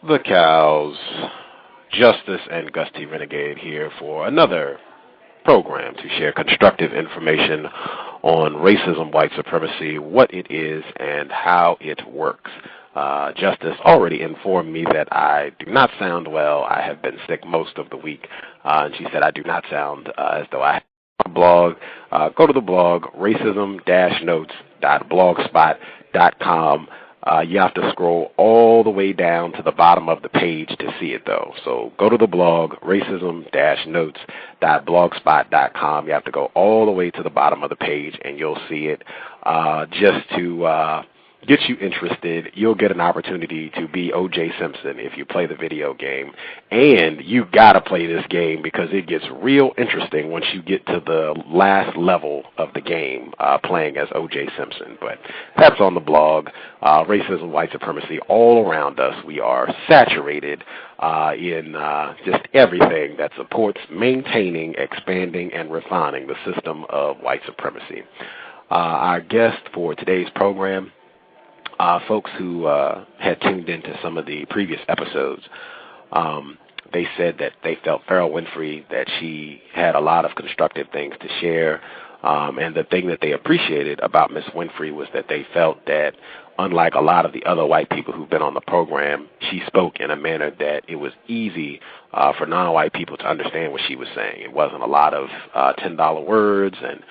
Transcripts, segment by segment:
The Cows, Justice and Gus T Renegade here for another program to share constructive information on racism, white supremacy, what it is, and how it works. Justice already informed me that I do not sound well. I have been sick most of the week, and she said I do not sound as though I have a blog. Go to the blog, racism-notes.blogspot.com. You have to scroll all the way down to the bottom of the page to see it, though. So go to the blog, racism-notes.blogspot.com. You have to go all the way to the bottom of the page, and you'll see it. Just to get you interested, you'll get an opportunity to be O.J. Simpson if you play the video game. And you got to play this game because it gets real interesting once you get to the last level of the game playing as O.J. Simpson. But that's on the blog. Racism, white supremacy, all around us. We are saturated in just everything that supports maintaining, expanding, and refining the system of white supremacy. Our guest for today's program, folks who had tuned into some of the previous episodes, they said that they felt Ferrell Winfree, that she had a lot of constructive things to share, and the thing that they appreciated about Miss Winfree was that they felt that, unlike a lot of the other white people who've been on the program, she spoke in a manner that it was easy for non-white people to understand what she was saying. It wasn't a lot of $10 words and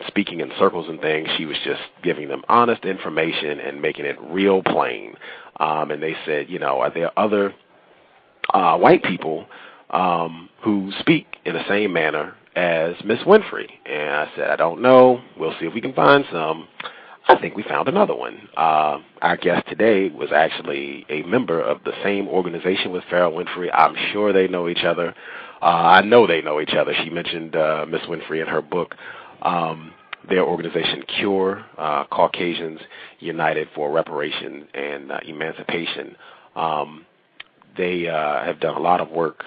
speaking in circles and things. She was just giving them honest information and making it real plain. And they said, you know, are there other white people who speak in the same manner as Miss Winfree? And I said, I don't know. We'll see if we can find some. I think we found another one. Our guest today was actually a member of the same organization with Ferrell Winfree. I'm sure they know each other. I know they know each other. She mentioned Miss Winfree in her book. Their organization, C.O.W.S, Caucasians United for Reparations and Emancipation, they have done a lot of work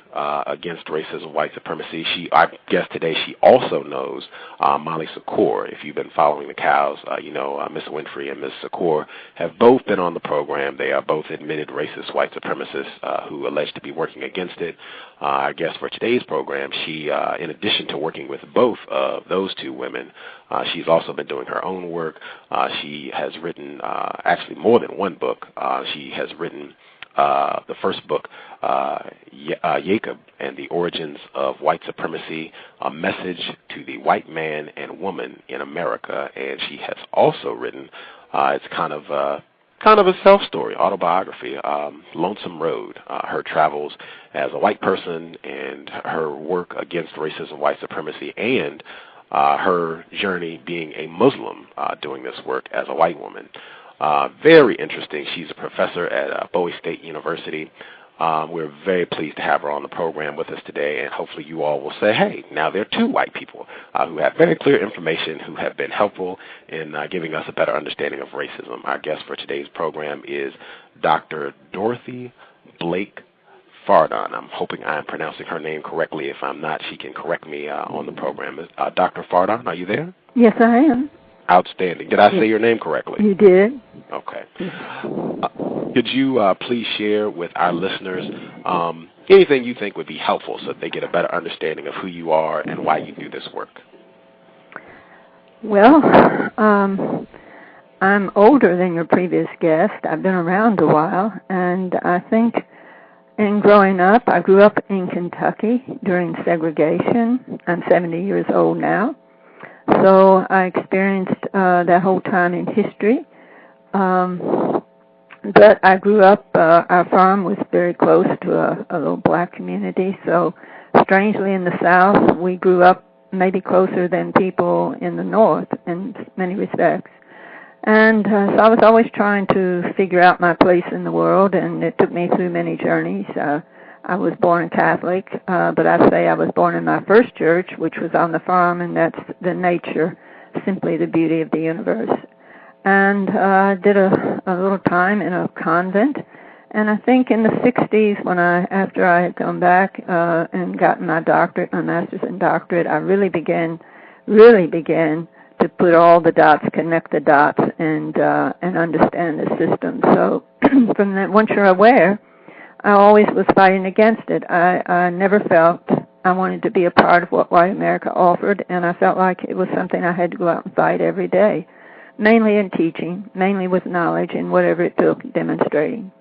against racism, white supremacy. Our guest today, she also knows Molly Secours. If you've been following the Cows, you know Miss Winfree and Miss Secours have both been on the program. They are both admitted racist white supremacists who allege to be working against it. Our guest for today's program, she, in addition to working with both of those two women, she's also been doing her own work. She has written actually more than one book. She has written the first book, Yakub and the Origins of White Supremacy, a message to the white man and woman in America. And she has also written, it's kind of a self-story, autobiography, Lonesome Road, her travels as a white person and her work against racism, white supremacy, and her journey being a Muslim doing this work as a white woman. Very interesting. She's a professor at Bowie State University. We're very pleased to have her on the program with us today, and hopefully you all will say, hey, now there are two white people who have very clear information, who have been helpful in giving us a better understanding of racism. Our guest for today's program is Dr. Dorothy Farden. I'm hoping I'm pronouncing her name correctly. If I'm not, she can correct me on the program. Dr. Farden, are you there? Yes, I am. Outstanding. Did I say your name correctly? You did. Okay. Could you please share with our listeners anything you think would be helpful so that they get a better understanding of who you are and why you do this work? Well, I'm older than your previous guest. I've been around a while, and I think in growing up, I grew up in Kentucky during segregation. I'm 70 years old now. So I experienced that whole time in history. But I grew up, our farm was very close to a little black community. So strangely in the South, we grew up maybe closer than people in the North in many respects. And so I was always trying to figure out my place in the world, and it took me through many journeys. I was born Catholic, but I say I was born in my first church, which was on the farm, and that's the nature, simply the beauty of the universe. And I did a little time in a convent, and I think in the 60s, after I had come back and gotten my doctorate, my master's and doctorate, I really began to put all the dots, connect the dots, and understand the system. So from that, once you're aware, I always was fighting against it. I never felt I wanted to be a part of what white America offered, and I felt like it was something I had to go out and fight every day, mainly in teaching, mainly with knowledge and whatever it took demonstrating.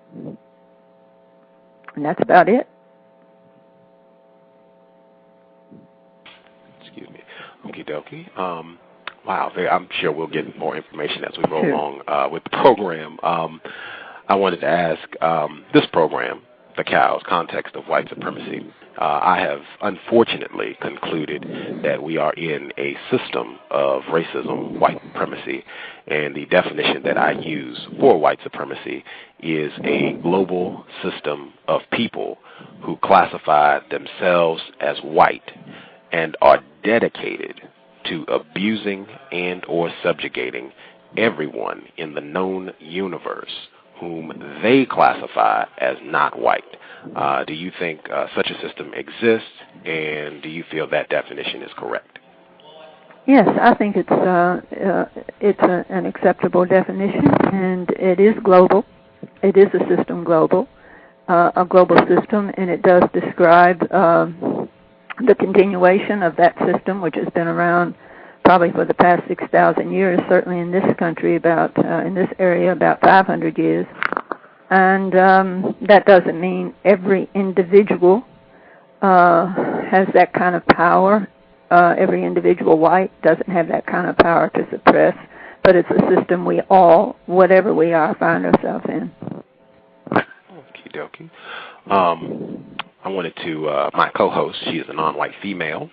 And that's about it. Excuse me. Okie dokie. Wow, I'm sure we'll get more information as we roll along with the program. I wanted to ask this program, the C.O.W.S, Context of White Supremacy. I have unfortunately concluded that we are in a system of racism, white supremacy, and the definition that I use for white supremacy is a global system of people who classify themselves as white and are dedicated to abusing and or subjugating everyone in the known universe whom they classify as not white. Do you think such a system exists, and do you feel that definition is correct? Yes, I think it's an acceptable definition, and it is global. It is a system global, a global system, and it does describe the continuation of that system, which has been around probably for the past 6,000 years, certainly in this country, in this area, about 500 years. And that doesn't mean every individual has that kind of power. Every individual white doesn't have that kind of power to suppress, but it's a system we all, whatever we are, find ourselves in. Okie dokie. I wanted to, my co-host, she is a non-white female.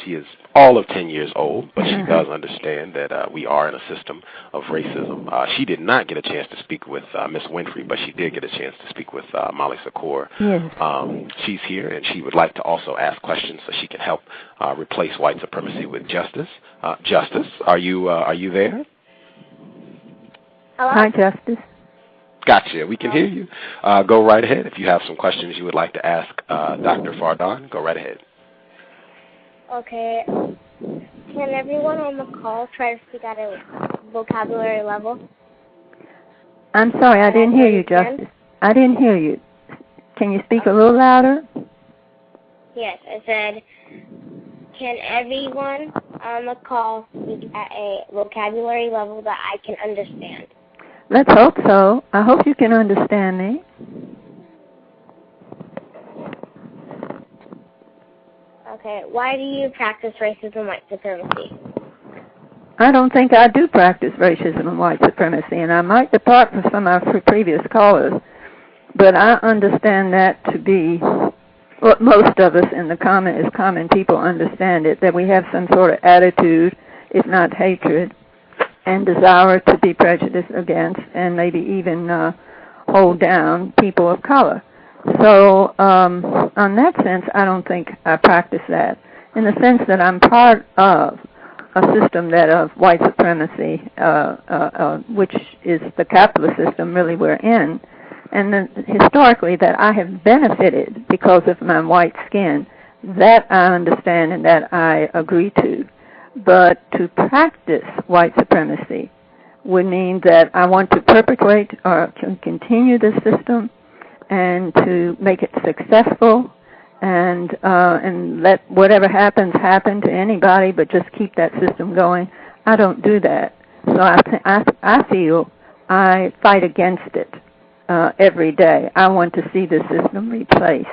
She is all of 10 years old, but she does understand that we are in a system of racism. She did not get a chance to speak with Miss Winfree, but she did get a chance to speak with Molly Secours. Yes. She's here, and she would like to also ask questions so she can help replace white supremacy with justice. Justice, are you there? Hello? Hi, Justice. Gotcha. We can hear you. Go right ahead. If you have some questions you would like to ask Dr. Farden, go right ahead. Okay. Can everyone on the call try to speak at a vocabulary level? I'm sorry, I didn't hear you, Justice. I didn't hear you. Can you speak a little louder? Yes, I said, can everyone on the call speak at a vocabulary level that I can understand? Let's hope so. I hope you can understand me. Okay, why do you practice racism and white supremacy? I don't think I do practice racism and white supremacy, and I might depart from some of our previous callers, but I understand that to be what most of us in the common people understand it, that we have some sort of attitude, if not hatred, and desire to be prejudiced against and maybe even hold down people of color. So on that sense, I don't think I practice that. In the sense that I'm part of a system that of white supremacy, which is the capitalist system really we're in, and then historically that I have benefited because of my white skin, that I understand and that I agree to. But to practice white supremacy would mean that I want to perpetuate or continue the system and to make it successful and let whatever happens happen to anybody, but just keep that system going. I don't do that. So I feel I fight against it every day. I want to see the system replaced.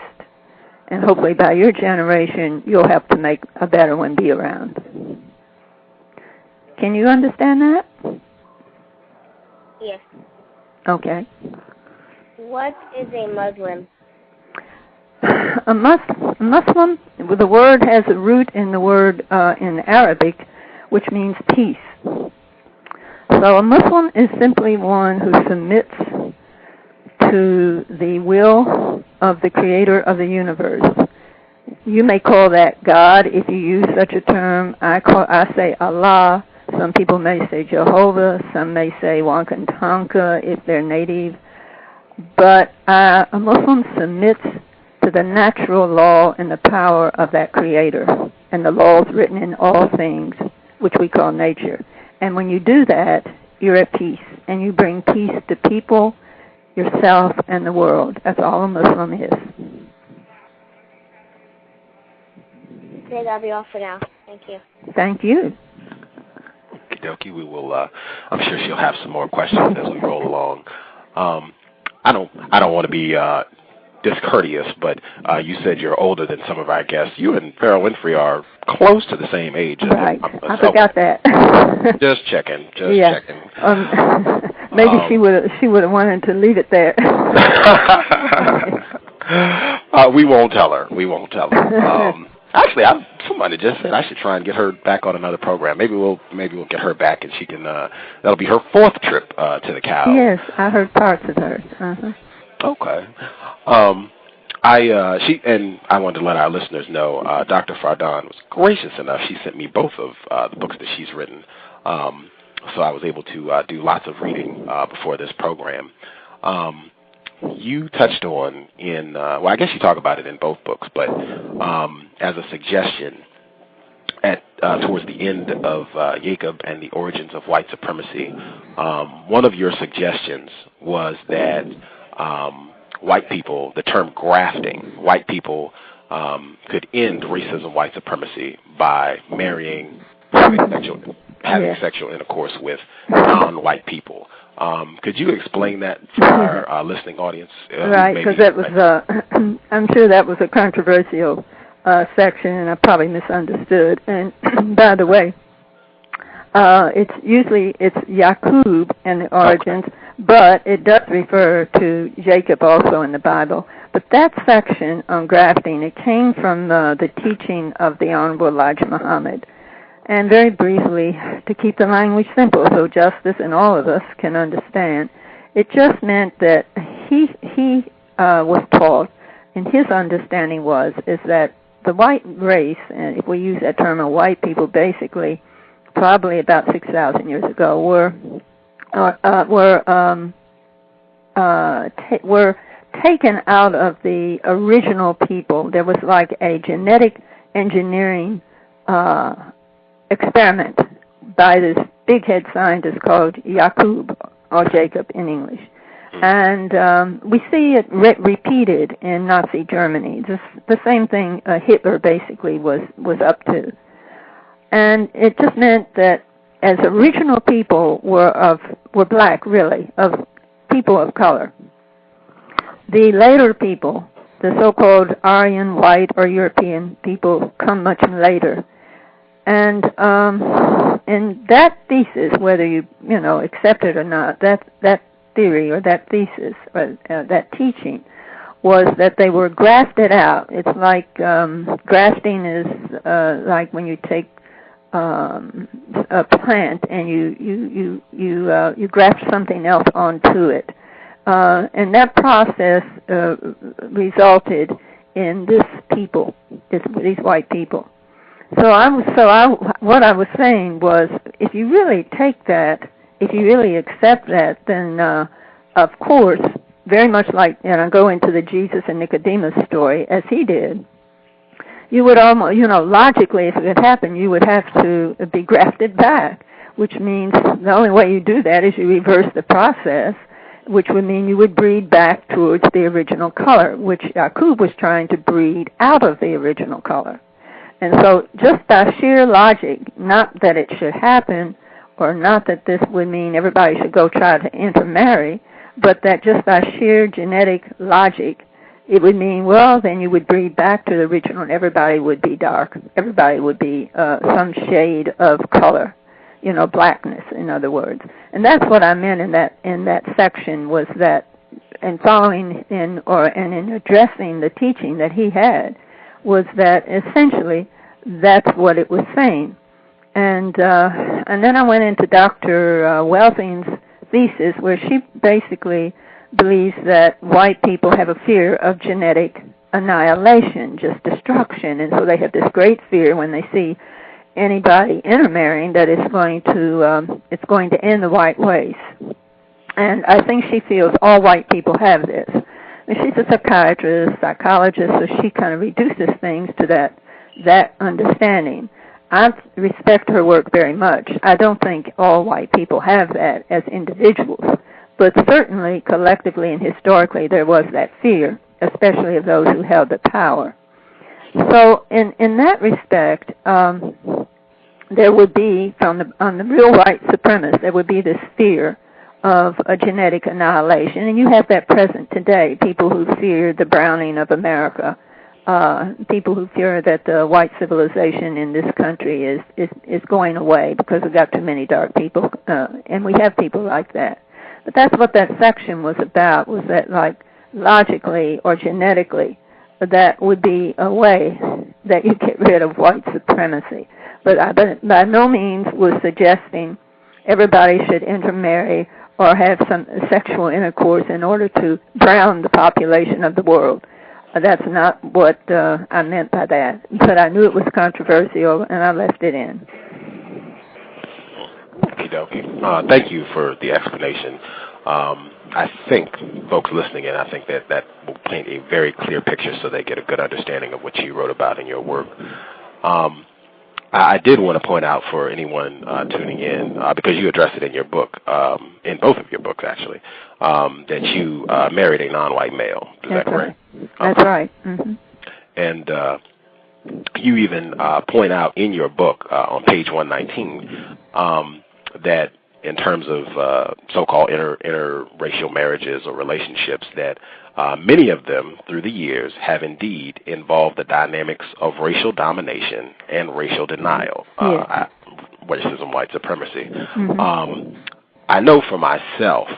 And hopefully by your generation, you'll help to make a better one be around. Can you understand that? Yes. Okay. What is a Muslim? A Muslim, the word has a root in the word in Arabic, which means peace. So a Muslim is simply one who submits to the will of the creator of the universe. You may call that God if you use such a term. I say Allah. Some people may say Jehovah. Some may say Wakantanka if they're native. But a Muslim submits to the natural law and the power of that creator and the laws written in all things, which we call nature. And when you do that, you're at peace. And you bring peace to people yourself, and the world. That's all a Muslim is. Okay, that'll be all for now. Thank you. Thank you. Okie dokie. We will. I'm sure she'll have some more questions as we roll along. I don't want to be discourteous, but you said you're older than some of our guests. You and Ferrell Winfree are close to the same age. Right. I forgot that. Just checking. Checking. Maybe she would have wanted to leave it there. We won't tell her. Actually, somebody just said I should try and get her back on another program. Maybe we'll get her back, and she can. That'll be her 4th trip to the cow. Yes, I heard parts of hers. Okay. I wanted to let our listeners know, Dr. Farden was gracious enough. She sent me both of the books that she's written, so I was able to do lots of reading before this program. You touched on well, I guess you talk about it in both books, but as a suggestion towards the end of Yakub and the Origins of White Supremacy, one of your suggestions was that white people, the term grafting, white people could end racism, white supremacy by marrying, having sexual intercourse with non-white people. Could you explain that for our listening audience? Right, because that was, I'm sure that was a controversial section, and I probably misunderstood. And by the way, it's Yakub and the origins, but it does refer to Jacob also in the Bible. But that section on grafting, it came from the teaching of the Honorable Elijah Muhammad. And very briefly, to keep the language simple so Justice and all of us can understand, it just meant that he was taught, and his understanding is that the white race, and if we use that term of white people, basically probably about 6,000 years ago, were taken out of the original people. There was like a genetic engineering experiment by this big head scientist called Yakub, or Jacob in English. And we see it repeated in Nazi Germany. The same thing Hitler basically was up to. And it just meant that as original people were black, really, of people of color. The later people, the so-called Aryan, white, or European people, come much later. And that thesis, whether you accept it or not, that theory or that thesis or that teaching was that they were grafted out. It's like grafting is like when you take a plant and you graft something else onto it, and that process resulted in these white people. What I was saying was, if you really take that, if you really accept that, then of course, very much like, go into the Jesus and Nicodemus story as he did, you would almost, logically, if it had happened, you would have to be grafted back, which means the only way you do that is you reverse the process, which would mean you would breed back towards the original color, which Yakub was trying to breed out of the original color. And so just by sheer logic, not that it should happen, or not that this would mean everybody should go try to intermarry, but that just by sheer genetic logic, it would mean, well, then you would breed back to the original, and everybody would be dark. Everybody would be some shade of color, blackness, in other words. And that's what I meant in that section, was that, and following in addressing the teaching that he had, was that essentially that's what it was saying. And then I went into Dr. Welsing's thesis, where she basically believes that white people have a fear of genetic annihilation, just destruction, and so they have this great fear when they see anybody intermarrying that it's going to end the white race. And I think she feels all white people have this. And she's a psychiatrist, psychologist, so she kind of reduces things to that understanding. I respect her work very much. I don't think all white people have that as individuals, But certainly, collectively and historically, there was that fear, especially of those who held the power. So in that respect, there would be, on the real white supremacists, there would be this fear of a genetic annihilation. And you have that present today, people who fear the browning of America, people who fear that the white civilization in this country is going away because we've got too many dark people, and we have people like that. But that's what that section was about, was that, like, logically or genetically, that would be a way that you get rid of white supremacy. But I by no means was suggesting everybody should intermarry or have some sexual intercourse in order to drown the population of the world. That's not what I meant by that. But I knew it was controversial, and I left it in. Okie dokie. Thank you for the explanation. I think folks listening in, I think that will paint a very clear picture so they get a good understanding of what you wrote about in your work. I did want to point out for anyone tuning in, because you addressed it in your book, in both of your books actually, that you married a non-white male. Is that correct? That's right. Mm-hmm. And you even point out in your book on page 119 that in terms of so-called interracial marriages or relationships, that many of them through the years have indeed involved the dynamics of racial domination and racial denial, racism, white supremacy. Mm-hmm. I know for myself,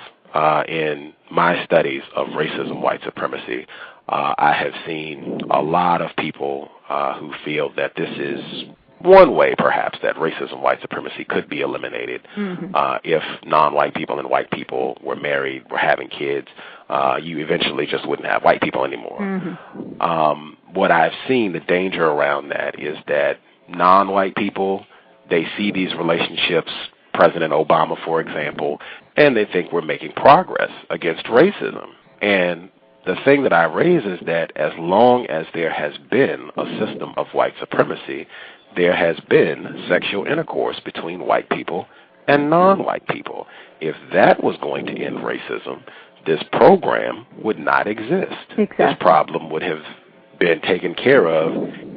in my studies of racism, white supremacy, I have seen a lot of people who feel that this is one way, perhaps, that racism, white supremacy could be eliminated if non-white people and white people were married, were having kids. You eventually just wouldn't have white people anymore. Mm-hmm. What I've seen, the danger around that is that non-white people, they see these relationships, President Obama, for example, and they think we're making progress against racism. And the thing that I raise is that as long as there has been a system of white supremacy, there has been sexual intercourse between white people and non-white people. If that was going to end racism, this program would not exist. Exactly. This problem would have been taken care of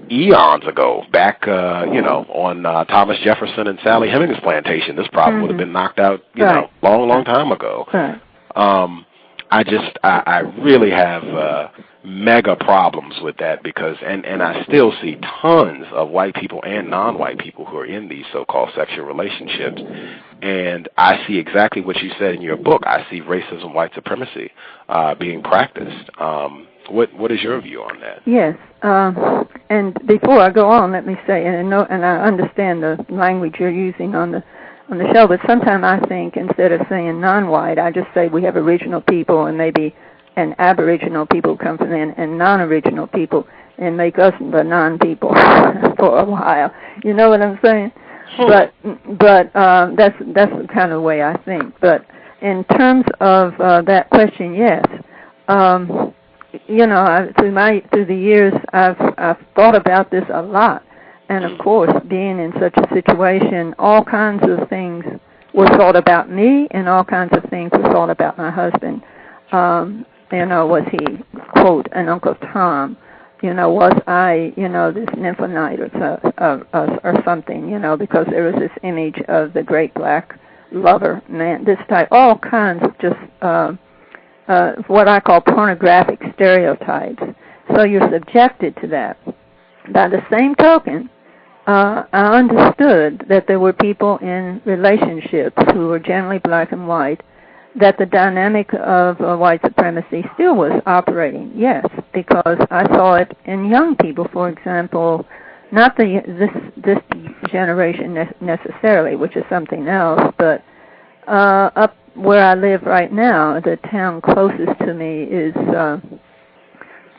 eons ago, back, on Thomas Jefferson and Sally Hemings' plantation. This problem would have been knocked out, long time ago. Right. I really have mega problems with that because, and I still see tons of white people and non-white people who are in these so-called sexual relationships, and I see exactly what you said in your book. I see racism, white supremacy being practiced. What is your view on that? Yes, and before I go on, let me say, and I understand the language you're using on the show, but sometimes I think instead of saying non-white, I just say we have original people and maybe an aboriginal people come from in and non-original people and make us the non-people for a while. You know what I'm saying? But that's the kind of way I think. But in terms of that question, yes. Through the years, I've thought about this a lot. And, of course, being in such a situation, all kinds of things were thought about me and all kinds of things were thought about my husband. Was he, quote, an Uncle Tom? Was I, this nymphonite or something, because there was this image of the great black lover man, this type, all kinds of just what I call pornographic stereotypes. So you're subjected to that. By the same token, I understood that there were people in relationships who were generally black and white, that the dynamic of white supremacy still was operating, yes, because I saw it in young people, for example, not this generation necessarily, which is something else, but up where I live right now, the town closest to me is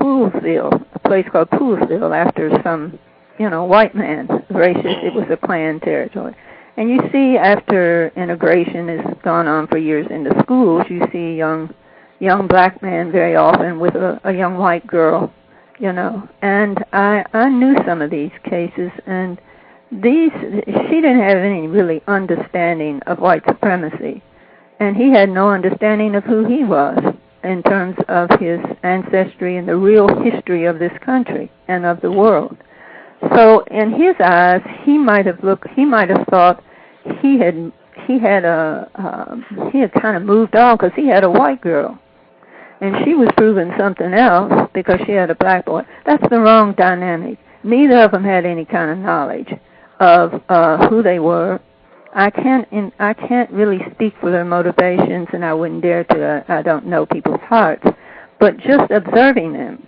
Poolsville, a place called Poolsville, after some white man, racist. It was a Klan territory. And you see, after integration has gone on for years into schools, you see young black men very often with a young white girl, And I knew some of these cases, and she didn't have any really understanding of white supremacy. and he had no understanding of who he was in terms of his ancestry and the real history of this country and of the world. So in his eyes, he might have thought he had kind of moved on because he had a white girl, and she was proving something else because she had a black boy. That's the wrong dynamic. Neither of them had any kind of knowledge of who they were. I can't really speak for their motivations, and I wouldn't dare to. I don't know people's hearts, but just observing them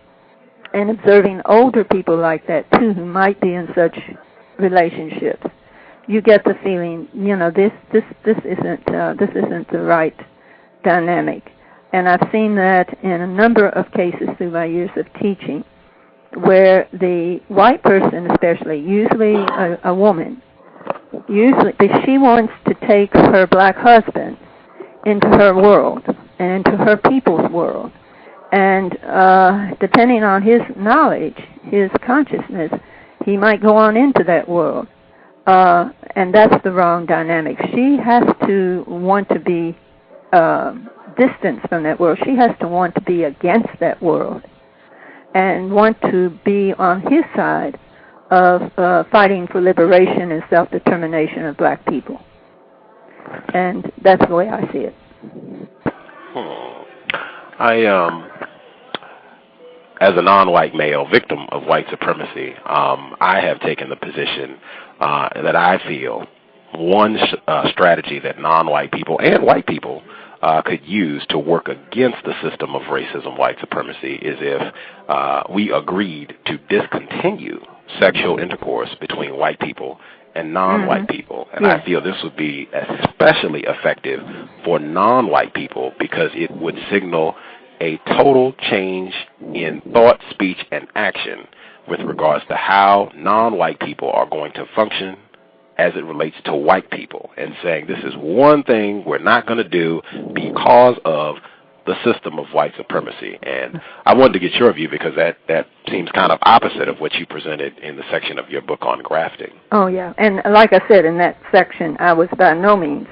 and observing older people like that too, who might be in such relationships, you get the feeling, this isn't the right dynamic. And I've seen that in a number of cases through my years of teaching, where the white person, especially, usually a woman, she wants to take her black husband into her world and into her people's world. And depending on his knowledge, his consciousness, he might go on into that world. And that's the wrong dynamic. She has to want to be distanced from that world. She has to want to be against that world and want to be on his side of fighting for liberation and self-determination of black people. And that's the way I see it. As a non-white male victim of white supremacy, I have taken the position that I feel one strategy that non-white people and white people could use to work against the system of racism, white supremacy, is if we agreed to discontinue sexual intercourse between white people and non-white people. And I feel this would be especially effective for non-white people because it would signal a total change in thought, speech, and action with regards to how non-white people are going to function as it relates to white people, and saying this is one thing we're not going to do because of the system of white supremacy. And I wanted to get your view because that seems kind of opposite of what you presented in the section of your book on grafting. Oh, yeah. And like I said, in that section, I was by no means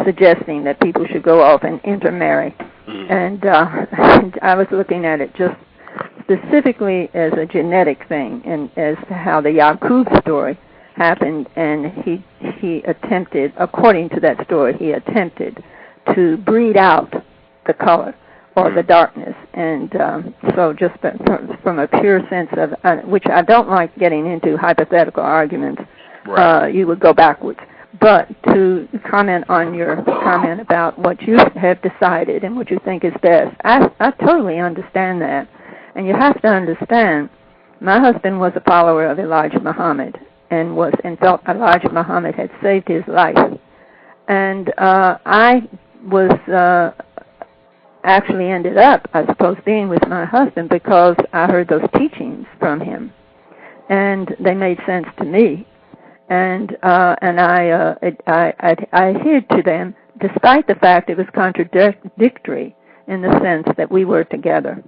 suggesting that people should go off and intermarry. And I was looking at it just specifically as a genetic thing, and as to how the Yakub story happened, and he attempted, according to that story, he attempted to breed out the color or the darkness. And so just from a pure sense of, which I don't like getting into hypothetical arguments, you would go backwards. But to comment on your comment about what you have decided and what you think is best, I totally understand that. And you have to understand, my husband was a follower of Elijah Muhammad and felt Elijah Muhammad had saved his life. And I was actually ended up, I suppose, being with my husband because I heard those teachings from him, and they made sense to me. And I adhered to them, despite the fact it was contradictory in the sense that we were together.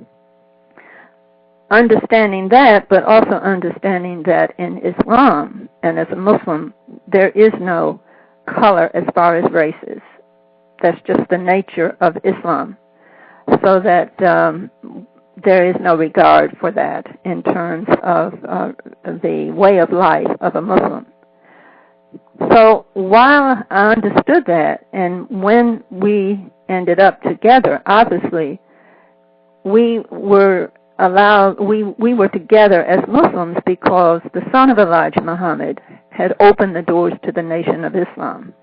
Understanding that, but also understanding that in Islam and as a Muslim, there is no color as far as races. That's just the nature of Islam. So that there is no regard for that in terms of the way of life of a Muslim. So while I understood that, and when we ended up together, obviously we were together as Muslims because the son of Elijah Muhammad had opened the doors to the Nation of Islam.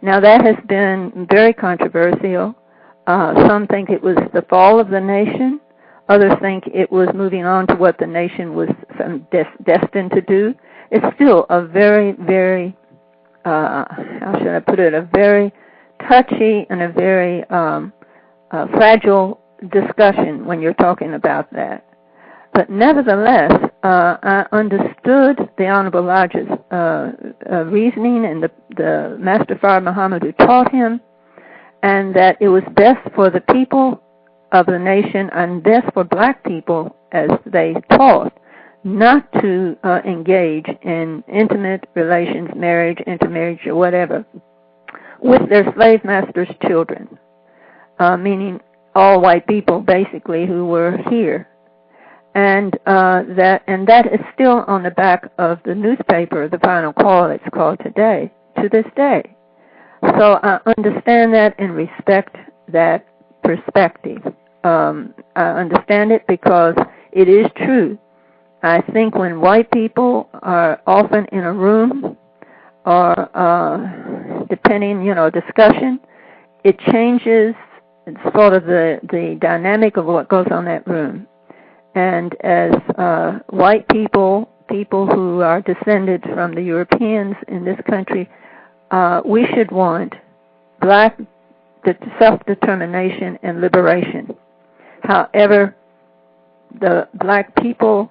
Now that has been very controversial. Some think it was the fall of the nation. Others think it was moving on to what the nation was destined to do. It's still a very, very, how should I put it, a very touchy and a very fragile discussion when you're talking about that. But nevertheless, I understood the Honorable Elijah's reasoning and the Master Fard Muhammad who taught him, and that it was best for the people of the nation and best for black people, as they taught, not to engage in intimate relations, marriage, intermarriage, or whatever, with their slave masters' children, meaning all white people, basically, who were here. And that is still on the back of the newspaper, The Final Call, it's called today, to this day. So I understand that and respect that perspective. I understand it because it is true. I think when white people are often in a room or depending, discussion, it changes sort of the dynamic of what goes on in that room. And as white people who are descended from the Europeans in this country, we should want black self-determination and liberation. However, the black people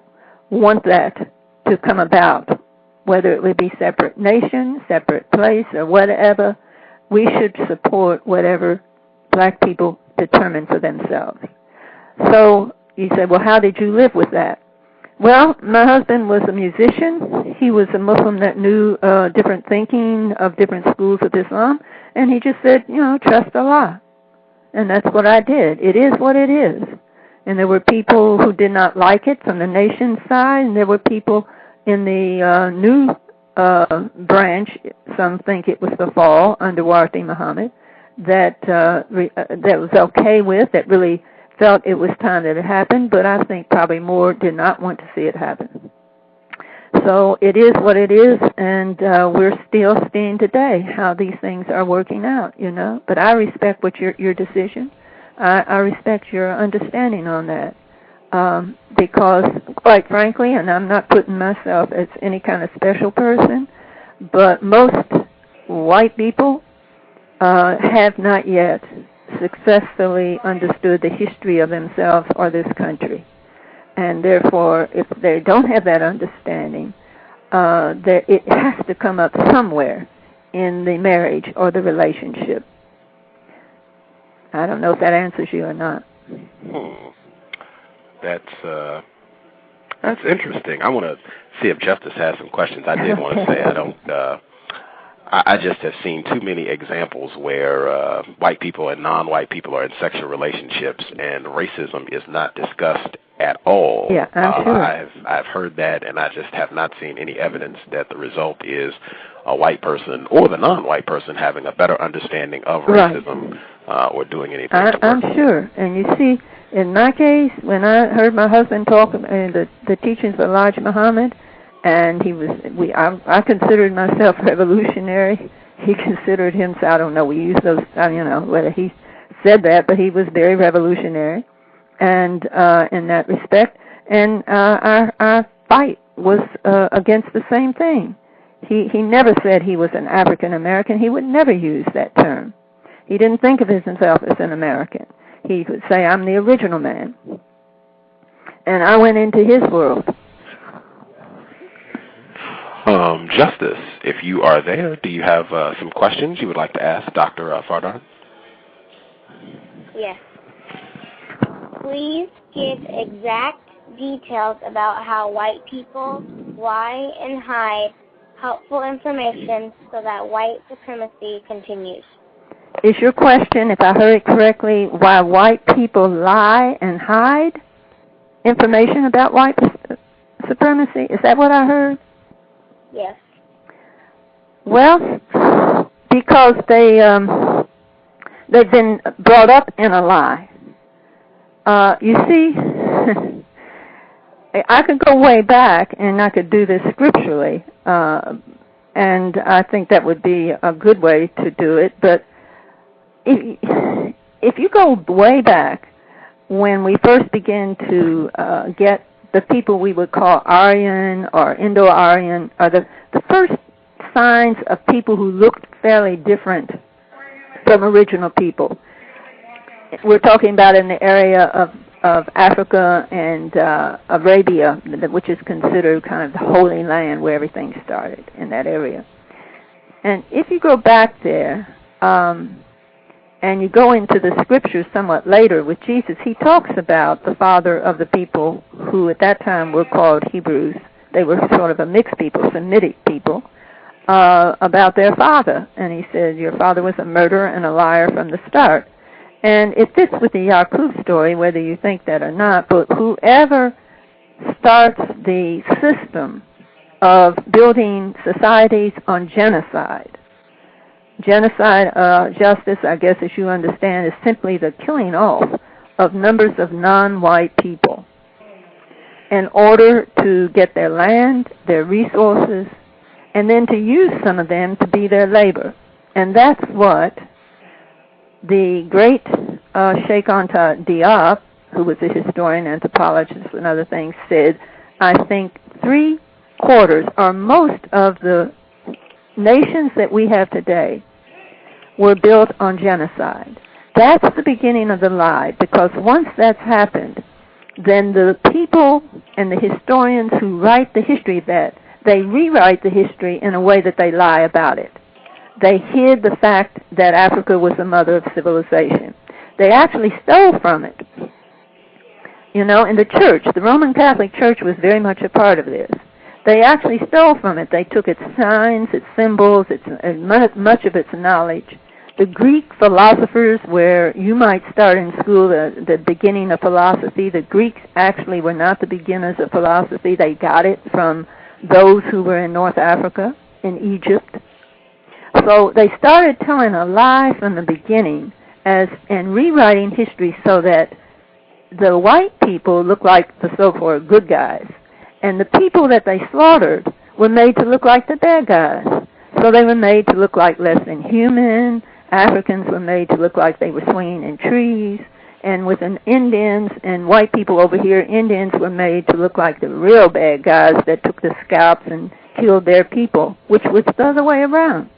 want that to come about, whether it would be separate nation, separate place, or whatever. We should support whatever black people determine for themselves. So you say, well, how did you live with that? Well, my husband was a musician. He was a Muslim that knew different thinking of different schools of Islam, and he just said, trust Allah. And that's what I did. It is what it is. And there were people who did not like it from the nation's side, and there were people in the new branch, some think it was the fall under Dorothy Muhammad, that was okay with, that really felt it was time that it happened, but I think probably more did not want to see it happen. So it is what it is, and we're still seeing today how these things are working out, But I respect what your decision. I respect your understanding on that. Because, quite frankly, and I'm not putting myself as any kind of special person, but most white people have not yet successfully understood the history of themselves or this country. And therefore, if they don't have that understanding, it has to come up somewhere in the marriage or the relationship. I don't know if that answers you or not. That's interesting. I want to see if Justice has some questions. I did want to say I just have seen too many examples where white people and non-white people are in sexual relationships and racism is not discussed at all. Yeah, I'm sure. I've heard that, and I just have not seen any evidence that the result is a white person or the non-white person having a better understanding of racism or doing anything. I'm sure. And you see, in my case, when I heard my husband talk the teachings of Elijah Muhammad, and I considered myself revolutionary. He considered himself, I don't know, we use those, whether he said that, but he was very revolutionary, and in that respect. And our fight was against the same thing. He never said he was an African American. He would never use that term. He didn't think of himself as an American. He would say, I'm the original man. And I went into his world. Justice, if you are there, do you have some questions you would like to ask Dr. Farden? Yes. Please give exact details about how white people lie and hide helpful information so that white supremacy continues. Is your question, if I heard it correctly, why white people lie and hide information about white supremacy? Is that what I heard? Yes. Well, because they've been brought up in a lie. You see, I could go way back, and I could do this scripturally, and I think that would be a good way to do it. But if you go way back, when we first began to get the people we would call Aryan or Indo-Aryan, are the first signs of people who looked fairly different from original people. We're talking about in the area of Africa and Arabia, which is considered kind of the Holy Land where everything started in that area. And if you go back there, and you go into the scriptures somewhat later with Jesus, he talks about the father of the people who at that time were called Hebrews. They were sort of a mixed people, Semitic people. about their father. And he said, your father was a murderer and a liar from the start. And it fits with the Yakub story, whether you think that or not, but whoever starts the system of building societies on genocide, justice, I guess as you understand, is simply the killing off of numbers of non-white people in order to get their land, their resources, and then to use some of them to be their labor. And that's what the great Sheikh Anta Diop, who was a historian, anthropologist, and other things, said, I think 3/4 or most of the nations that we have today were built on genocide. That's the beginning of the lie, because once that's happened, then the people and the historians who write the history of that, they rewrite the history in a way that they lie about it. They hid the fact that Africa was the mother of civilization. They actually stole from it. You know, in the church, the Roman Catholic Church was very much a part of this. They actually stole from it. They took its signs, its symbols, much of its knowledge. The Greek philosophers, where you might start in school the beginning of philosophy, the Greeks actually were not the beginners of philosophy. They got it from those who were in North Africa, in Egypt. So they started telling a lie from the beginning and rewriting history so that the white people looked like the so-called good guys, and the people that they slaughtered were made to look like the bad guys. So they were made to look like less than human. Africans were made to look like they were swinging in trees. And with Indians and white people over here, Indians were made to look like the real bad guys that took the scalps and killed their people, which was the other way around.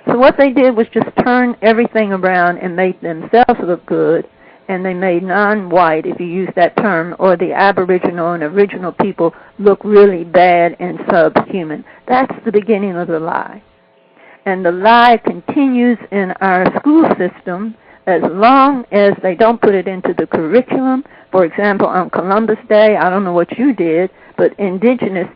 So what they did was just turn everything around and make themselves look good, and they made non-white, if you use that term, or the aboriginal and original people look really bad and subhuman. That's the beginning of the lie. And the lie continues in our school system as long as they don't put it into the curriculum. For example, on Columbus Day, I don't know what you did, but indigenous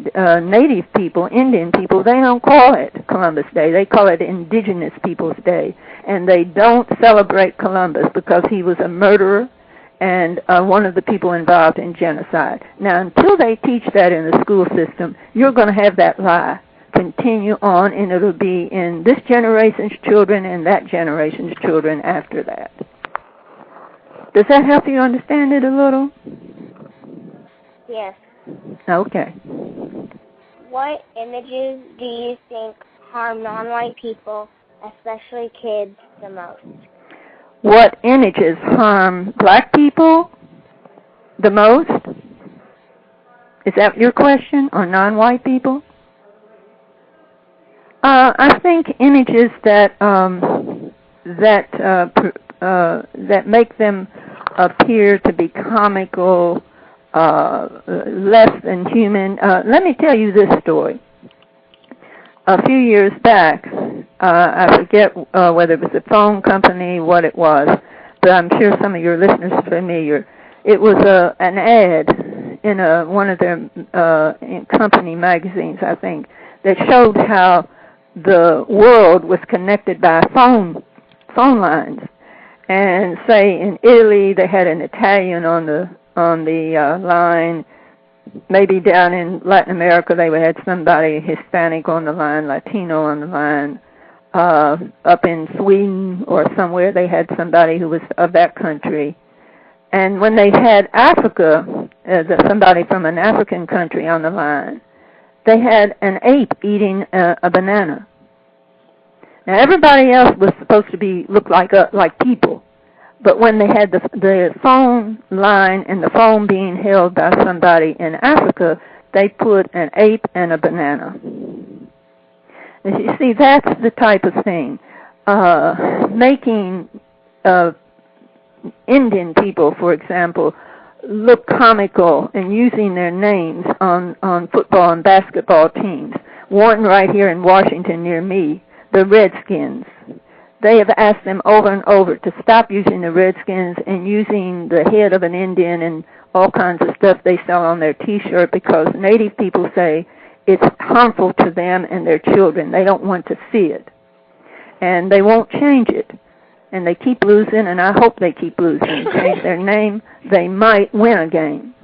native people, Indian people, they don't call it Columbus Day. They call it Indigenous Peoples Day. And they don't celebrate Columbus because he was a murderer and one of the people involved in genocide. Now, until they teach that in the school system, you're going to have that lie continue on, and it'll be in this generation's children and that generation's children after that. Does that help you understand it a little? Yes. Okay. What images do you think harm non-white people, especially kids, the most? What images harm black people the most? Is that your question, or non-white people? I think images that make them appear to be comical, less than human. Let me tell you this story. A few years back, I forget whether it was a phone company, what it was, but I'm sure some of your listeners are familiar. It was an ad in one of their company magazines, I think, that showed how the world was connected by phone lines. And say in Italy they had an Italian on the line. Maybe down in Latin America they had somebody Hispanic on the line, Latino on the line. Up in Sweden or somewhere they had somebody who was of that country. And when they had Africa, somebody from an African country on the line, they had an ape eating a banana. Now everybody else was supposed to look like people, but when they had the phone line and the phone being held by somebody in Africa, they put an ape and a banana. And you see, that's the type of thing, making Indian people, for example, look comical and using their names on football and basketball teams. One right here in Washington near me, the Redskins. They have asked them over and over to stop using the Redskins and using the head of an Indian and all kinds of stuff they sell on their T-shirt, because native people say it's harmful to them and their children. They don't want to see it. And they won't change it. And they keep losing, and I hope they keep losing. Change their name, they might win a game.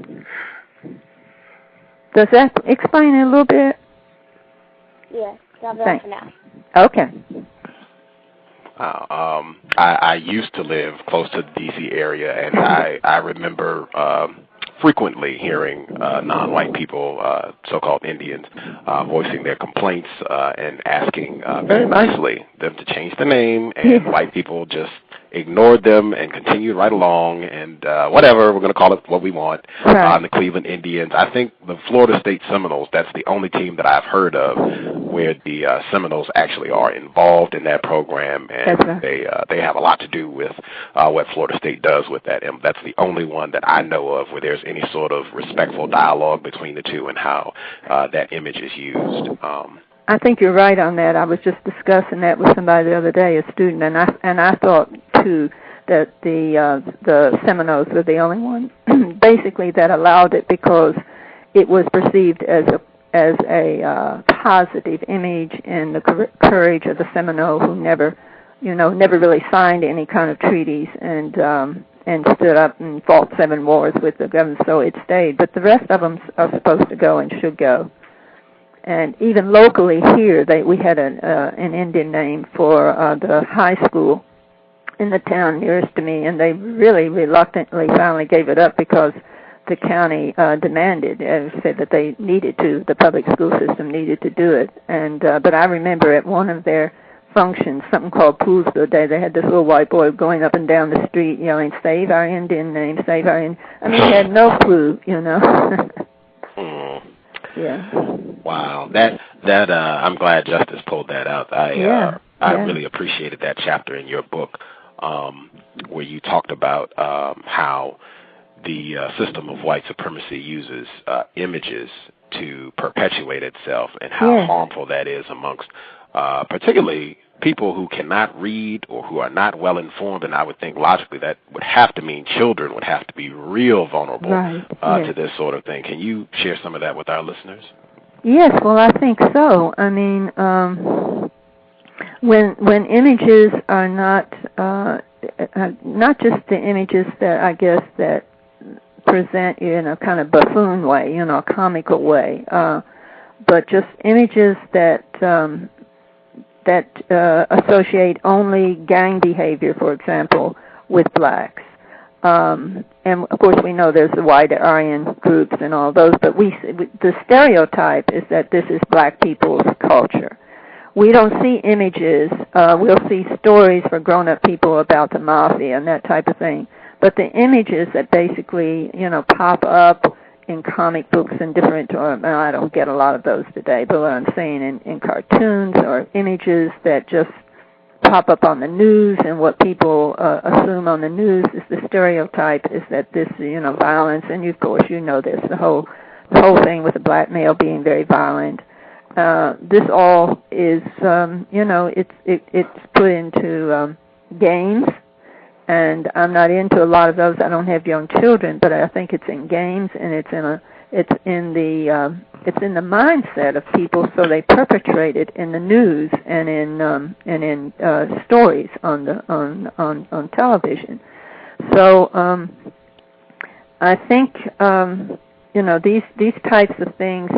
Does that explain it a little bit? Yes, I'll be off for now. Okay. I used to live close to the D.C. area, and I remember frequently hearing non-white people, so-called Indians, voicing their complaints and asking very nicely them to change the name, and white people just ignored them and continued right along, and whatever, we're going to call it what we want. Right. The Cleveland Indians. I think the Florida State Seminoles, that's the only team that I've heard of where the Seminoles actually are involved in that program, and they have a lot to do with what Florida State does with that. And that's the only one that I know of where there's any sort of respectful dialogue between the two and how that image is used. I think you're right on that. I was just discussing that with somebody the other day, a student, and I thought too that the Seminoles were the only one, basically, that allowed it because it was perceived as a positive image in the courage of the Seminole, who never really signed any kind of treaties and stood up and fought 7 wars with the government, so it stayed. But the rest of them are supposed to go and should go. And even locally here, we had an Indian name for the high school in the town nearest to me, and they really reluctantly finally gave it up because the county demanded and said that they needed to, the public school system needed to do it. And but I remember at one of their functions, something called Poolsville Day, they had this little white boy going up and down the street yelling, "Save our Indian name, save our Indian." I mean, he had no clue, Yeah. Wow, that I'm glad Justice pulled that out. I really appreciated that chapter in your book where you talked about how the system of white supremacy uses images to perpetuate itself, and how harmful that is amongst particularly people who cannot read or who are not well informed. And I would think logically that would have to mean children would have to be real vulnerable to this sort of thing. Can you share some of that with our listeners? Yes, well, I think so. I mean, when images are not just the images that I guess that present you in a kind of buffoon way, a comical way, but just images that associate only gang behavior, for example, with blacks. And of course we know there's the white Aryan groups and all those, but the stereotype is that this is black people's culture. We don't see images. We'll see stories for grown-up people about the mafia and that type of thing. But the images that basically, pop up in comic books and different, I don't get a lot of those today, but what I'm saying in cartoons or images that just pop up on the news, and what people assume on the news is the stereotype is that this, violence, and of course you know this, the whole thing with the black male being very violent. This all is, it's put into games, and I'm not into a lot of those. I don't have young children, but I think it's in games, and it's in the mindset of people, so they perpetrate it in the news and in stories on television. So I think these types of things.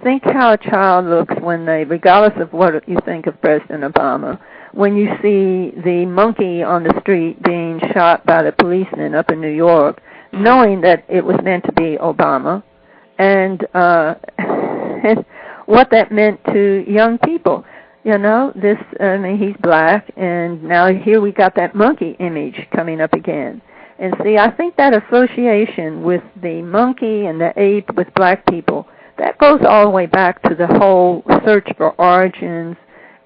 Think how a child looks when they, regardless of what you think of President Obama, when you see the monkey on the street being shot by the policeman up in New York, knowing that it was meant to be Obama, and what that meant to young people. He's black, and now here we got that monkey image coming up again. And see, I think that association with the monkey and the ape with black people, that goes all the way back to the whole search for origins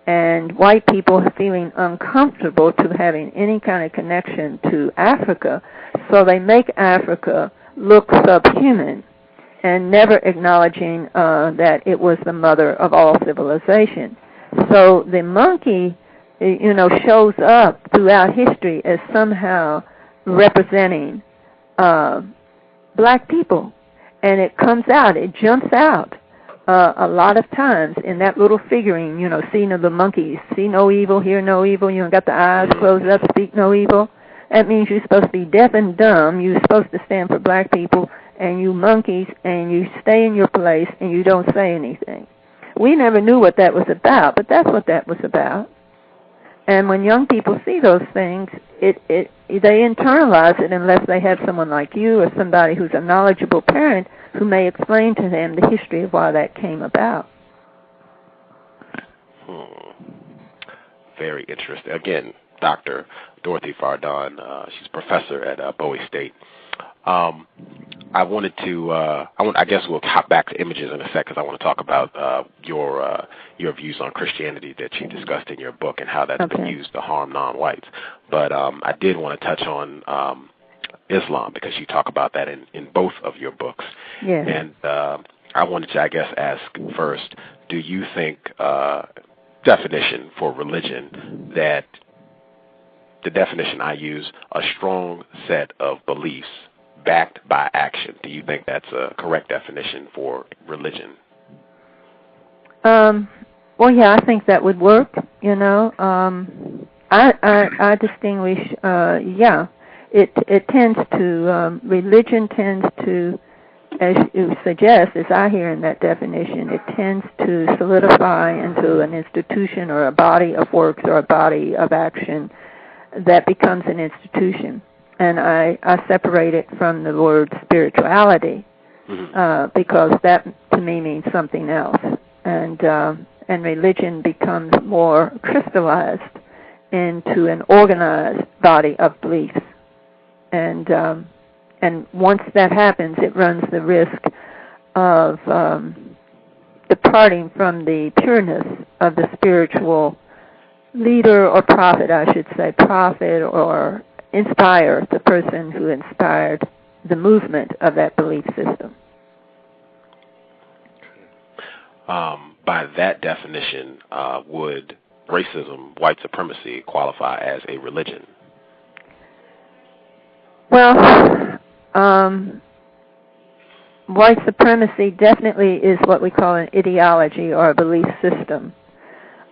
and white people feeling uncomfortable to having any kind of connection to Africa, so they make Africa look subhuman and never acknowledging that it was the mother of all civilization. So the monkey, shows up throughout history as somehow representing black people, and it comes out, it jumps out a lot of times in that little figurine, see no the monkeys, see no evil, hear no evil, got the eyes closed up, speak no evil. That means you're supposed to be deaf and dumb. You're supposed to stand for black people, and you monkeys, and you stay in your place, and you don't say anything. We never knew what that was about, but that's what that was about. And when young people see those things, they internalize it unless they have someone like you or somebody who's a knowledgeable parent who may explain to them the history of why that came about. Very interesting. Again, Dr. Dorothy Farden, she's a professor at Bowie State. I guess we'll hop back to images in a sec because I want to talk about your views on Christianity that you discussed in your book and how that's been used to harm non-whites. But I did want to touch on Islam because you talk about that in both of your books. Yes. And I wanted to, I guess, ask first, do you think definition for religion that the definition I use, a strong set of beliefs backed by action. Do you think that's a correct definition for religion? Well, yeah, I think that would work, I distinguish, it tends to, religion tends to, as you suggest, as I hear in that definition, it tends to solidify into an institution or a body of works or a body of action that becomes an institution. And I separate it from the word spirituality because that to me means something else. And religion becomes more crystallized into an organized body of beliefs. And once that happens, it runs the risk of departing from the pureness of the spiritual leader or prophet, I should say, prophet or inspire, the person who inspired the movement of that belief system. By that definition, would racism, white supremacy qualify as a religion? Well, white supremacy definitely is what we call an ideology or a belief system.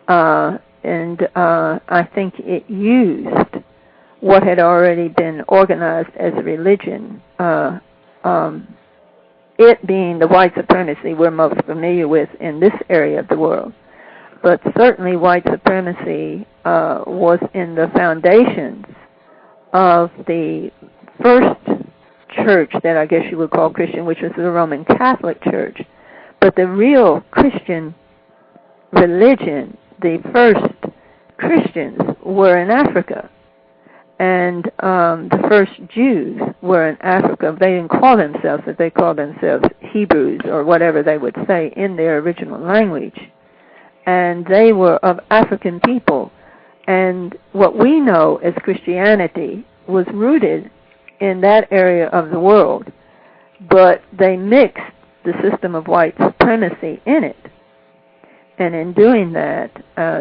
And I think it used what had already been organized as a religion, it being the white supremacy we're most familiar with in this area of the world. But certainly white supremacy was in the foundations of the first church that I guess you would call Christian, which was the Roman Catholic Church. But the real Christian religion, the first Christians were in Africa. And the first Jews were in Africa. They didn't call themselves, but they called themselves Hebrews or whatever they would say in their original language. And they were of African people. And what we know as Christianity was rooted in that area of the world. But they mixed the system of white supremacy in it. And in doing that,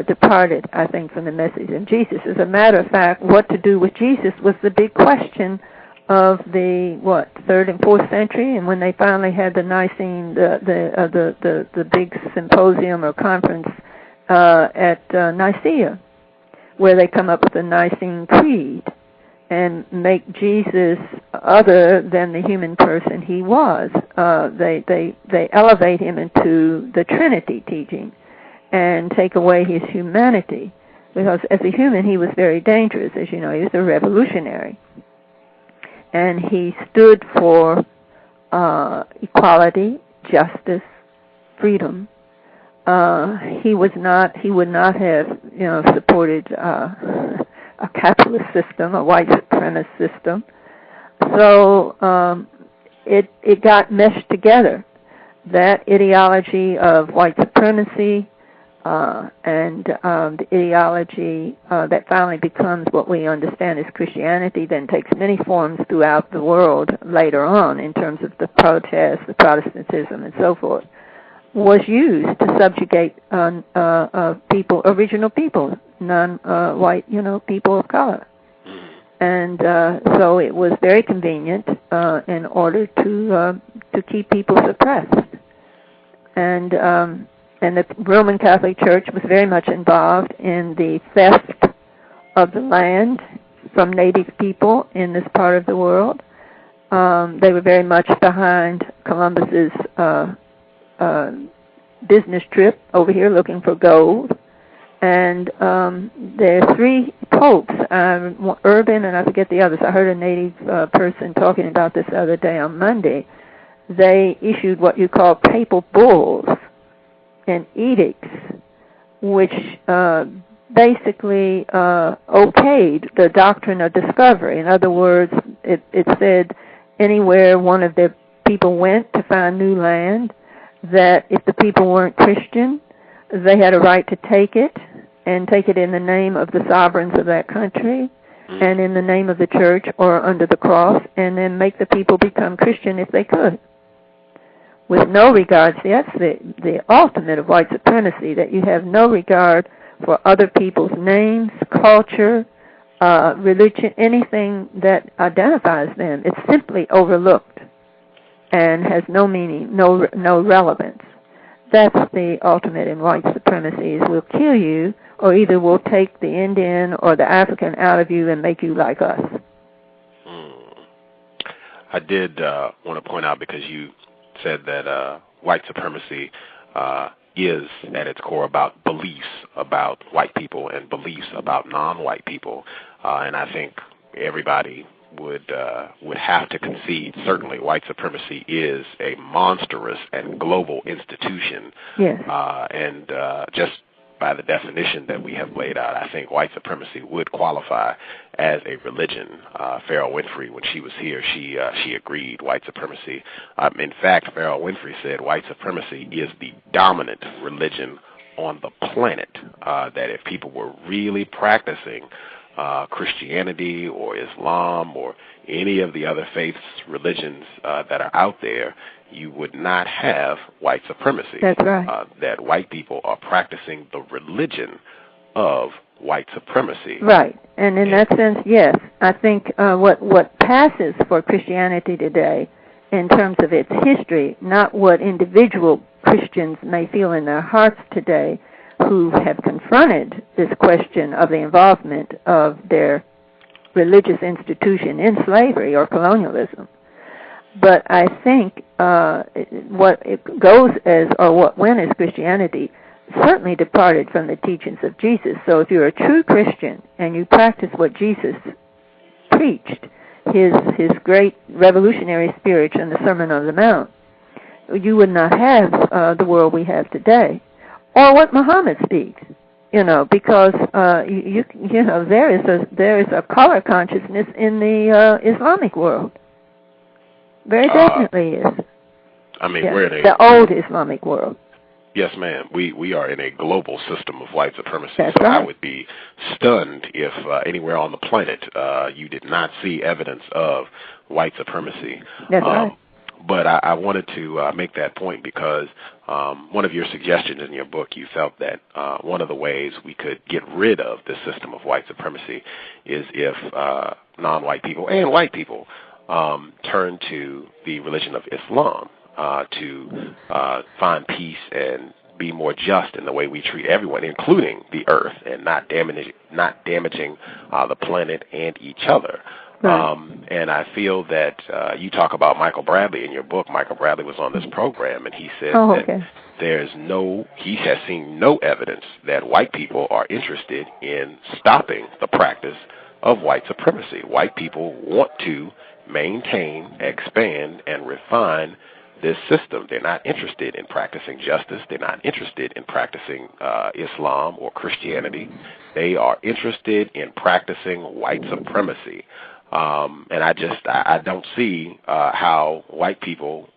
departed, I think, from the message of Jesus. As a matter of fact, what to do with Jesus was the big question of the 3rd and 4th century. And when they finally had the Nicene, the big symposium or conference at Nicaea, where they come up with the Nicene Creed and make Jesus other than the human person he was. They elevate him into the Trinity teaching and take away his humanity. Because as a human, he was very dangerous. As you know, he was a revolutionary. And he stood for equality, justice, freedom. He would not have, supported a capitalist system, a white supremacist system. So it got meshed together. That ideology of white supremacy and the ideology that finally becomes what we understand as Christianity, then takes many forms throughout the world later on in terms of the protests, the Protestantism, and so forth, was used to subjugate people, original people, non-white, people of color. And so it was very convenient in order to keep people suppressed. And the Roman Catholic Church was very much involved in the theft of the land from native people in this part of the world. They were very much behind Columbus's business trip over here looking for gold. And there are three popes, Urban and I forget the others. I heard a native person talking about this the other day on Monday. They issued what you call papal bulls and edicts, which basically okayed the doctrine of discovery. In other words, it said anywhere one of the people went to find new land, that if the people weren't Christian, they had a right to take it, and take it in the name of the sovereigns of that country, and in the name of the church or under the cross, and then make the people become Christian if they could. With no regard, see, that's the ultimate of white supremacy, that you have no regard for other people's names, culture, religion, anything that identifies them. It's simply overlooked and has no meaning, no relevance. That's the ultimate in white supremacy, is we'll kill you, or either we'll take the Indian or the African out of you and make you like us. I did want to point out, because you said that white supremacy is at its core about beliefs about white people and beliefs about non-white people, and I think everybody would have to concede, certainly white supremacy is a monstrous and global institution. Yes. And just by the definition that we have laid out, I think white supremacy would qualify as a religion. Ferrell Winfree, when she was here, she agreed white supremacy. In fact, Ferrell Winfree said white supremacy is the dominant religion on the planet, that if people were really practicing Christianity or Islam or any of the other faiths, religions that are out there, you would not have white supremacy. That's right. That white people are practicing the religion of white supremacy. Right. And in that sense, yes. I think what passes for Christianity today in terms of its history, not what individual Christians may feel in their hearts today, who have confronted this question of the involvement of their religious institution in slavery or colonialism. But I think what it goes as, or what went as Christianity, certainly departed from the teachings of Jesus. So if you're a true Christian and you practice what Jesus preached, his great revolutionary speech in the Sermon on the Mount, you would not have the world we have today. Or what Muhammad speaks, because there is a color consciousness in the Islamic world. Very definitely is. I mean, yes. we're in the old Islamic world. Yes, ma'am. We are in a global system of white supremacy. That's so right. I would be stunned if anywhere on the planet you did not see evidence of white supremacy. That's right. But I wanted to make that point because one of your suggestions in your book, you felt that one of the ways we could get rid of this system of white supremacy is if non-white people and white people turn to the religion of Islam to find peace and be more just in the way we treat everyone, including the earth, and not damaging the planet and each other. Right. And I feel that you talk about Michael Bradley in your book. Michael Bradley was on this program, and he said that he has seen no evidence that white people are interested in stopping the practice of white supremacy. White people want to maintain, expand, and refine this system. They're not interested in practicing justice. They're not interested in practicing Islam or Christianity. They are interested in practicing white supremacy. And I don't see how white people,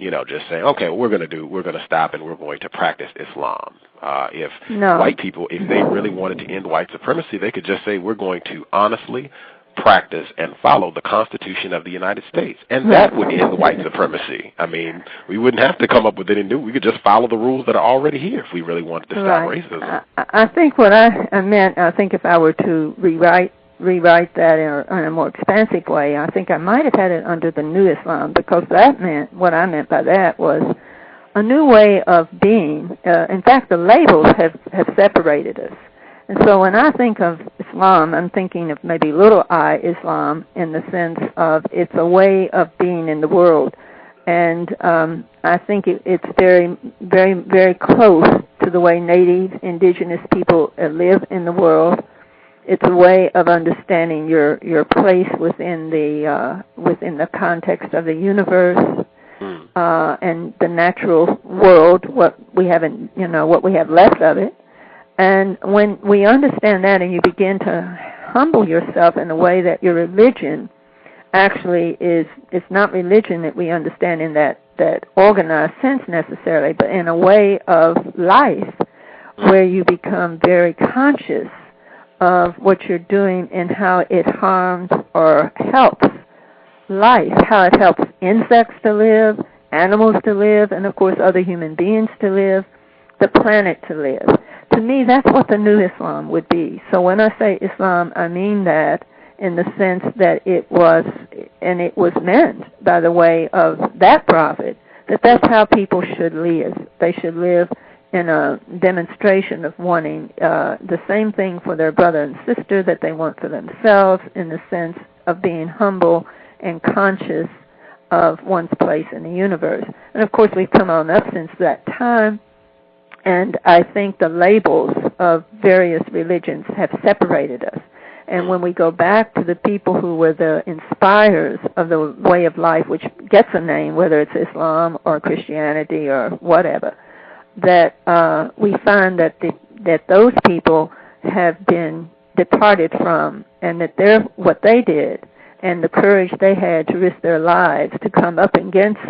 just saying, okay, we're going to stop and we're going to practice Islam. White people, if they really wanted to end white supremacy, they could just say, we're going to honestly practice and follow the Constitution of the United States. And that would end white supremacy. I mean, we wouldn't have to come up with anything new. We could just follow the rules that are already here if we really wanted to stop racism. I think what I meant, if I were to rewrite that in a more expansive way, I think I might have had it under the New Islam, because what I meant by that was a new way of being. In fact, the labels have separated us. And so when I think of Islam, I'm thinking of maybe little I Islam in the sense of it's a way of being in the world. And I think it's very, very, very close to the way native, indigenous people live in the world. It's a way of understanding your place within the context of the universe and the natural world, what we have left of it. And when we understand that, and you begin to humble yourself in a way that your religion actually it's not religion that we understand in that organized sense necessarily, but in a way of life where you become very conscious of what you're doing and how it harms or helps life, how it helps insects to live, animals to live, and of course other human beings to live, the planet to live. To me, that's what the new Islam would be. So when I say Islam, I mean that in the sense that it was meant by the way of that prophet, that's how people should live. They should live in a demonstration of wanting the same thing for their brother and sister that they want for themselves, in the sense of being humble and conscious of one's place in the universe. And of course, we've come on up since that time, and I think the labels of various religions have separated us. And when we go back to the people who were the inspirers of the way of life, which gets a name, whether it's Islam or Christianity or whatever, that we find that those people have been departed from, and that what they did and the courage they had to risk their lives to come up against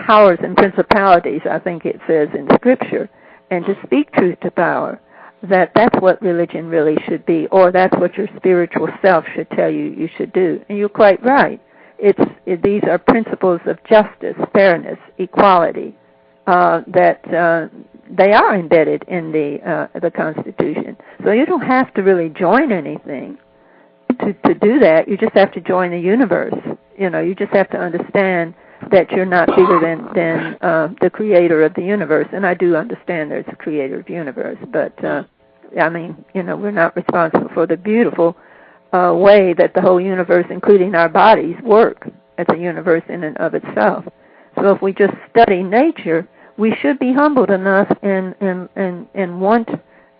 powers and principalities, I think it says in Scripture, and to speak truth to power, that's what religion really should be, or that's what your spiritual self should tell you should do. And you're quite right. These are principles of justice, fairness, equality, that they are embedded in the Constitution. So you don't have to really join anything to do that. You just have to join the universe. You just have to understand that you're not bigger than the creator of the universe. And I do understand there's a creator of the universe, but we're not responsible for the beautiful way that the whole universe, including our bodies, work as a universe in and of itself. So if we just study nature, we should be humbled enough and want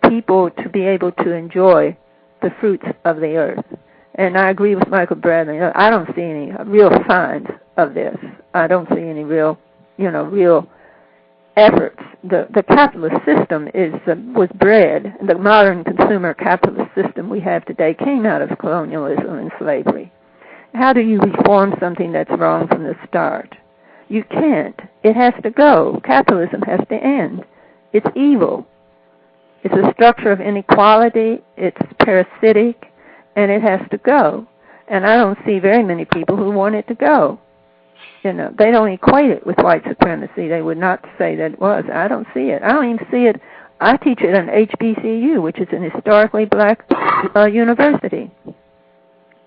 people to be able to enjoy the fruits of the earth. And I agree with Michael Bradley. I don't see any real signs of this. I don't see any real efforts. The capitalist system was bred. The modern consumer capitalist system we have today came out of colonialism and slavery. How do you reform something that's wrong from the start? You can't. It has to go. Capitalism has to end. It's evil. It's a structure of inequality. It's parasitic, and it has to go. And I don't see very many people who want it to go. They don't equate it with white supremacy. They would not say that it was. I don't see it. I don't even see it. I teach at an HBCU, which is an historically black university.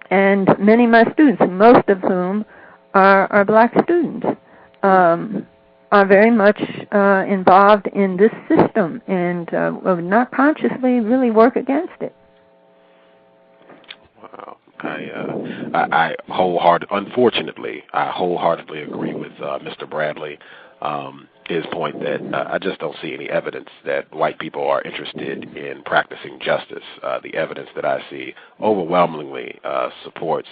And many of my students, most of whom are black students, are very much involved in this system and will not consciously really work against it. Wow. I wholeheartedly agree with Mr. Bradley, his point that I just don't see any evidence that white people are interested in practicing justice. The evidence that I see overwhelmingly supports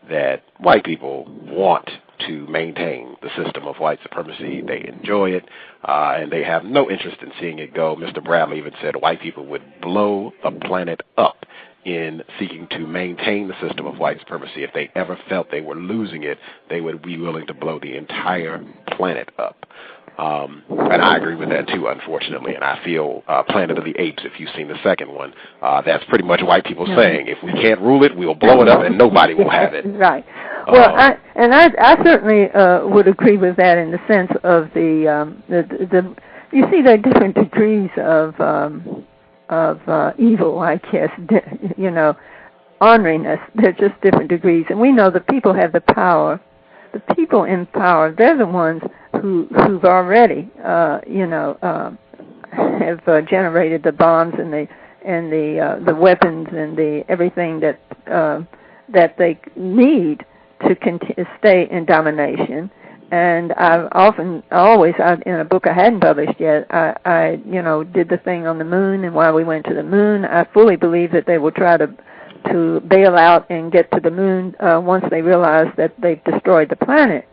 that white people want to maintain the system of white supremacy. They enjoy it, and they have no interest in seeing it go. Mr. Bradley even said white people would blow the planet up in seeking to maintain the system of white supremacy. If they ever felt they were losing it, they would be willing to blow the entire planet up. And I agree with that too, unfortunately. And I feel Planet of the Apes, if you've seen the second one, that's pretty much white people saying, if we can't rule it, we'll blow it up and nobody will have it. Right. Well, I certainly would agree with that in the sense of the you see there are different degrees of evil, I guess, orneriness. They're just different degrees. And we know that people have the power. The people in power, they're the ones who've already, have generated the bombs and the weapons and the everything that they need to stay in domination. And I've always, in a book I hadn't published yet, I did the thing on the moon, and while we went to the moon, I fully believe that they will try to bail out and get to the moon once they realize that they've destroyed the planet.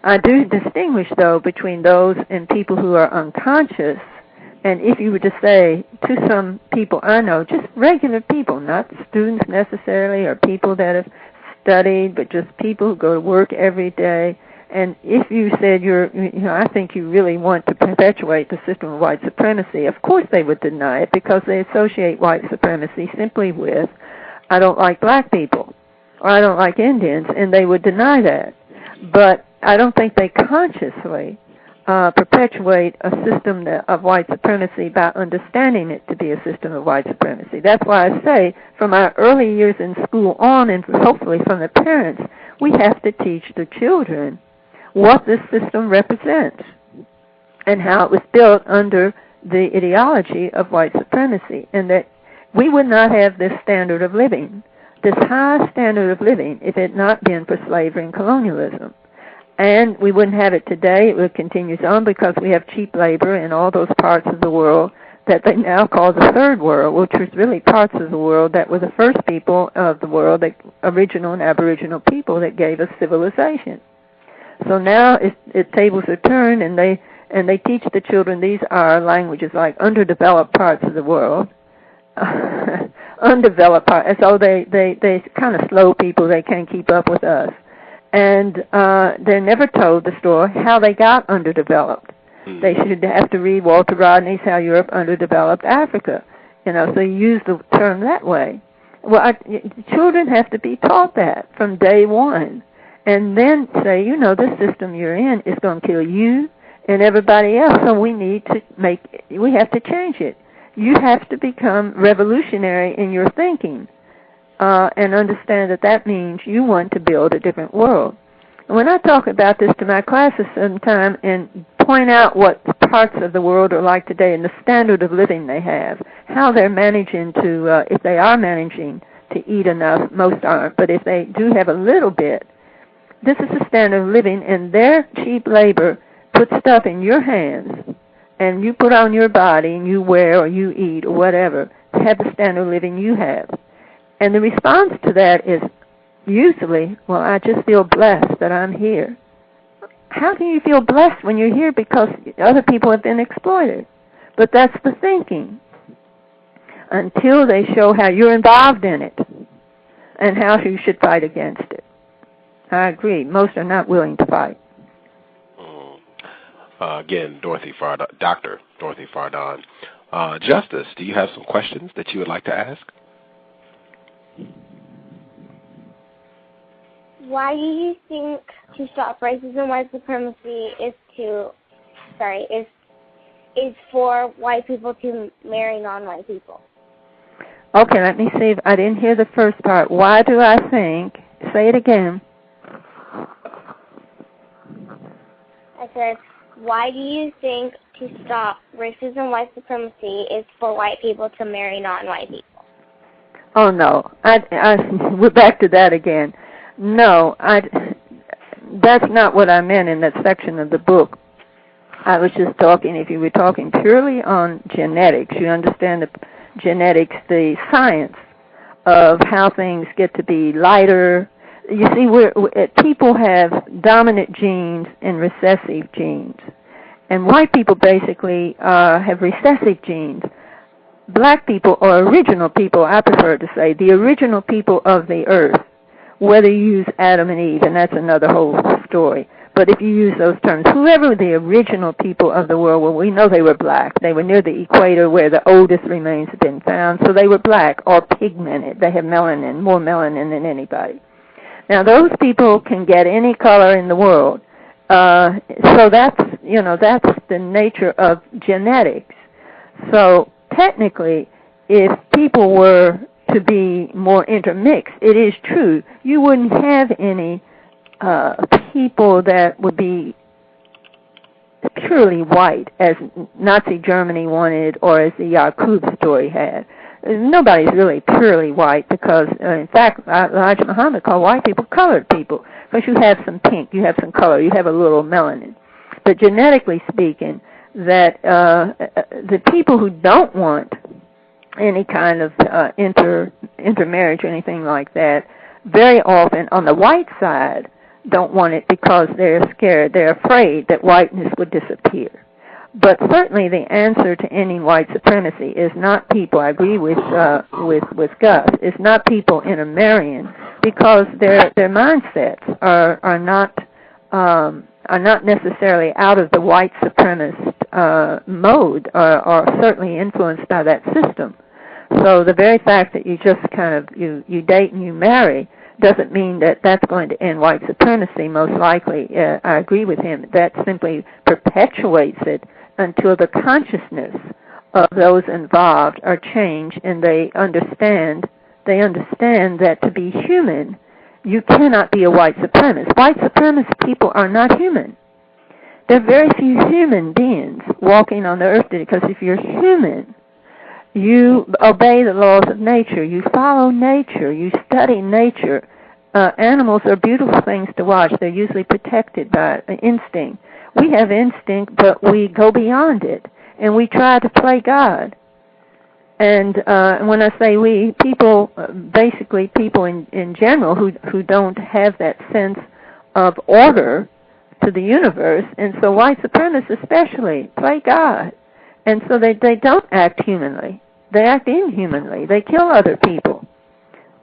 I do distinguish, though, between those and people who are unconscious. And if you were to say to some people I know, just regular people, not students necessarily or people that have studied, but just people who go to work every day, and if you said I think you really want to perpetuate the system of white supremacy, of course they would deny it because they associate white supremacy simply with, I don't like black people or I don't like Indians, and they would deny that. But I don't think they consciously perpetuate a system of white supremacy by understanding it to be a system of white supremacy. That's why I say from our early years in school on, and hopefully from the parents, we have to teach the children what this system represents and how it was built under the ideology of white supremacy, and that we would not have this standard of living, this high standard of living, if it had not been for slavery and colonialism. And we wouldn't have it today. It continues on because we have cheap labor in all those parts of the world that they now call the third world, which was really parts of the world that were the first people of the world, the original and aboriginal people that gave us civilization. So now tables are turned, and they teach the children these are languages like underdeveloped parts of the world, undeveloped parts. So they kind of slow people. They can't keep up with us. And they're never told the story how they got underdeveloped. They should have to read Walter Rodney's How Europe Underdeveloped Africa. So you use the term that way. Well, children have to be taught that from day one. And then say, this system you're in is going to kill you and everybody else, so we have to change it. You have to become revolutionary in your thinking. And understand that means you want to build a different world. And when I talk about this to my classes sometime and point out what parts of the world are like today and the standard of living they have, how they're managing to, if they are managing to eat enough, most aren't, but if they do have a little bit, this is the standard of living, and their cheap labor puts stuff in your hands, and you put on your body, and you wear or you eat or whatever to have the standard of living you have. And the response to that is usually, well, I just feel blessed that I'm here. How can you feel blessed when you're here because other people have been exploited? But that's the thinking. Until they show how you're involved in it and how you should fight against it. I agree. Most are not willing to fight. Again, Dr. Dorothy Farden. Justice, do you have some questions that you would like to ask? Why do you think to stop racism and white supremacy is for white people to marry non-white people? Okay, let me see if I didn't hear the first part. Why do I think, say it again. I said, why do you think to stop racism and white supremacy is for white people to marry non-white people? Oh, no. We're back to that again. No, that's not what I meant in that section of the book. I was just talking, if you were talking purely on genetics, you understand the genetics, the science of how things get to be lighter. You see, people have dominant genes and recessive genes. And white people basically have recessive genes. Black people, or original people, I prefer to say, the original people of the earth, whether you use Adam and Eve, and that's another whole story. But if you use those terms, whoever the original people of the world were, we know they were black. They were near the equator where the oldest remains have been found, so they were black or pigmented. They have melanin, more melanin than anybody. Now, those people can get any color in the world. So that's the nature of genetics. So technically, if people were to be more intermixed, it is true, you wouldn't have any people that would be truly white as Nazi Germany wanted or as the Yakub story had. Nobody's really purely white because, in fact, Elijah Muhammad called white people colored people because you have some pink, you have some color, you have a little melanin. But genetically speaking, that the people who don't want any kind of intermarriage or anything like that, very often on the white side don't want it because they're scared, they're afraid that whiteness would disappear. But certainly the answer to ending white supremacy is not people. I agree with Gus. It's not people intermarrying because their mindsets are not necessarily out of the white supremacist mode or certainly influenced by that system. So the very fact that you just kind of you date and you marry doesn't mean that that's going to end white supremacy. Most likely, I agree with him. That simply perpetuates it until the consciousness of those involved are changed and they understand that to be human, you cannot be a white supremacist. White supremacist people are not human. There are very few human beings walking on the earth because if you're human, you obey the laws of nature. You follow nature. You study nature. Animals are beautiful things to watch. They're usually protected by instinct. We have instinct, but we go beyond it, and we try to play God. And when I say we, people, basically people in general who don't have that sense of order to the universe, and so white supremacists especially play God. And so they don't act humanly. They act inhumanly. They kill other people.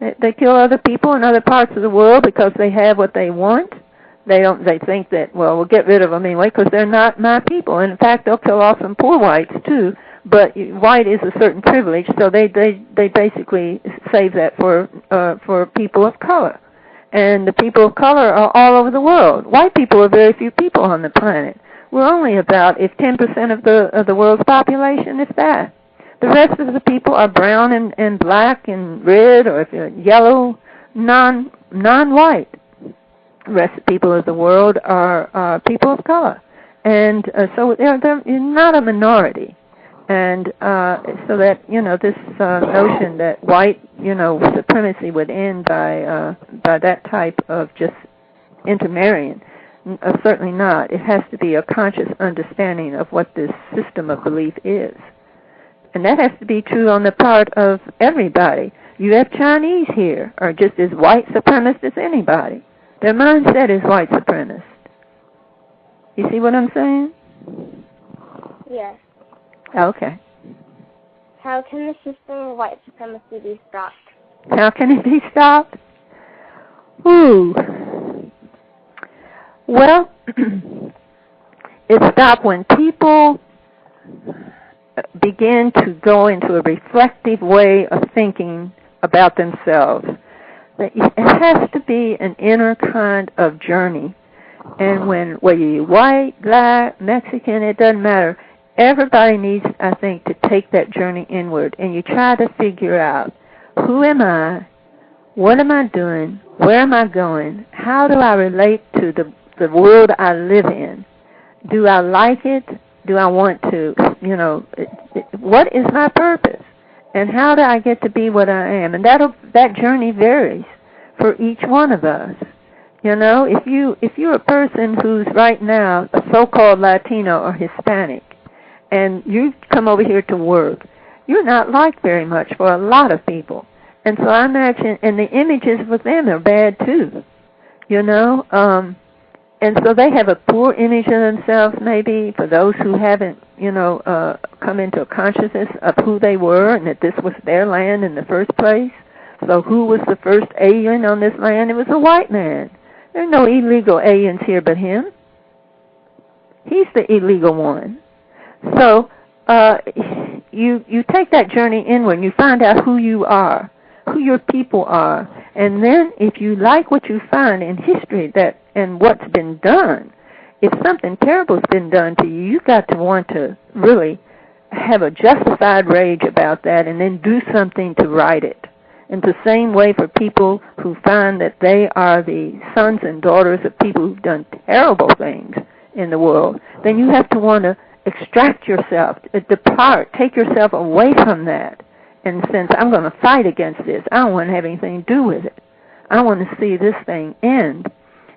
They kill other people in other parts of the world because they have what they want. They think that, well, we'll get rid of them anyway because they're not my people. And in fact, they'll kill off some poor whites too. But white is a certain privilege, so they basically save that for people of color. And the people of color are all over the world. White people are very few people on the planet. We're only about 10% of the world's population, if that. The rest of the people are brown and black and red or if you're yellow, non-white. The rest of the people of the world are people of color. And so they're not a minority. And so that, this notion that white, supremacy would end by that type of just intermarrying, certainly not. It has to be a conscious understanding of what this system of belief is. And that has to be true on the part of everybody. You have Chinese here, are just as white supremacist as anybody. Their mindset is white supremacist. You see what I'm saying? Yes. Okay. How can the system of white supremacy be stopped? How can it be stopped? Ooh. Well, it's stopped when people begin to go into a reflective way of thinking about themselves. It has to be an inner kind of journey. And whether you're white, black, Mexican, it doesn't matter. Everybody needs, I think, to take that journey inward. And you try to figure out, who am I? What am I doing? Where am I going? How do I relate to the world I live in? Do I like it? Do I want to, what is my purpose? And how do I get to be what I am? And that journey varies for each one of us. If you're a person who's right now a so-called Latino or Hispanic, and you come over here to work, you're not liked very much for a lot of people. And so I imagine, and the images with them are bad too, and so they have a poor image of themselves maybe for those who haven't, come into a consciousness of who they were and that this was their land in the first place. So who was the first alien on this land? It was a white man. There are no illegal aliens here but him. He's the illegal one. So you take that journey inward and you find out who you are, who your people are. And then if you like what you find in history and what's been done, if something terrible's been done to you, you've got to want to really have a justified rage about that and then do something to right it. In the same way for people who find that they are the sons and daughters of people who've done terrible things in the world, then you have to want to extract yourself, depart, take yourself away from that. In the sense, I'm going to fight against this. I don't want to have anything to do with it. I want to see this thing end.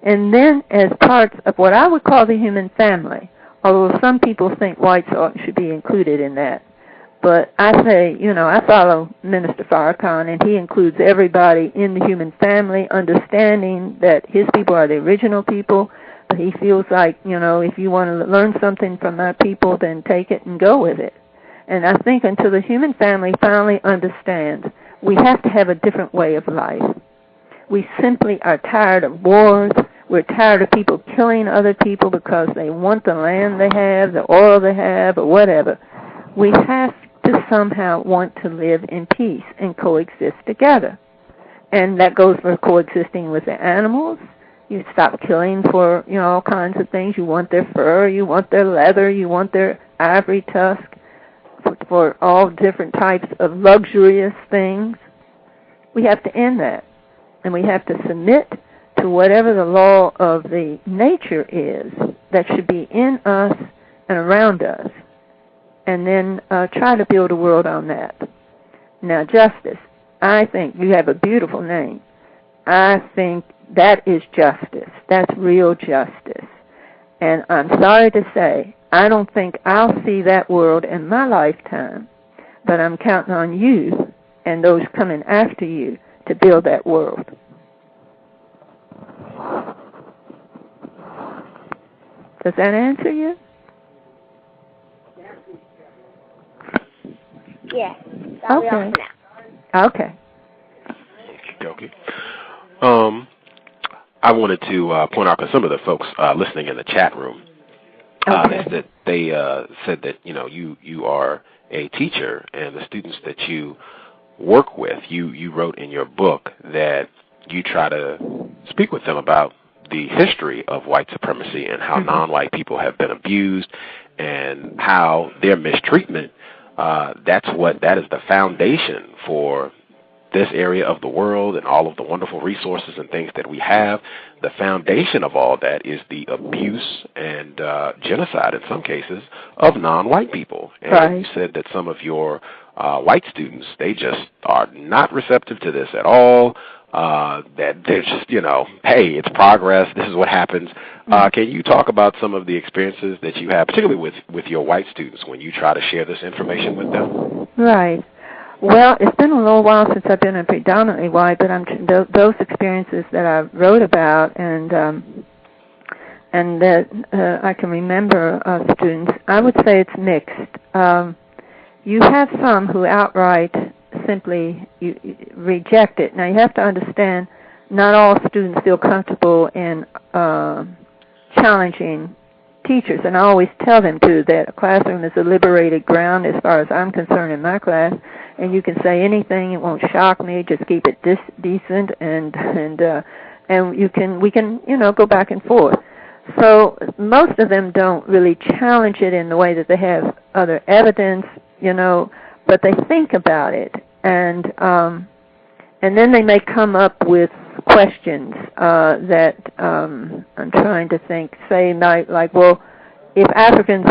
And then as parts of what I would call the human family, although some people think whites should be included in that. But I say, I follow Minister Farrakhan, and he includes everybody in the human family, understanding that his people are the original people. But he feels like, if you want to learn something from my people, then take it and go with it. And I think until the human family finally understands, we have to have a different way of life. We simply are tired of wars. We're tired of people killing other people because they want the land they have, the oil they have, or whatever. We have to somehow want to live in peace and coexist together. And that goes for coexisting with the animals. You stop killing for, all kinds of things. You want their fur, you want their leather, you want their ivory tusk, for all different types of luxurious things. We have to end that. And we have to submit to whatever the law of the nature is that should be in us and around us. And then try to build a world on that. Now, justice. I think you have a beautiful name. I think that is justice. That's real justice. And I'm sorry to say, I don't think I'll see that world in my lifetime, but I'm counting on you and those coming after you to build that world. Does that answer you? Yes. That'll be all for now. Okay. Okay. I wanted to point out to some of the folks listening in the chat room that they said that you are a teacher, and the students that you work with, you wrote in your book that you try to speak with them about the history of white supremacy and how non-white people have been abused and how their mistreatment, that is the foundation for this area of the world and all of the wonderful resources and things that we have. The foundation of all that is the abuse and genocide, in some cases, of non-white people. And right. You said that some of your white students, they just are not receptive to this at all, that they're just, hey, it's progress, this is what happens. Can you talk about some of the experiences that you have, particularly with your white students, when you try to share this information with them? Right. Well, it's been a little while since I've been a predominantly white, but those experiences that I wrote about and that I can remember students, I would say it's mixed. You have some who outright simply reject it. Now, you have to understand, not all students feel comfortable in challenging teachers, and I always tell them, too, that a classroom is a liberated ground as far as I'm concerned in my class, and you can say anything, it won't shock me, just keep it decent, and we can go back and forth. So most of them don't really challenge it in the way that they have other evidence, but they think about it, and then they may come up with questions that I'm trying to think, say like, well, if Africans,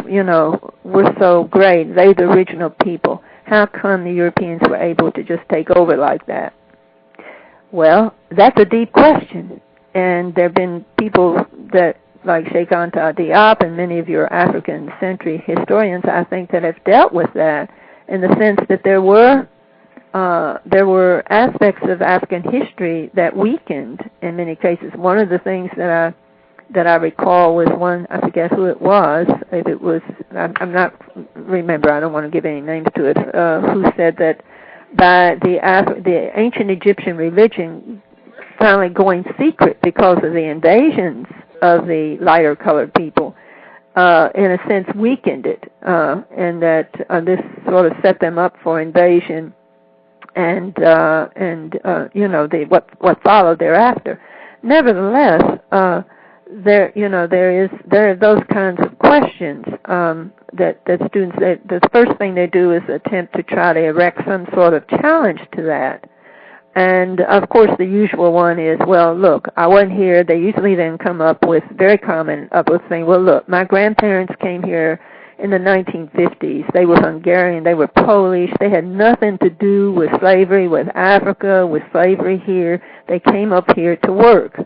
were so great, they the original people, how come the Europeans were able to just take over like that? Well, that's a deep question, and there have been people that, like Sheikh Anta Diop and many of your African-centric historians, I think, that have dealt with that in the sense that there were aspects of African history that weakened in many cases. One of the things that I recall was one, I forget who it was, if it was, I'm not remember, I don't want to give any names to it, who said that by the ancient Egyptian religion finally going secret because of the invasions of the lighter colored people, in a sense weakened it, and that this sort of set them up for invasion and what followed thereafter. Nevertheless, there are those kinds of questions that students, the first thing they do is attempt to try to erect some sort of challenge to that. And, of course, the usual one is, well, look, I wasn't here. They usually then come up with, very common, up with saying, well, look, my grandparents came here in the 1950s. They were Hungarian. They were Polish. They had nothing to do with slavery, with Africa, with slavery here. They came up here to work.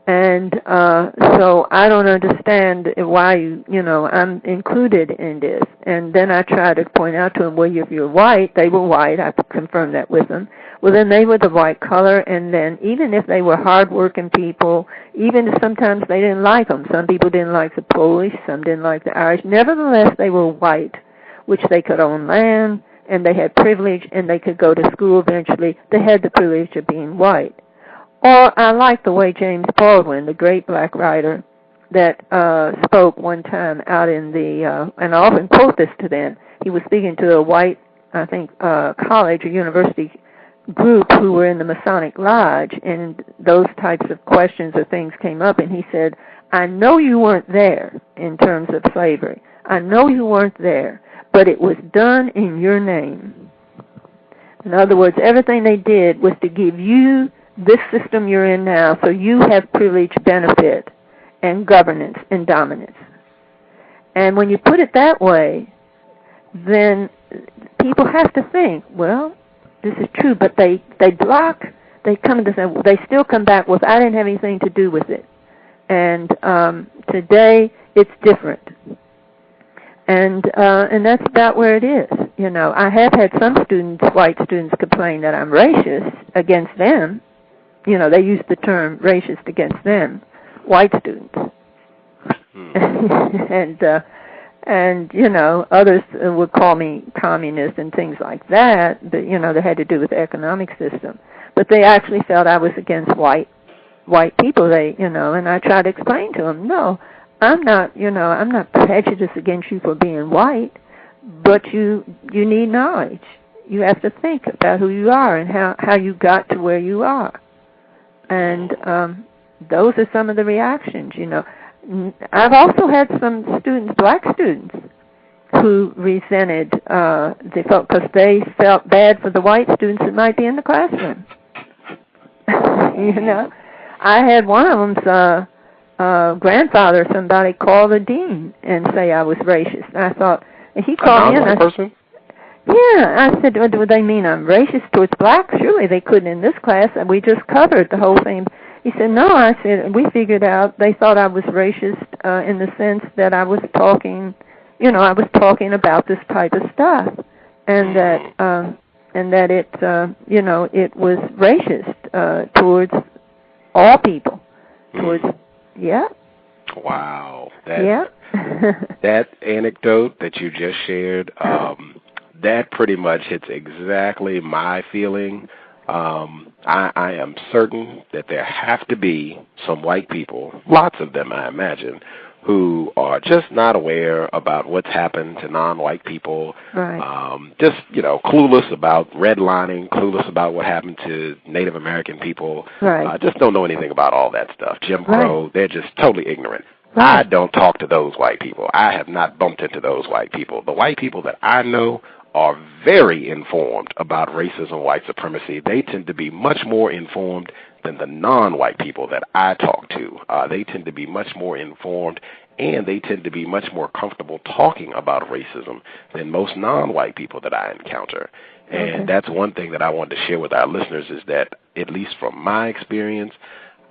And so I don't understand why, I'm included in this. And then I try to point out to them, well, if you're white, they were white. I confirmed that with them. Well, then they were the white color, and then even if they were hard-working people, even if sometimes they didn't like them. Some people didn't like the Polish, some didn't like the Irish. Nevertheless, they were white, which they could own land, and they had privilege, and they could go to school eventually. They had the privilege of being white. Or I like the way James Baldwin, the great black writer, that spoke one time out in the, and I often quote this to them. He was speaking to a white, I think, college or university group who were in the Masonic Lodge, and those types of questions or things came up, and he said, I know you weren't there in terms of slavery. I know you weren't there, but it was done in your name. In other words, everything they did was to give you this system you're in now, so you have privilege, benefit, and governance and dominance. And when you put it that way, then people have to think, well, this is true, but they still come back with, I didn't have anything to do with it. And today it's different. And that's about where it is. I have had some students, white students, complain that I'm racist against them. They use the term racist against them, white students. And others would call me communist and things like that, but, that had to do with the economic system. But they actually felt I was against white people, and I tried to explain to them, no, I'm not prejudiced against you for being white, but you need knowledge. You have to think about who you are and how you got to where you are. And those are some of the reactions, I've also had some students, black students, who resented because they felt bad for the white students that might be in the classroom. I had one of them's grandfather, somebody, call the dean and say I was racist. And I thought, and he called me in. Person? Yeah, I said, well, do they mean I'm racist towards blacks? Surely they couldn't in this class, and we just covered the whole thing. He said, no, I said, we figured out they thought I was racist in the sense that I was talking, about this type of stuff, and that it, it was racist towards all people, towards, yeah. Wow. Yeah. That anecdote that you just shared, that pretty much hits exactly my feeling. I am certain that there have to be some white people, lots of them I imagine, who are just not aware about what's happened to non-white people, right. Just, clueless about redlining, clueless about what happened to Native American people, right. Just don't know anything about all that stuff. Jim Crow, right. They're just totally ignorant. Right. I don't talk to those white people. I have not bumped into those white people. The white people that I know are very informed about racism and white supremacy. They tend to be much more informed than the non-white people that I talk to. They tend to be much more informed, and they tend to be much more comfortable talking about racism than most non-white people that I encounter. And that's one thing that I wanted to share with our listeners is that, at least from my experience,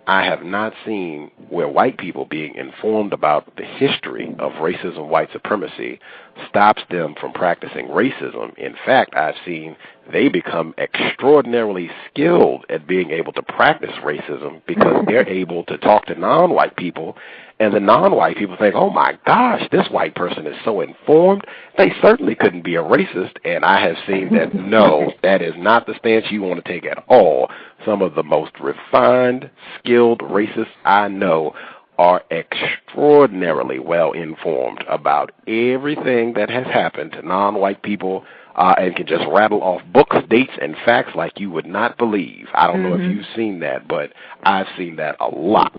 I have not seen where white people being informed about the history of racism, white supremacy, stops them from practicing racism. In fact, I've seen they become extraordinarily skilled at being able to practice racism because they're able to talk to non-white people, and the non-white people think, oh my gosh, this white person is so informed, they certainly couldn't be a racist. And I have seen that, no, that is not the stance you want to take at all. Some of the most refined, skilled racists I know are extraordinarily well informed about everything that has happened to non-white people and can just rattle off books, dates, and facts like you would not believe. I don't know if you've seen that, but I've seen that a lot.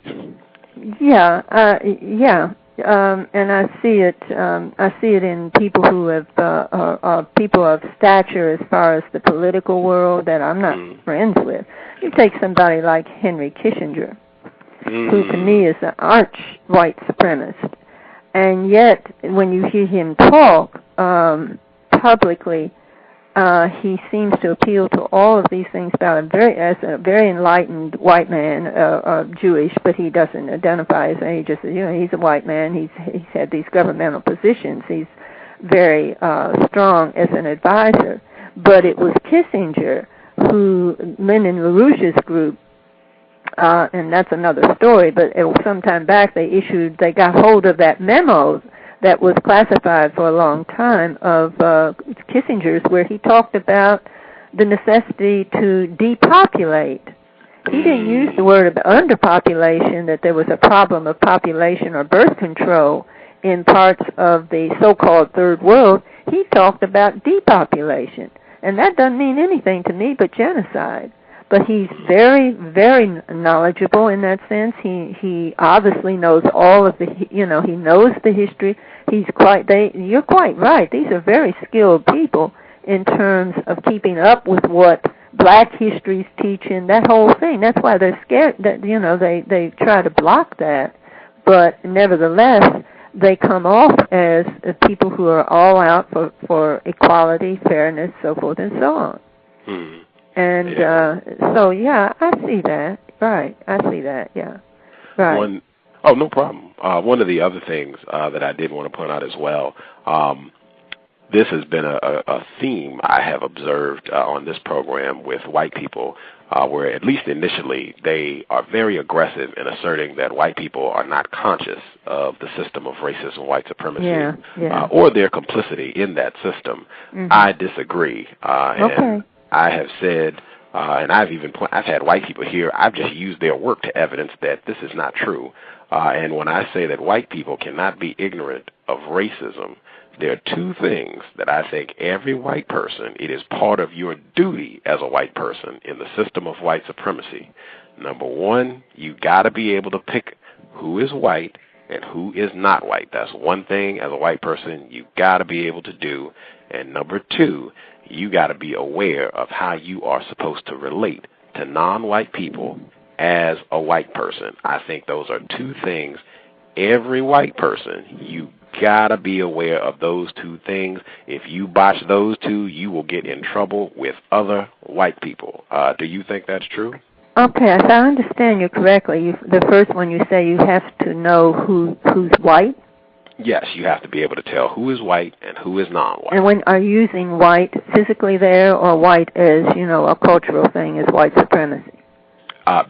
Yeah, And I see it. I see it in people who have are people of stature as far as the political world that I'm not friends with. You take somebody like Henry Kissinger, who to me is an arch white supremacist, and yet when you hear him talk publicly, he seems to appeal to all of these things about as a very enlightened white man, Jewish, but he doesn't identify as he just, he's a white man. He's had these governmental positions. He's very strong as an advisor. But it was Kissinger who, Lyndon LaRouche's group, and that's another story, but it was some time back they got hold of that memo that was classified for a long time of Kissinger's, where he talked about the necessity to depopulate. He didn't use the word underpopulation, that there was a problem of population or birth control in parts of the so-called third world. He talked about depopulation, and that doesn't mean anything to me but genocide. But he's very, very knowledgeable in that sense. He obviously knows all of the, he knows the history. You're quite right. These are very skilled people in terms of keeping up with what black history's teaching, that whole thing. That's why they're scared that, they try to block that. But nevertheless, they come off as people who are all out for equality, fairness, so forth and so on. And so, yeah, I see that. Right, I see that, yeah. Right. No problem. One of the other things that I did want to point out as well, this has been a theme I have observed on this program with white people, where at least initially they are very aggressive in asserting that white people are not conscious of the system of racism and white supremacy or their complicity in that system. I disagree. And I have said, and I've had white people here, I've just used their work to evidence that this is not true. And when I say that white people cannot be ignorant of racism, there are two things that I think every white person, it is part of your duty as a white person in the system of white supremacy. Number one, you got to be able to pick who is white and who is not white. That's one thing as a white person you got to be able to do. And number two, you got to be aware of how you are supposed to relate to non-white people as a white person. I think those are two things. Every white person, you got to be aware of those two things. If you botch those two, you will get in trouble with other white people. Do you think that's true? Okay, if I understand you correctly, the first one you say you have to know who's white? Yes, you have to be able to tell who is white and who is non-white. And when are you using white physically there, or white as, a cultural thing, as white supremacy?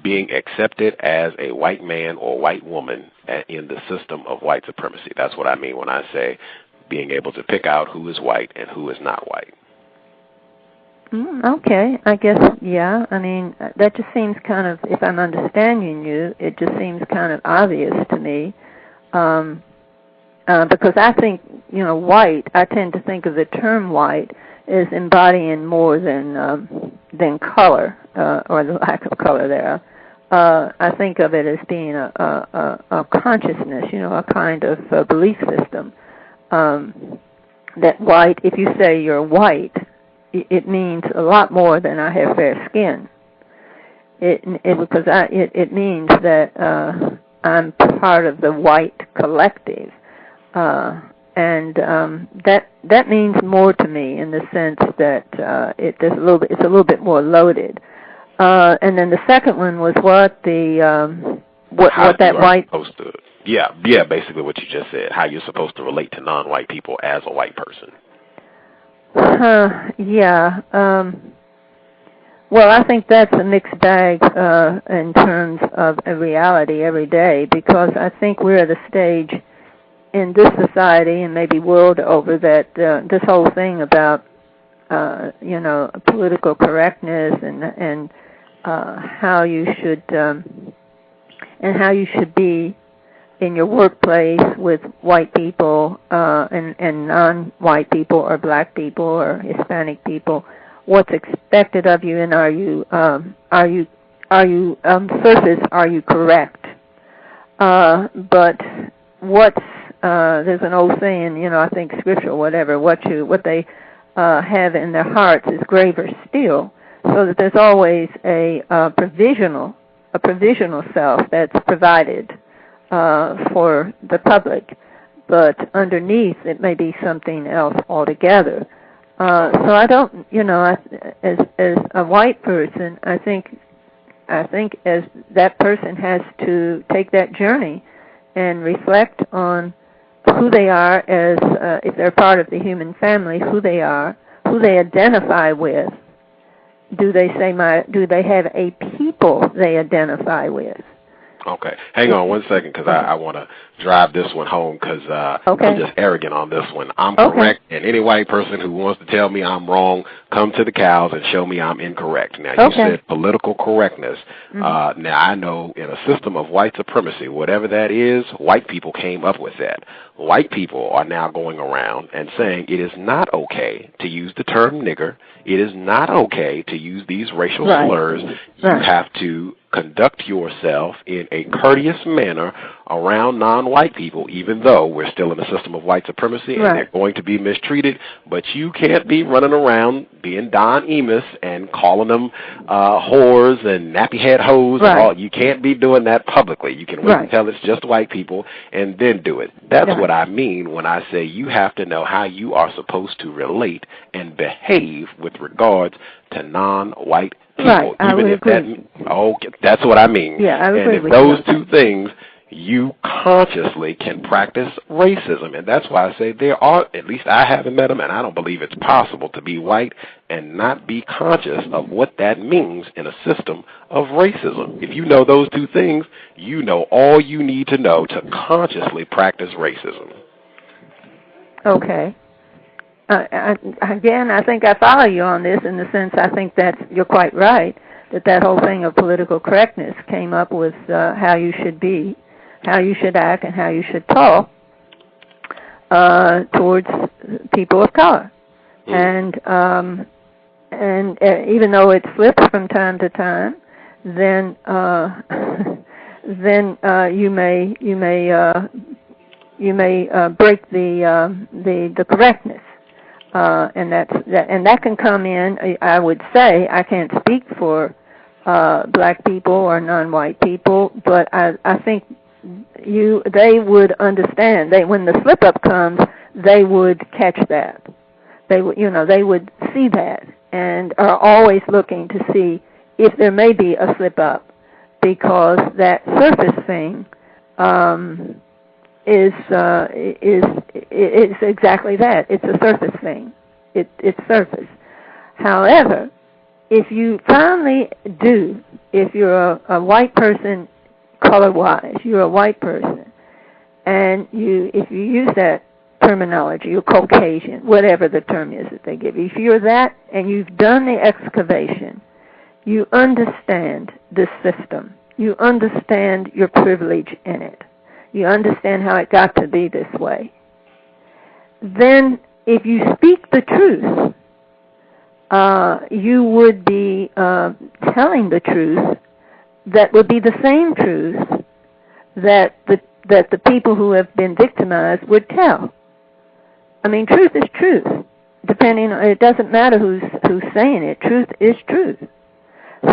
Being accepted as a white man or white woman in the system of white supremacy. That's what I mean when I say being able to pick out who is white and who is not white. Okay, I guess, yeah. I mean, that just seems kind of, if I'm understanding you, it just seems kind of obvious to me. Because I think, white, I tend to think of the term white as embodying more than color, or the lack of color there. I think of it as being a consciousness, a kind of belief system. That white, if you say you're white, it means a lot more than I have fair skin. It means that I'm part of the white collective. And that means more to me in the sense that it's a little bit more loaded. And then the second one was what that white supposed to, basically what you just said, how you're supposed to relate to non-white people as a white person. Well, I think that's a mixed bag in terms of a reality every day, because I think we're at a stage in this society and maybe world over that this whole thing about political correctness and how you should be in your workplace with white people and non-white people or black people or Hispanic people, what's expected of you, and are you on surface, are you correct? But there's an old saying, I think scripture or whatever, what they have in their hearts is graver still, so that there's always a provisional self that's provided for the public, but underneath it may be something else altogether. So I don't, as a white person, I think as that person has to take that journey and reflect on who they are as, if they're part of the human family, who they are, who they identify with. Do they have a people they identify with? Okay. Hang on one second, because I want to drive this one home, because I'm just arrogant on this one. I'm correct, and any white person who wants to tell me I'm wrong, come to the cows and show me I'm incorrect. Now, you said political correctness. Mm-hmm. Now, I know in a system of white supremacy, whatever that is, white people came up with that. White people are now going around and saying it is not okay to use the term nigger. It is not okay to use these racial slurs. You have to conduct yourself in a courteous manner around non-white people, even though we're still in a system of white supremacy and they're going to be mistreated. But you can't be running around being Don Emis and calling them whores and nappy-head hoes. And all. You can't be doing that publicly. You can wait until it's just white people and then do it. That's what I mean when I say you have to know how you are supposed to relate and behave with regards to non-white people. I would agree. That's what I mean. Yeah, I would agree with those two things, you consciously can practice racism. And that's why I say there are, at least I haven't met them, and I don't believe it's possible to be white and not be conscious of what that means in a system of racism. If you know those two things, you know all you need to know to consciously practice racism. Okay. Again, I think I follow you on this in the sense I think that you're quite right, that whole thing of political correctness came up with how you should be, how you should act, and how you should talk towards people of color. And even though it flips from time to time, then you may break the correctness. And that can come in. I would say I can't speak for black people or non-white people, but I think they would understand. When the slip up comes, they would catch that. They would see that, and are always looking to see if there may be a slip up, because that surface thing is exactly that. It's a surface thing. It's surface. However, if you finally do, if you're a white person, color-wise, you're a white person, and if you use that terminology, you're Caucasian, whatever the term is that they give you, if you're that and you've done the excavation, you understand the system. You understand your privilege in it. You understand how it got to be this way. Then, if you speak the truth, you would be telling the truth that would be the same truth that the people who have been victimized would tell. I mean, truth is truth. It doesn't matter who's saying it. Truth is truth.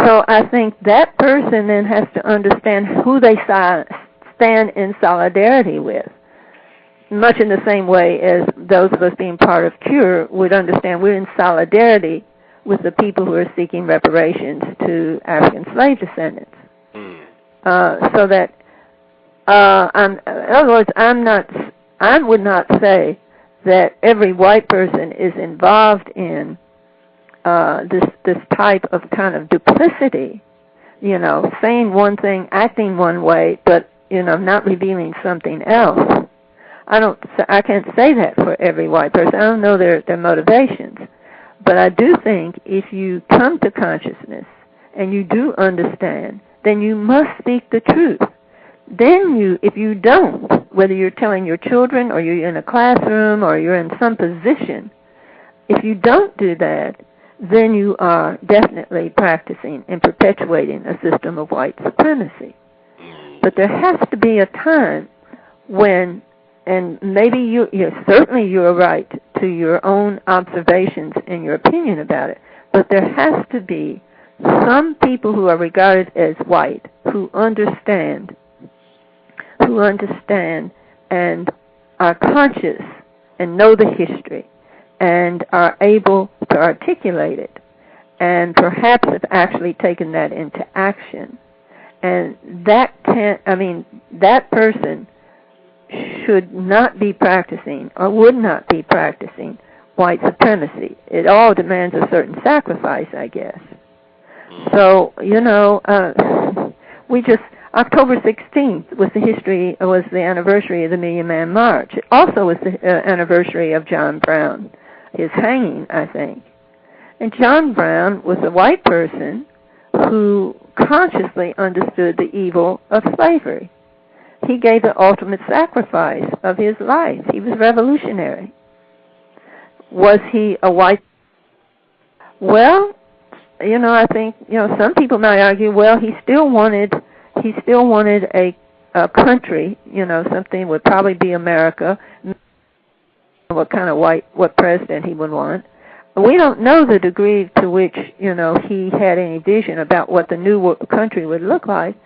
So I think that person then has to understand who they stand in solidarity with, much in the same way as those of us being part of CURE would understand we're in solidarity with the people who are seeking reparations to African slave descendants. So that, in other words, I would not say that every white person is involved in this type of kind of duplicity, saying one thing, acting one way, but not revealing something else. I can't say that for every white person. I don't know their motivations. But I do think if you come to consciousness and you do understand, then you must speak the truth. Then if you don't, whether you're telling your children or you're in a classroom or you're in some position, if you don't do that, then you are definitely practicing and perpetuating a system of white supremacy. But there has to be a time when, and maybe certainly you're right to your own observations and your opinion about it, but there has to be some people who are regarded as white who understand and are conscious and know the history and are able to articulate it and perhaps have actually taken that into action. And that person should not be practicing or would not be practicing white supremacy. It all demands a certain sacrifice, I guess. So, October 16th was the anniversary of the Million Man March. It also was the anniversary of John Brown, his hanging, I think. And John Brown was a white person who consciously understood the evil of slavery. He gave the ultimate sacrifice of his life. He was revolutionary. Was he a white? Well, I think, some people might argue, well, he still wanted a country, something would probably be America, what president he would want. We don't know the degree to which, he had any vision about what the new country would look like,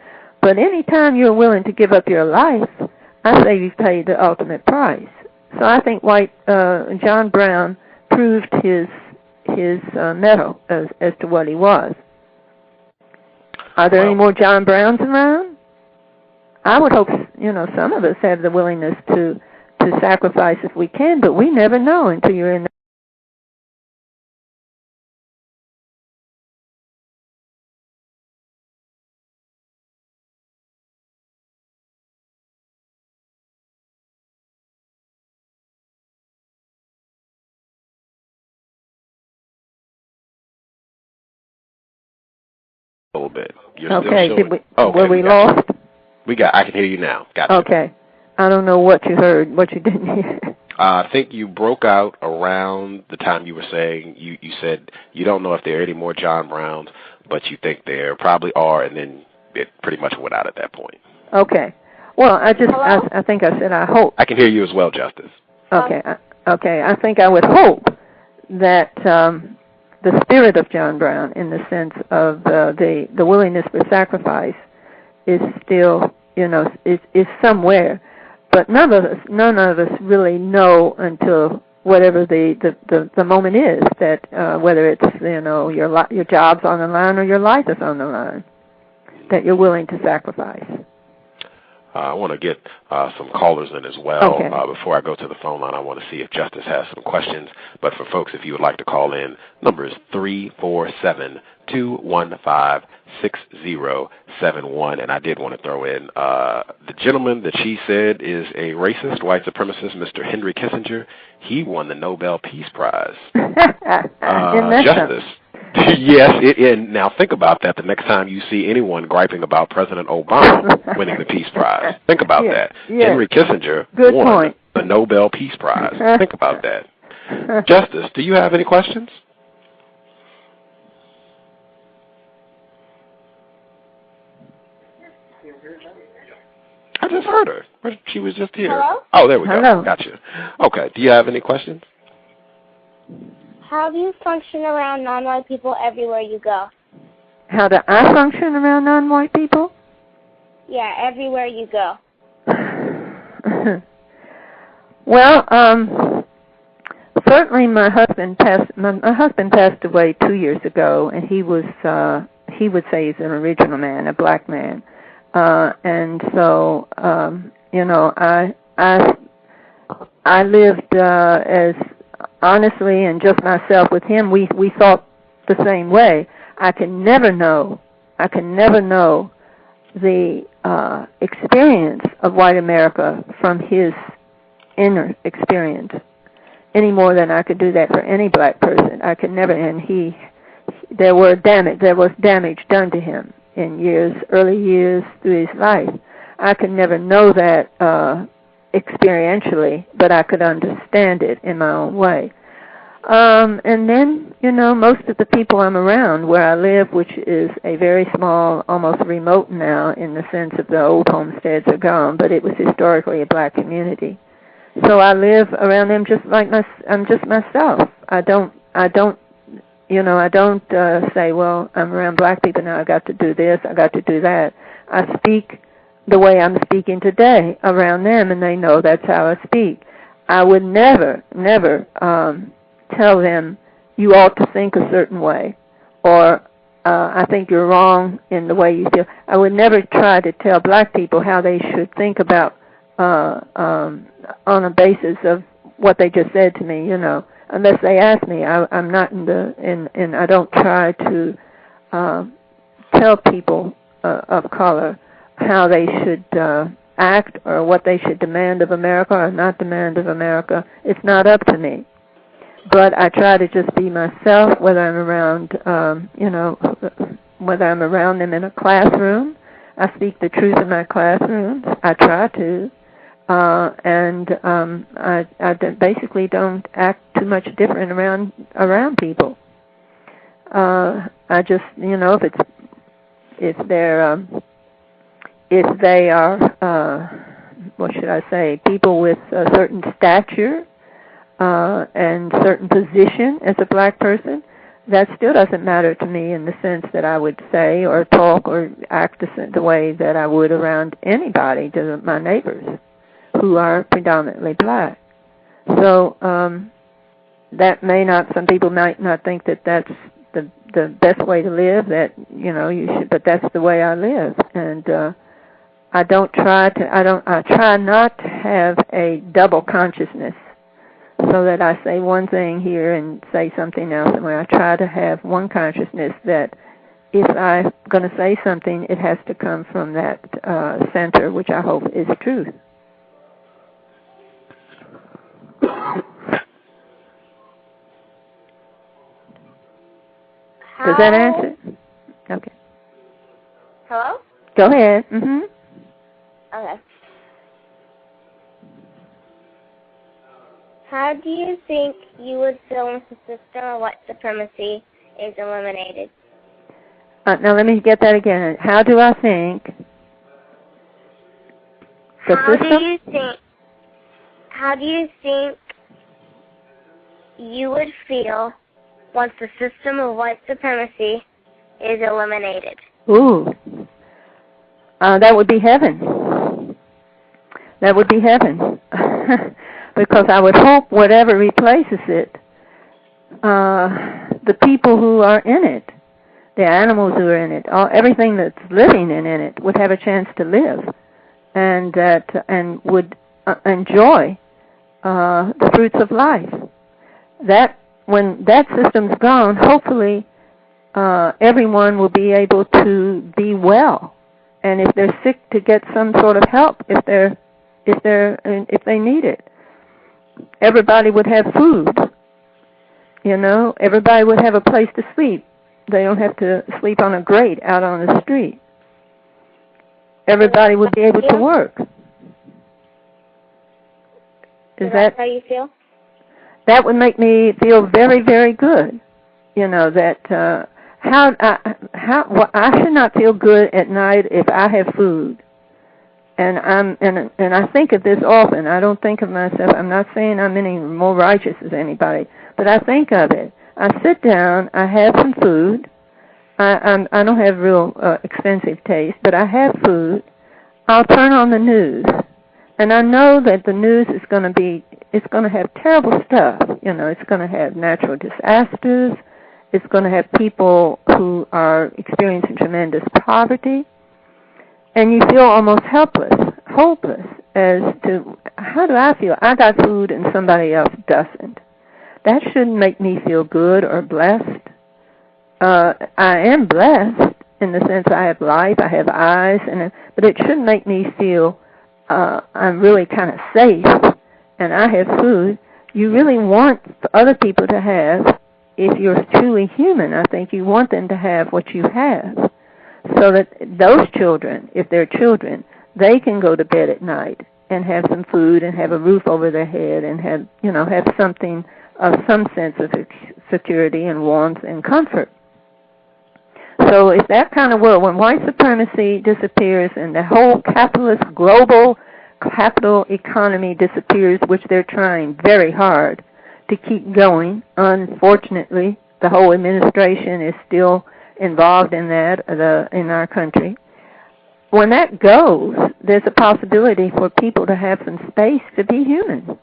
but any time you're willing to give up your life, I say you've paid the ultimate price. So I think John Brown proved his mettle as to what he was. Are there any more John Browns around? I would hope, some of us have the willingness to sacrifice if we can, but we never know until you're in the a little bit. okay. Were we lost? I can hear you now. Gotcha. Okay. I don't know what you heard, what you didn't hear. I think you broke out around the time you were saying, you said you don't know if there are any more John Browns, but you think there probably are, and then it pretty much went out at that point. Okay. Well, I think I said I hope. I can hear you as well, Justice. Okay. I think I would hope that the spirit of John Brown, in the sense of the willingness for sacrifice, is still, is somewhere. But none of us really know until whatever the moment is, that whether it's your job's on the line or your life is on the line, that you're willing to sacrifice. I want to get some callers in as well. Okay. Before I go to the phone line, I want to see if Justice has some questions. But for folks, if you would like to call in, number is 347-215-6071. And I did want to throw in the gentleman that she said is a racist, white supremacist, Mr. Henry Kissinger. He won the Nobel Peace Prize. Justice. Yes, and now think about that the next time you see anyone griping about President Obama winning the Peace Prize. Think about that. Yes. Henry Kissinger won the Nobel Peace Prize. Think about that. Justice, do you have any questions? I just heard her. She was just here. Hello? Oh, there we go. Hello. Gotcha. Okay, do you have any questions? How do you function around non-white people everywhere you go? How do I function around non-white people? Yeah, everywhere you go. Well, certainly my husband passed away 2 years ago, and he would say he's an original man, a black man, and so I lived as honestly and just myself with him. We thought the same way. I can never know the experience of white America from his inner experience any more than I could do that for any black person. I could never, and there was damage done to him in early years through his life. I could never know that experientially, but I could understand it in my own way. And then, most of the people I'm around where I live, which is a very small, almost remote now in the sense of the old homesteads are gone, but it was historically a black community. So I live around them just like I'm just myself. I don't say, well, I'm around black people now, I got to do this, I got to do that. I speak the way I'm speaking today around them, and they know that's how I speak. I would never tell them, you ought to think a certain way, or I think you're wrong in the way you feel. I would never try to tell black people how they should think about on a basis of what they just said to me, unless they ask me. I'm not and I don't try to tell people of color how they should act or what they should demand of America or not demand of America. It's not up to me. But I try to just be myself, whether I'm around, whether I'm around them in a classroom. I speak the truth in my classrooms. I try to. And I basically don't act too much different around people. I just, if they are, what should I say, people with a certain stature and certain position as a black person, that still doesn't matter to me in the sense that I would say or talk or act the way that I would around anybody, to my neighbors who are predominantly black. So that may not, some people might not think that that's the best way to live, that, you should, but that's the way I live. And I try not to have a double consciousness, so that I say one thing here and say something else somewhere. I try to have one consciousness that if I'm going to say something, it has to come from that center, which I hope is truth. Does that answer? Okay. Hello? Go ahead. Mm-hmm. Okay. How do you think you would feel once the system of white supremacy is eliminated? Now let me get that again. How do I think the system? How do you think you would feel once the system of white supremacy is eliminated? Ooh. That would be heaven. That would be heaven. Because I would hope whatever replaces it, the people who are in it, the animals who are in it, everything that's living in it would have a chance to live, and would enjoy the fruits of life. That when that system's gone, hopefully everyone will be able to be well, and if they're sick, to get some sort of help if they need it. Everybody would have food, everybody would have a place to sleep. They don't have to sleep on a grate out on the street. Everybody would be able to work. Is that how you feel? That would make me feel very, very good. That I should not feel good at night if I have food. And I think of this often. I don't think of myself. I'm not saying I'm any more righteous as anybody, but I think of it. I sit down. I have some food. I don't have real expensive taste, but I have food. I'll turn on the news, and I know that the news is going to have terrible stuff. It's going to have natural disasters. It's going to have people who are experiencing tremendous poverty. And you feel almost helpless, hopeless, as to how do I feel? I got food and somebody else doesn't. That shouldn't make me feel good or blessed. I am blessed in the sense I have life, I have eyes, but it shouldn't make me feel I'm really kind of safe and I have food. You really want other people to have, if you're truly human, I think you want them to have what you have. So that those children, if they're children, they can go to bed at night and have some food and have a roof over their head and have something of some sense of security and warmth and comfort. So it's that kind of world. When white supremacy disappears and the whole capitalist global capital economy disappears, which they're trying very hard to keep going, unfortunately, the whole administration is still involved in that in our country. When that goes, there's a possibility for people to have some space to be human.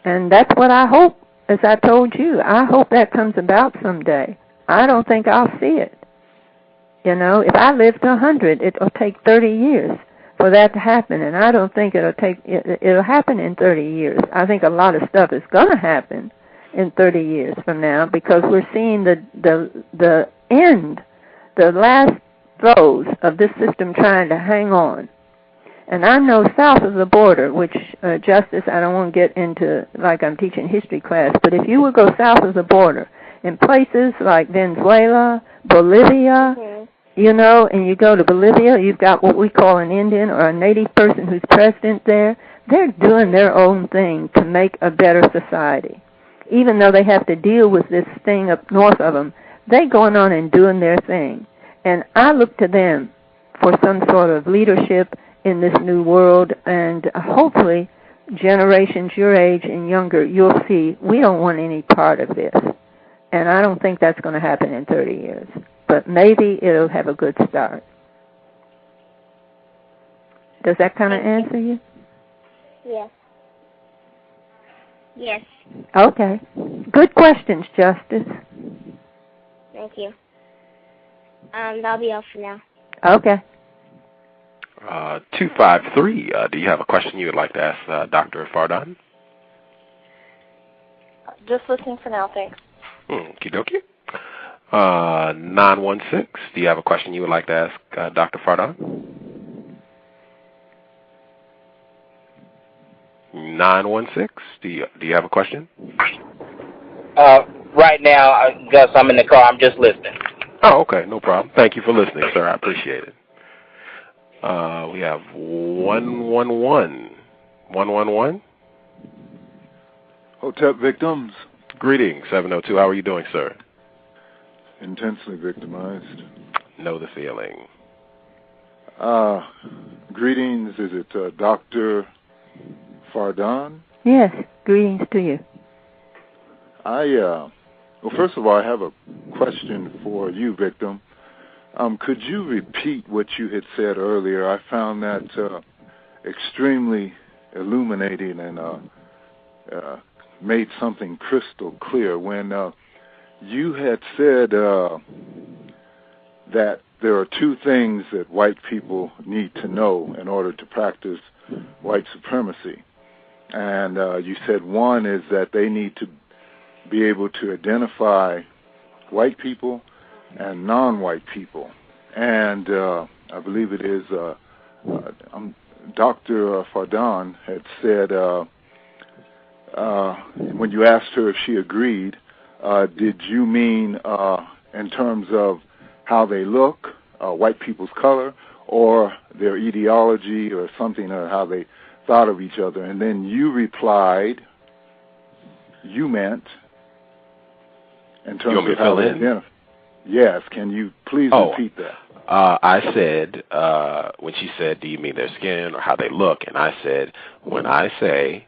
And that's what I hope, as I told you. I hope that comes about someday. I don't think I'll see it. You know, if I live to 100, it'll take 30 years for that to happen, and I don't think it'll happen in 30 years. I think a lot of stuff is going to happen in 30 years from now because we're seeing the end, the last throes of this system trying to hang on. And I know south of the border, which, Justice, I don't want to get into like I'm teaching history class, but if you would go south of the border in places like Venezuela, Bolivia, you know, and you go to Bolivia, you've got what we call an Indian or a native person who's president there. They're doing their own thing to make a better society. Even though they have to deal with this thing up north of them, they're going on and doing their thing. And I look to them for some sort of leadership in this new world, and hopefully generations your age and younger, you'll see we don't want any part of this. And I don't think that's going to happen in 30 years. But maybe it'll have a good start. Does that kind of answer you? Yes. Yes. Okay. Good questions, Justice. Thank you. That'll be all for now. Okay. 253, do you have a question you would like to ask Dr. Farden? Just listening for now, thanks. Okie dokie. 916, do you have a question you would like to ask Dr. Farden? 916, do you have a question? Right now, Gus, I'm in the car. I'm just listening. Oh, okay, no problem. Thank you for listening, sir. I appreciate it. We have 111. 111? Hotep victims. Greetings, 702. How are you doing, sir? Intensely victimized. Know the feeling. Greetings. Is it Dr. Farden? Yes, greetings to you. Well, first of all, I have a question for you, victim. Could you repeat what you had said earlier? I found that extremely illuminating and made something crystal clear when you had said that there are two things that white people need to know in order to practice white supremacy. And you said one is that they need to be able to identify white people and non-white people. And I believe it is Dr. Farden had said, when you asked her if she agreed, did you mean in terms of how they look, white people's color, or their ideology or something, or how they thought of each other? And then you replied, you meant in terms of how they identify. Yes, can you please repeat that? I said, when she said, do you mean their skin or how they look? And I said, when I say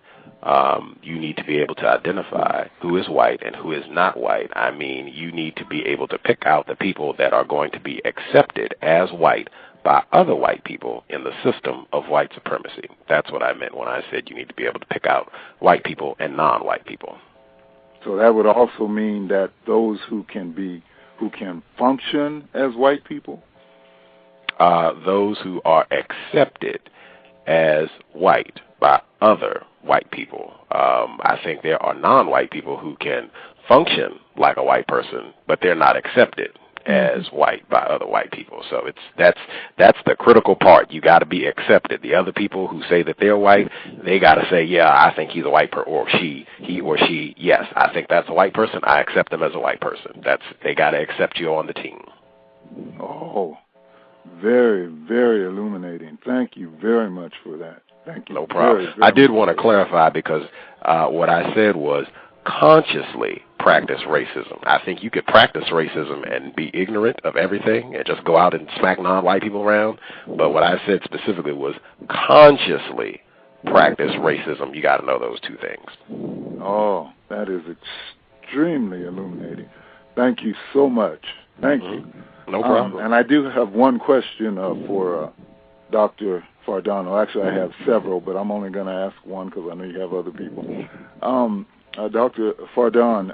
you need to be able to identify who is white and who is not white, I mean you need to be able to pick out the people that are going to be accepted as white by other white people in the system of white supremacy. That's what I meant when I said you need to be able to pick out white people and non-white people. So that would also mean that those who can function as white people? Those who are accepted as white by other white people. I think there are non-white people who can function like a white person, but they're not accepted as white by other white people. So that's the critical part. You got to be accepted. The other people who say that they're white, they got to say, yeah, I think he's a white person, or he or she, yes, I think that's a white person. I accept them as a white person. They got to accept you on the team. Oh, very, very illuminating. Thank you very much for that. Thank you. No problem. Very, very I did want to clarify because what I said was consciously practice racism. I think you could practice racism and be ignorant of everything and just go out and smack non-white people around. But what I said specifically was consciously practice racism. You got to know those two things. Oh, that is extremely illuminating. Thank you so much. Thank you. No problem. And I do have one question for Dr. Farden. Actually, I have several, but I'm only going to ask one because I know you have other people. Dr. Farden,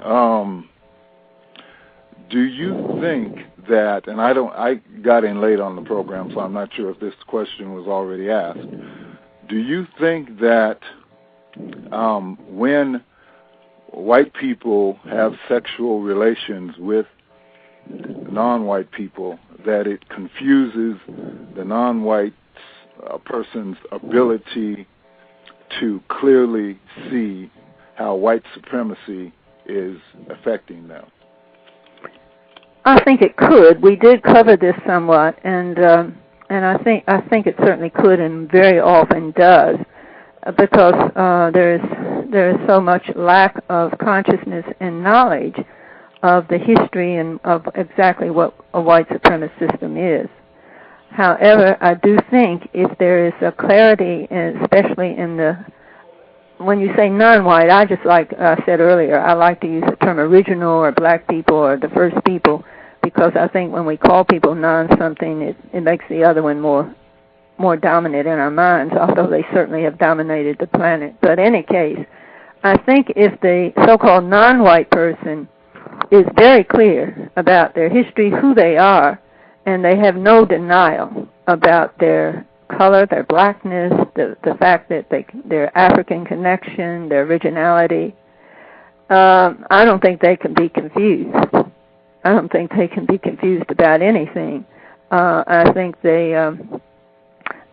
do you think that, and I got in late on the program, so I'm not sure if this question was already asked. Do you think that when white people have sexual relations with non-white people, that it confuses the non-white person's ability to clearly see how white supremacy is affecting them? I think it could. We did cover this somewhat, and I think it certainly could, and very often does, because there is so much lack of consciousness and knowledge of the history and of exactly what a white supremacist system is. However, I do think if there is a clarity, especially in when you say non-white, I just like I said earlier, I like to use the term original or black people or the first people, because I think when we call people non-something, it makes the other one more dominant in our minds, although they certainly have dominated the planet. But in any case, I think if the so-called non-white person is very clear about their history, who they are, and they have no denial about their color, their blackness, the fact that their African connection, their originality, I don't think they can be confused. I don't think they can be confused about anything. I think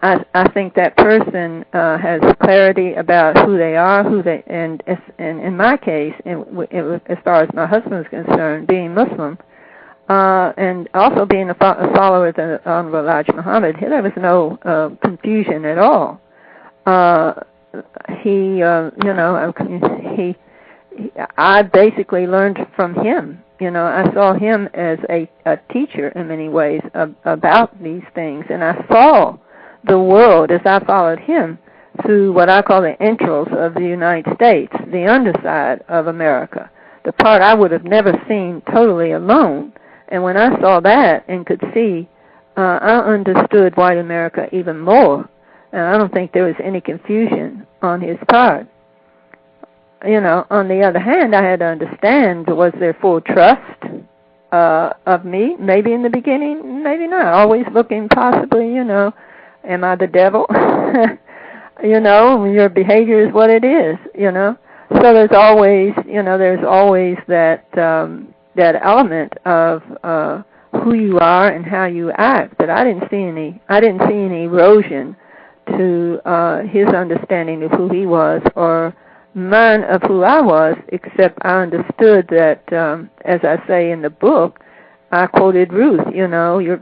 I think that person has clarity about who they are, and in my case, as far as my husband is concerned, being Muslim, and also being a follower of the Honorable Elijah Muhammad, there was no confusion at all. I basically learned from him. I saw him as a teacher in many ways about these things, and I saw the world as I followed him through what I call the entrails of the United States, the underside of America, the part I would have never seen totally alone. And when I saw that and could see, I understood white America even more. And I don't think there was any confusion on his part. On the other hand, I had to understand, was there full trust of me? Maybe in the beginning, maybe not. Always looking possibly, am I the devil? Your behavior is what it is, So there's always that element of who you are and how you act. But I didn't see any erosion to his understanding of who he was or mine of who I was, except I understood that, as I say in the book, I quoted Ruth, you're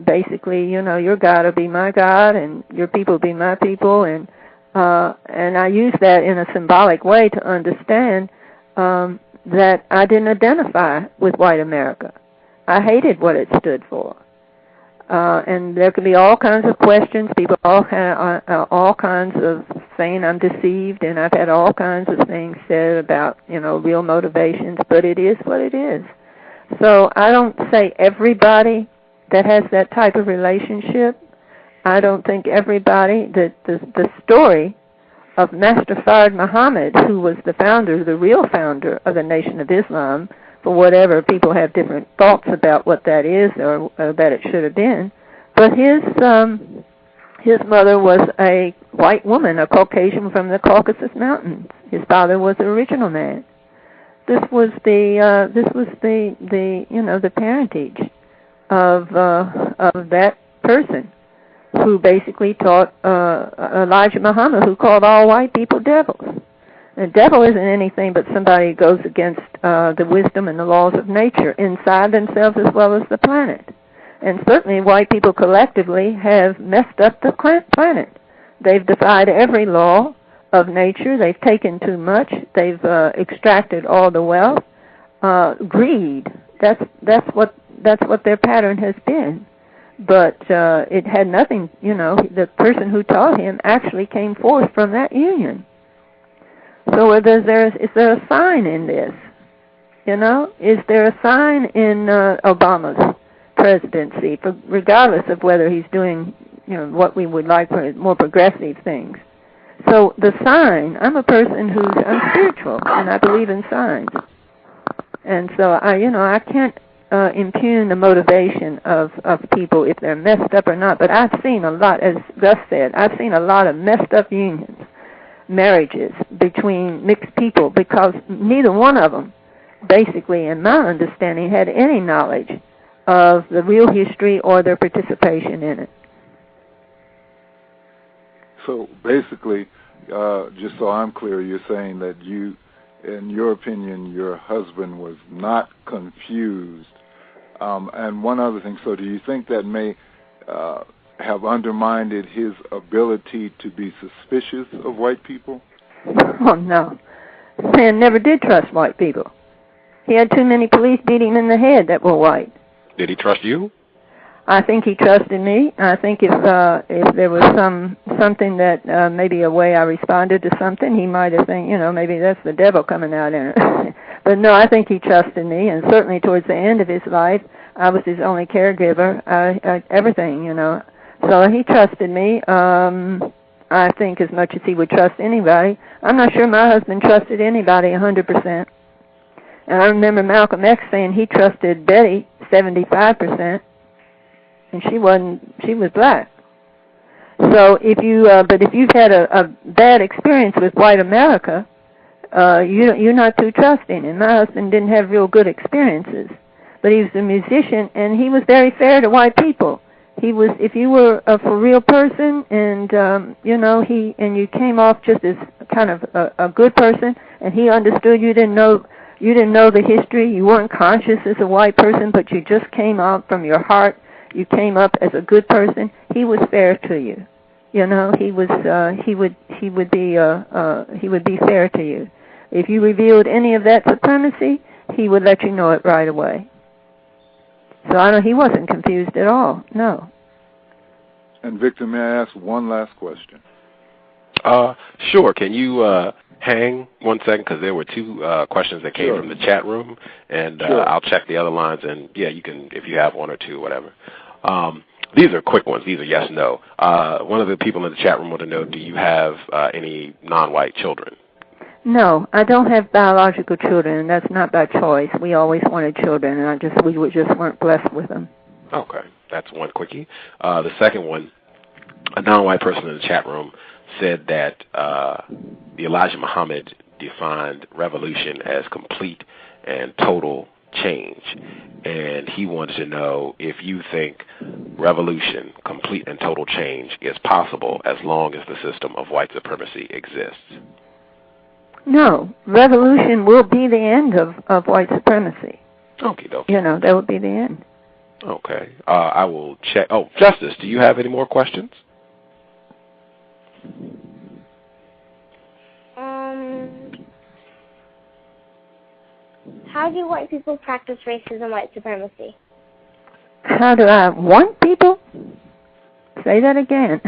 basically, your God will be my God and your people will be my people, and I use that in a symbolic way to understand that I didn't identify with white America. I hated what it stood for. And there could be all kinds of questions, people all kinds of saying I'm deceived, and I've had all kinds of things said about, real motivations, but it is what it is. So I don't say everybody that has that type of relationship. I don't think everybody, that the story of Master Fard Muhammad, who was the real founder of the Nation of Islam, for whatever people have different thoughts about what that is or that it should have been. But his mother was a white woman, a Caucasian from the Caucasus Mountains. His father was the original man. This was the parentage of that person who basically taught Elijah Muhammad, who called all white people devils. The devil isn't anything but somebody who goes against the wisdom and the laws of nature inside themselves as well as the planet. And certainly white people collectively have messed up the planet. They've defied every law of nature. They've taken too much. They've extracted all the wealth. Greed. That's what their pattern has been. But it had nothing. The person who taught him actually came forth from that union. So is there a sign in this? Is there a sign in Obama's presidency, regardless of whether he's doing, what we would like for more progressive things? So the sign, I'm spiritual, and I believe in signs. And so I can't impugn the motivation of people if they're messed up or not. But I've seen a lot, as Gus said, I've seen a lot of messed up unions, marriages between mixed people, because neither one of them, basically, in my understanding, had any knowledge of the real history or their participation in it. So basically, just so I'm clear, you're saying that you, in your opinion, your husband was not confused. And one other thing, so do you think that may have undermined his ability to be suspicious of white people? Oh, no. This man never did trust white people. He had too many police beat him in the head that were white. Did he trust you? I think he trusted me. I think if there was something that maybe a way I responded to something, he might have think, maybe that's the devil coming out in it. But no, I think he trusted me, and certainly towards the end of his life, I was his only caregiver, everything, So he trusted me. I think as much as he would trust anybody. I'm not sure my husband trusted anybody 100%. And I remember Malcolm X saying he trusted Betty 75%. And she was black. So if you've had a bad experience with white America, you're not too trusting. And my husband didn't have real good experiences, but he was a musician and he was very fair to white people. He was, if you were a for real person and you came off just as kind of a good person, and he understood you didn't know the history, you weren't conscious as a white person, but you just came out from your heart. You came up as a good person. He was fair to you. He would be fair to you. If you revealed any of that supremacy, he would let you know it right away. So he wasn't confused at all. No. And Victor, may I ask one last question? Sure. Can you hang 1 second, because there were two questions that came from the chat room, and I'll check the other lines, and you can, if you have one or two, whatever. These are quick ones. These are yes, no. One of the people in the chat room want to know, do you have any non-white children? No, I don't have biological children, and that's not by choice. We always wanted children, and we just weren't blessed with them. Okay, that's one quickie. The second one, a non-white person in the chat room said that the Elijah Muhammad defined revolution as complete and total change, and he wanted to know if you think revolution, complete and total change, is possible as long as the system of white supremacy exists. No, revolution will be the end of white supremacy. Okay, dokie. That would be the end. Okay, I will check. Oh, Justice, do you have any more questions? How do white people practice racism and white supremacy? How do I want people? Say that again.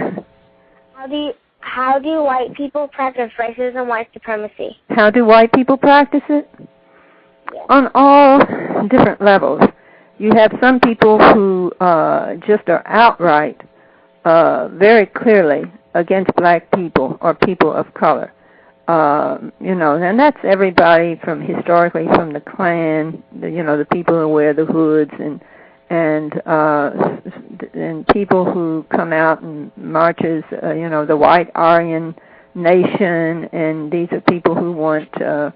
How do white people practice racism and white supremacy? How do white people practice it? Yes. On all different levels. You have some people who just are outright, very clearly against black people or people of color. And that's everybody from historically from the Klan, the people who wear the hoods and people who come out and marches, the white Aryan nation, and these are people who want, a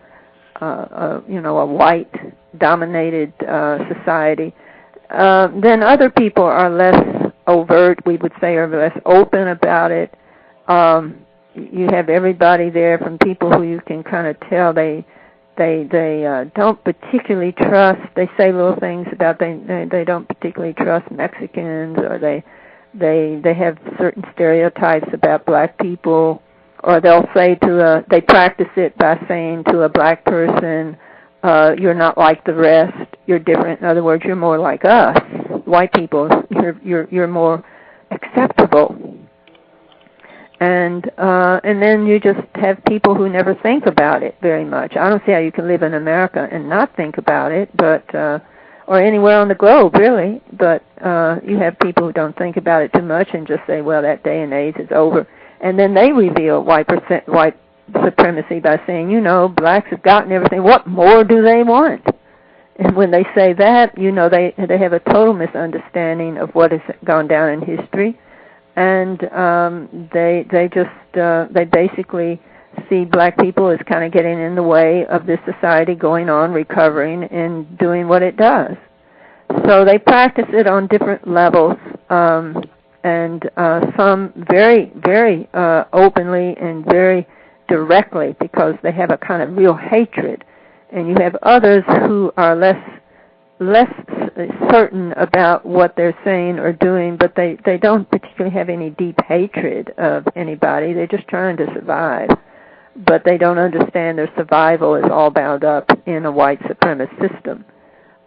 white-dominated society. Then other people are less overt, we would say, or less open about it. You have everybody there, from people who you can kind of tell they don't particularly trust. They say little things about they don't particularly trust Mexicans, or they have certain stereotypes about black people. or they'll say they practice it by saying to a black person, you're not like the rest, you're different. In other words, you're more like us, white people. You're more acceptable. And then you just have people who never think about it very much. I don't see how you can live in America and not think about it, but or anywhere on the globe, really. But you have people who don't think about it too much and just say, well, that day and age is over. And then they reveal white supremacy by saying, blacks have gotten everything. What more do they want? And when they say that, they have a total misunderstanding of what has gone down in history. And they basically see black people as kind of getting in the way of this society going on, recovering, and doing what it does. So they practice it on different levels, and some very, very openly and very directly because they have a kind of real hatred. And you have others who are less certain about what they're saying or doing, but they don't particularly have any deep hatred of anybody. They're just trying to survive. But they don't understand their survival is all bound up in a white supremacist system.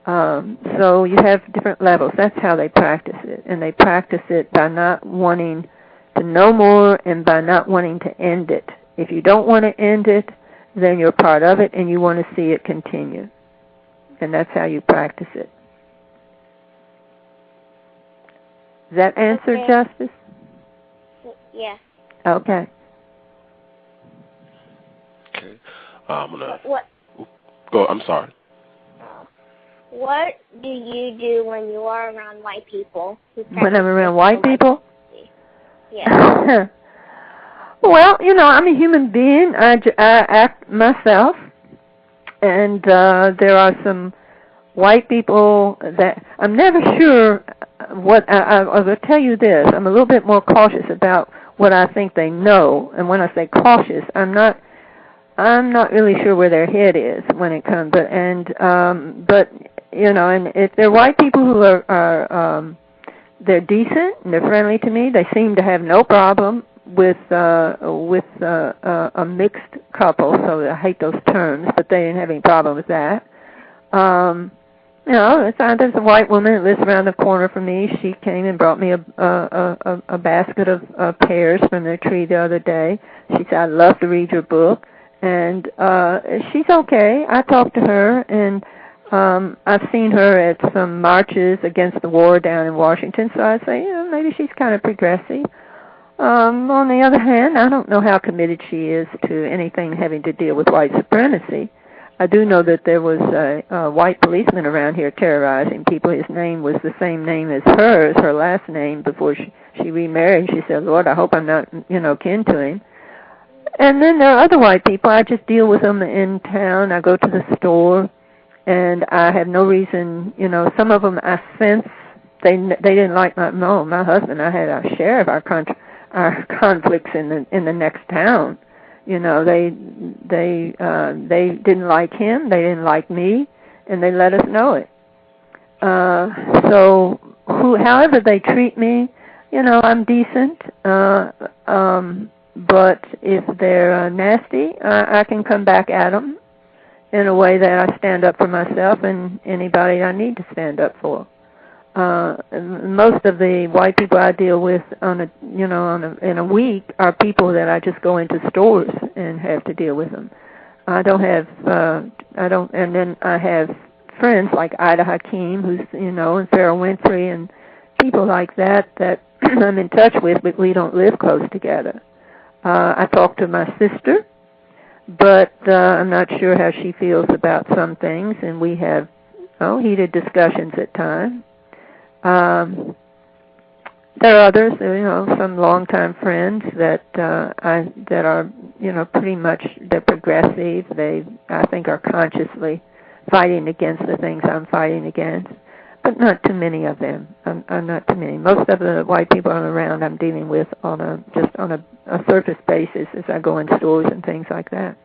So you have different levels. That's how they practice it. And they practice it by not wanting to know more and by not wanting to end it. If you don't want to end it, then you're part of it and you want to see it continue. And that's how you practice it. Does that answer, Okay. Justice? Yeah. Okay. Okay. I'm gonna. What? Go. I'm sorry. What do you do when you are around white people? When I'm around white people? Yeah. Well, I'm a human being. I act myself. And there are some white people that I'm never sure what I will tell you this. I'm a little bit more cautious about what I think they know. And when I say cautious, I'm not really sure where their head is when it comes. But and if they're white people who are they're decent and they're friendly to me, they seem to have no problem with a mixed couple, so I hate those terms, but they didn't have any problem with that. There's a white woman that lives around the corner from me. She came and brought me a basket of pears from their tree the other day. She said, I'd love to read your book. And she's okay. I talked to her, and I've seen her at some marches against the war down in Washington, so I say, maybe she's kind of progressive. On the other hand, I don't know how committed she is to anything having to deal with white supremacy. I do know that there was a white policeman around here terrorizing people. His name was the same name as hers, her last name, before she remarried. She said, Lord, I hope I'm not, kin to him. And then there are other white people. I just deal with them in town. I go to the store, and I have no reason, some of them I sense they didn't like my husband. I had our share of our conflicts in the next town. They didn't like him, they didn't like me, and they let us know it. So however they treat me, I'm decent. But if they're nasty, I can come back at them in a way that I stand up for myself and anybody I need to stand up for. Most of the white people I deal with in a week are people that I just go into stores and have to deal with them. And then I have friends like Ida Hakeem, who's, and Ferrell Winfree and people like that I'm in touch with, but we don't live close together. I talk to my sister, but I'm not sure how she feels about some things, and we have heated discussions at times. There are others, some longtime friends that are, pretty much they're progressive. They, I think, are consciously fighting against the things I'm fighting against, but not too many of them. I'm not too many. Most of the white people around I'm dealing with on a surface basis as I go in stores and things like that.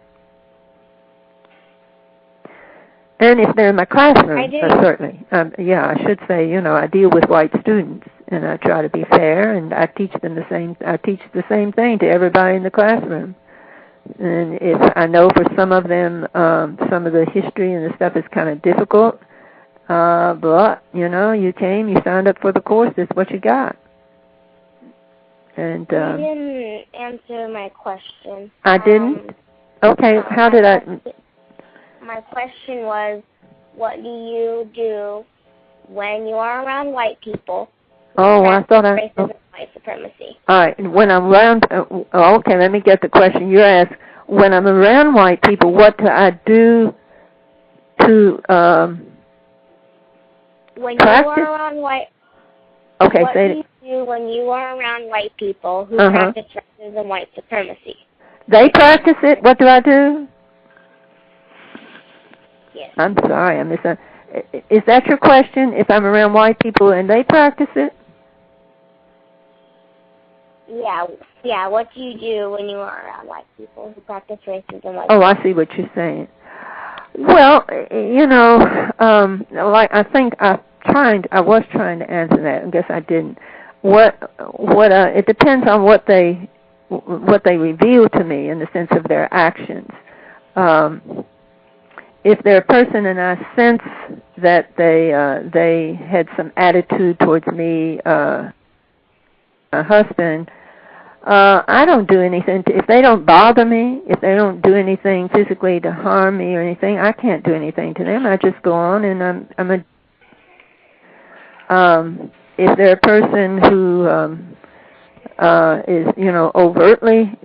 And if they're in my classroom, certainly. I should say, I deal with white students, and I try to be fair, and I teach the same thing to everybody in the classroom. And if I know for some of them, some of the history and the stuff is kind of difficult, but you came, you signed up for the course. That's what you got. And you didn't answer my question. I didn't. Okay, how did I? My question was, what do you do when you are around white people? Oh, I thought I. Racism, white supremacy. All right. When I'm around, okay, let me get the question. You asked, when I'm around white people, what do I do to when practice? you are around white. Okay, what say do you do when you are around white people who practice racism, white supremacy? They practice it. What do I do? Yes. I'm sorry, I missed. Is that your question? If I'm around white people and they practice it? Yeah. What do you do when you are around white people who practice racism? Oh, I see what you're saying. Well, like I think I was trying to answer that. I guess I didn't. It depends on what they reveal to me in the sense of their actions. If they're a person and I sense that they had some attitude towards me, a husband, I don't do anything. If they don't bother me, if they don't do anything physically to harm me or anything, I can't do anything to them. I just go on, and if they're a person who is, overtly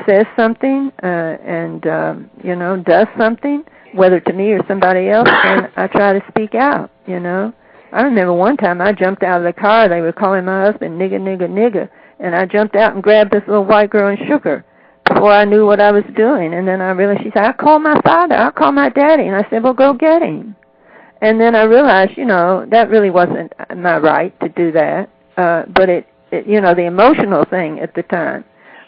says something and does something, whether to me or somebody else, then I try to speak out. I remember one time I jumped out of the car. They were calling my husband nigger, nigger, nigger. And I jumped out and grabbed this little white girl and shook her before I knew what I was doing. And then I realized, she said, "I'll call my father, I'll call my daddy." And I said, "Well, go get him." And then I realized, that really wasn't my right to do that. But it the emotional thing at the time.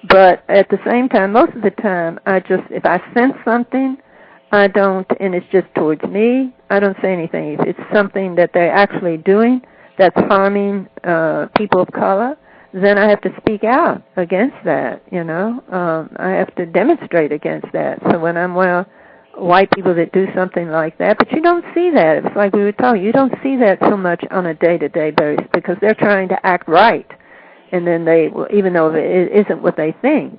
But at the same time, most of the time, if I sense something, I don't, and it's just towards me, I don't say anything. If it's something that they're actually doing that's harming people of color, then I have to speak out against that, I have to demonstrate against that. So when I'm around white people that do something like that, but you don't see that. It's like we were talking, you don't see that so much on a day-to-day basis because they're trying to act right. And then even though it isn't what they think,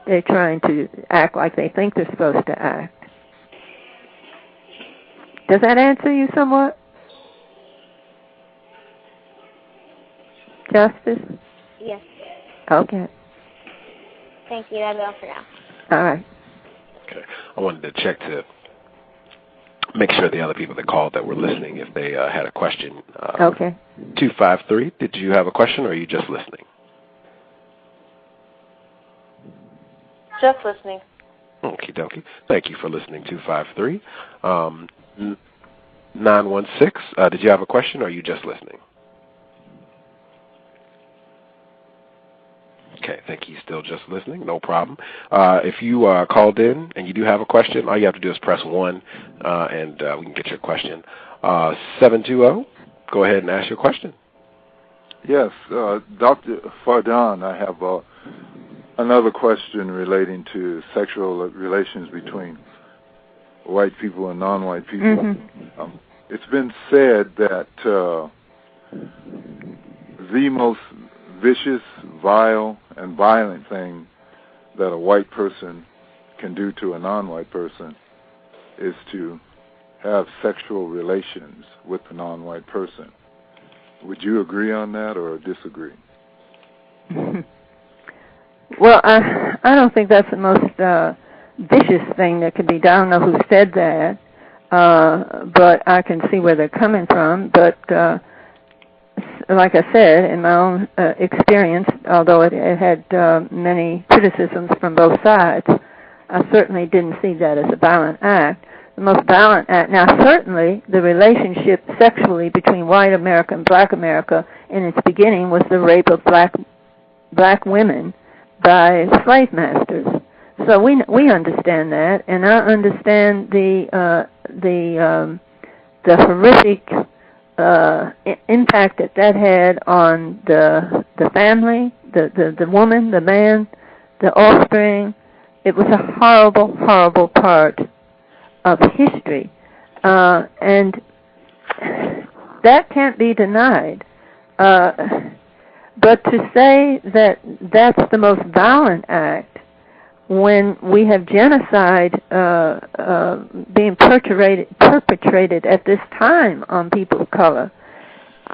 they're trying to act like they think they're supposed to act. Does that answer you somewhat? Justice? Yes. Okay. Thank you. That'll be all for now. All right. Okay. I wanted to check to make sure the other people that called that were listening, if they had a question. Okay. 253, did you have a question or are you just listening? Just listening. Okie dokie. Thank you for listening, 253. 916, did you have a question or are you just listening? Okay, I think he's still just listening. No problem. If you called in and you do have a question, all you have to do is press 1, and we can get your question. 720, go ahead and ask your question. Yes, Dr. Farden, I have another question relating to sexual relations between white people and non-white people. Mm-hmm. It's been said that the most vicious, vile, and violent thing that a white person can do to a non-white person is to have sexual relations with the non-white person. Would you agree on that or disagree? Well, I don't think that's the most vicious thing that could be done. I don't know who said that, but I can see where they're coming from. But like I said, in my own experience, although it had many criticisms from both sides, I certainly didn't see that as a violent act. The most violent act, now certainly the relationship sexually between white America and black America in its beginning was the rape of black women by slave masters. So we understand that, and I understand the horrific impact that had on the family, the woman, the man, the offspring. It was a horrible, horrible part of history. And that can't be denied. But to say that that's the most violent act when we have genocide being perpetrated at this time on people of color,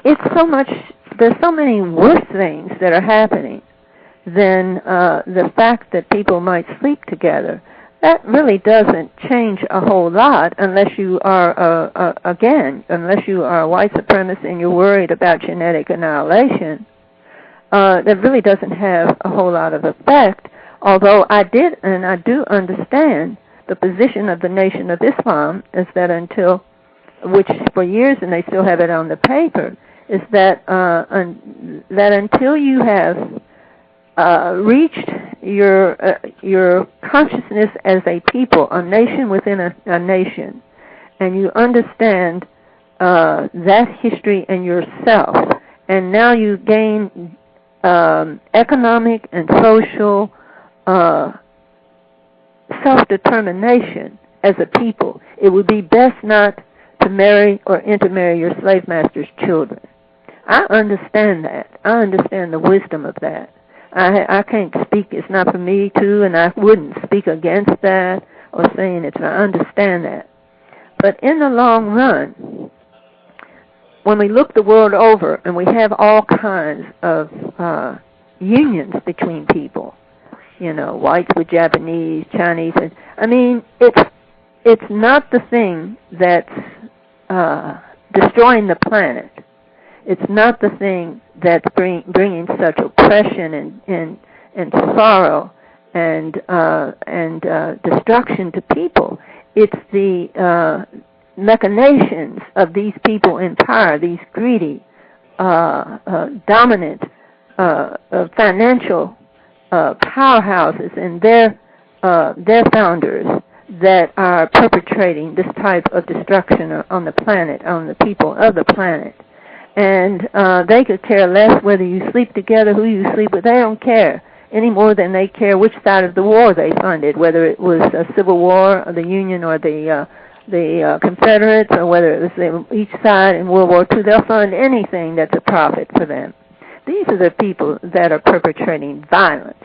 it's so much, there's so many worse things that are happening than the fact that people might sleep together. That really doesn't change a whole lot unless you are, unless you are a white supremacist and you're worried about genetic annihilation. That really doesn't have a whole lot of effect, although I do understand the position of the Nation of Islam is that which for years, and they still have it on the paper, is that that until you have reached your consciousness as a people, a nation within a nation, and you understand that history and yourself, and now you gain economic and social self-determination as a people, it would be best not to marry or intermarry your slave master's children. I understand that. I understand the wisdom of that. I can't speak, it's not for me to, and I wouldn't speak against that or saying it's, I understand that. But in the long run, when we look the world over and we have all kinds of unions between people, you know, whites with Japanese, Chinese, and I mean, it's not the thing that's destroying the planet. It's not the thing that's bringing such oppression and sorrow and destruction to people. It's the machinations of these people in power, these greedy, dominant, financial powerhouses and their founders that are perpetrating this type of destruction on the planet, on the people of the planet. And they could care less whether you sleep together, who you sleep with. They don't care any more than they care which side of the war they funded, whether it was a civil war, or the Union, or the Confederates, or whether it was each side in World War II. They'll fund anything that's a profit for them. These are the people that are perpetrating violence.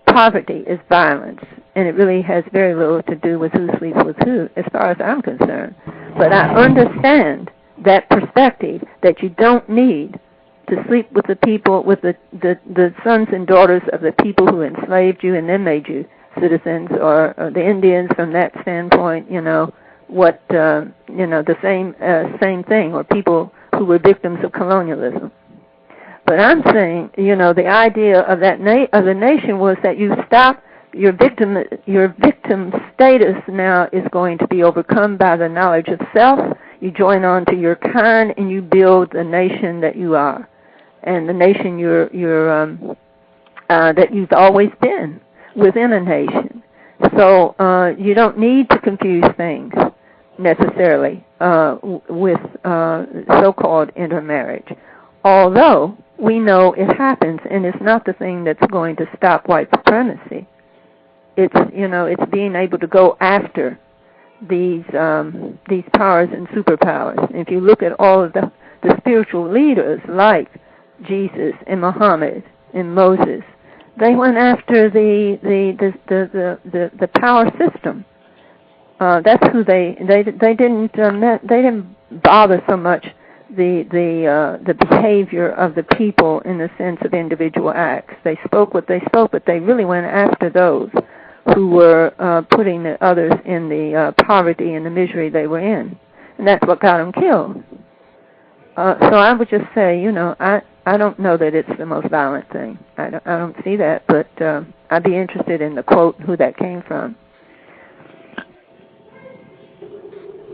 Poverty is violence, and it really has very little to do with who sleeps with who, as far as I'm concerned. But I understand that perspective, that you don't need to sleep with the people, with the sons and daughters of the people who enslaved you and then made you citizens, or the Indians from that standpoint, you know, the same thing, or people who were victims of colonialism. But I'm saying, you know, the idea of that of the nation was that you stop your victim status now is going to be overcome by the knowledge of self. You join on to your kind, and you build the nation that you are, and the nation that you've always been within a nation. So you don't need to confuse things necessarily with so-called intermarriage, although we know it happens, and it's not the thing that's going to stop white supremacy. It's, you know, it's being able to go after these powers and superpowers. And if you look at all of the spiritual leaders like Jesus and Muhammad and Moses, they went after the power system. That's who they didn't bother so much the behavior of the people in the sense of individual acts. They spoke what they spoke, but they really went after those who were putting the others in the poverty and the misery they were in. And that's what got them killed. So I would just say, you know, I don't know that it's the most violent thing. I don't see that, but I'd be interested in the quote, who that came from.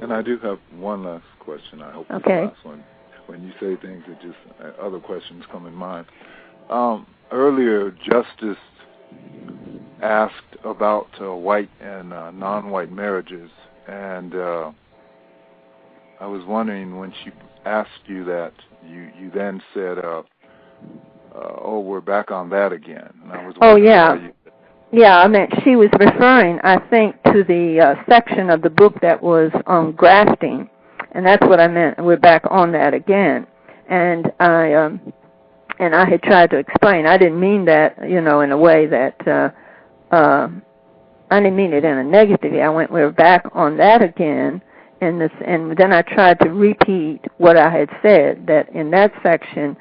And I do have one last question. I hope it's okay. the last one. When you say things, it just other questions come in mind. Earlier, Justice asked about white and non-white marriages, and I was wondering when she asked you that, you then said, "Oh, we're back on that again." And I was wondering why you... Yeah, I meant she was referring, I think, to the section of the book that was on grafting, and that's what I meant. We're back on that again, and I had tried to explain. I didn't mean that, in a way that I didn't mean it in a negative way. I went, we're back on that again, and then I tried to repeat what I had said, that in that section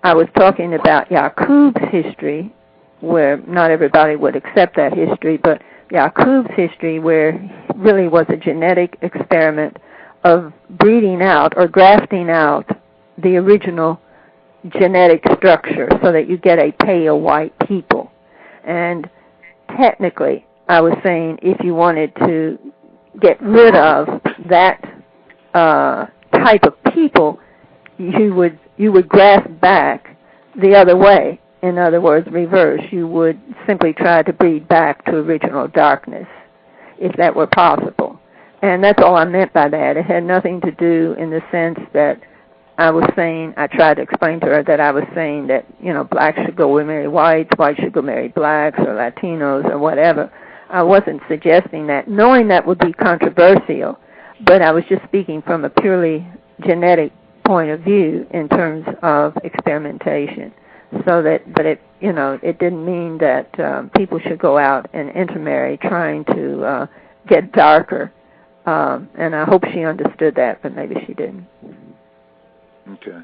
I was talking about Yakub's history, where not everybody would accept that history, but Yakub's history, where really was a genetic experiment of breeding out or grafting out the original genetic structure so that you get a pale white people. And technically, I was saying if you wanted to get rid of that type of people, you would graft back the other way. In other words, reverse. You would simply try to breed back to original darkness, if that were possible. And that's all I meant by that. It had nothing to do in the sense that I was saying, I tried to explain to her that I was saying that, blacks should go marry whites, whites should go marry blacks or Latinos or whatever. I wasn't suggesting that, knowing that would be controversial, but I was just speaking from a purely genetic point of view in terms of experimentation. So that, but it didn't mean that people should go out and intermarry trying to get darker. And I hope she understood that, but maybe she didn't. Okay.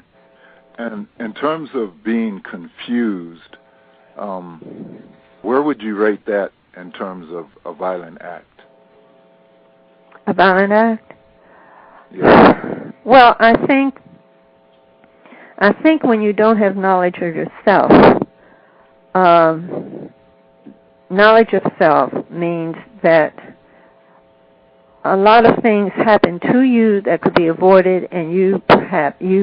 And in terms of being confused, where would you rate that in terms of a violent act? A violent act? Yeah. Well, I think when you don't have knowledge of yourself, knowledge of self means that a lot of things happen to you that could be avoided, and you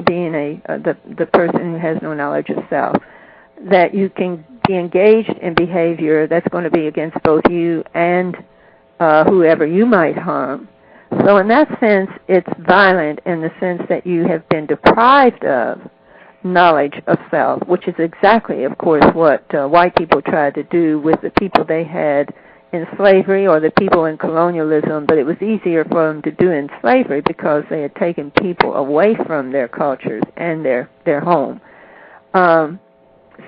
being the person who has no knowledge of self, that you can be engaged in behavior that's going to be against both you and whoever you might harm. So in that sense, it's violent in the sense that you have been deprived of knowledge of self, which is exactly, of course, what white people tried to do with the people they had in slavery or the people in colonialism, but it was easier for them to do in slavery because they had taken people away from their cultures and their home.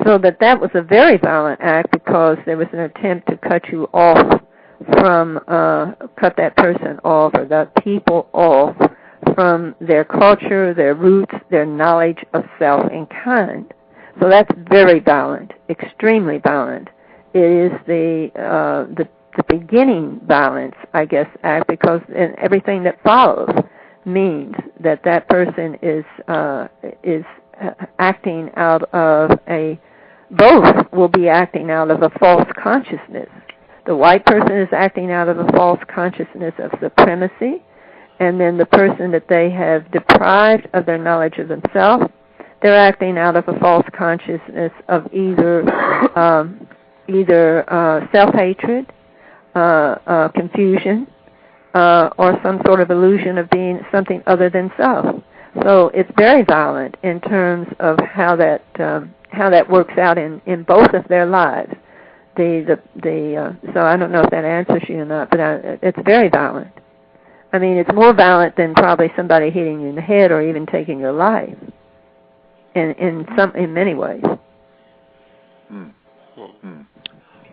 So that was a very violent act because there was an attempt to cut you off from, cut that person off or that people off from their culture, their roots, their knowledge of self and kind. So that's very violent, extremely violent. It is the beginning violence, I guess, act, because everything that follows means that person is acting out of both will be acting out of a false consciousness. The white person is acting out of a false consciousness of supremacy, and then the person that they have deprived of their knowledge of themselves, they're acting out of a false consciousness of either self-hatred, confusion, or some sort of illusion of being something other than self. So it's very violent in terms of how that works out in both of their lives. So I don't know if that answers you or not, but it's very violent. I mean, it's more violent than probably somebody hitting you in the head or even taking your life. In many ways.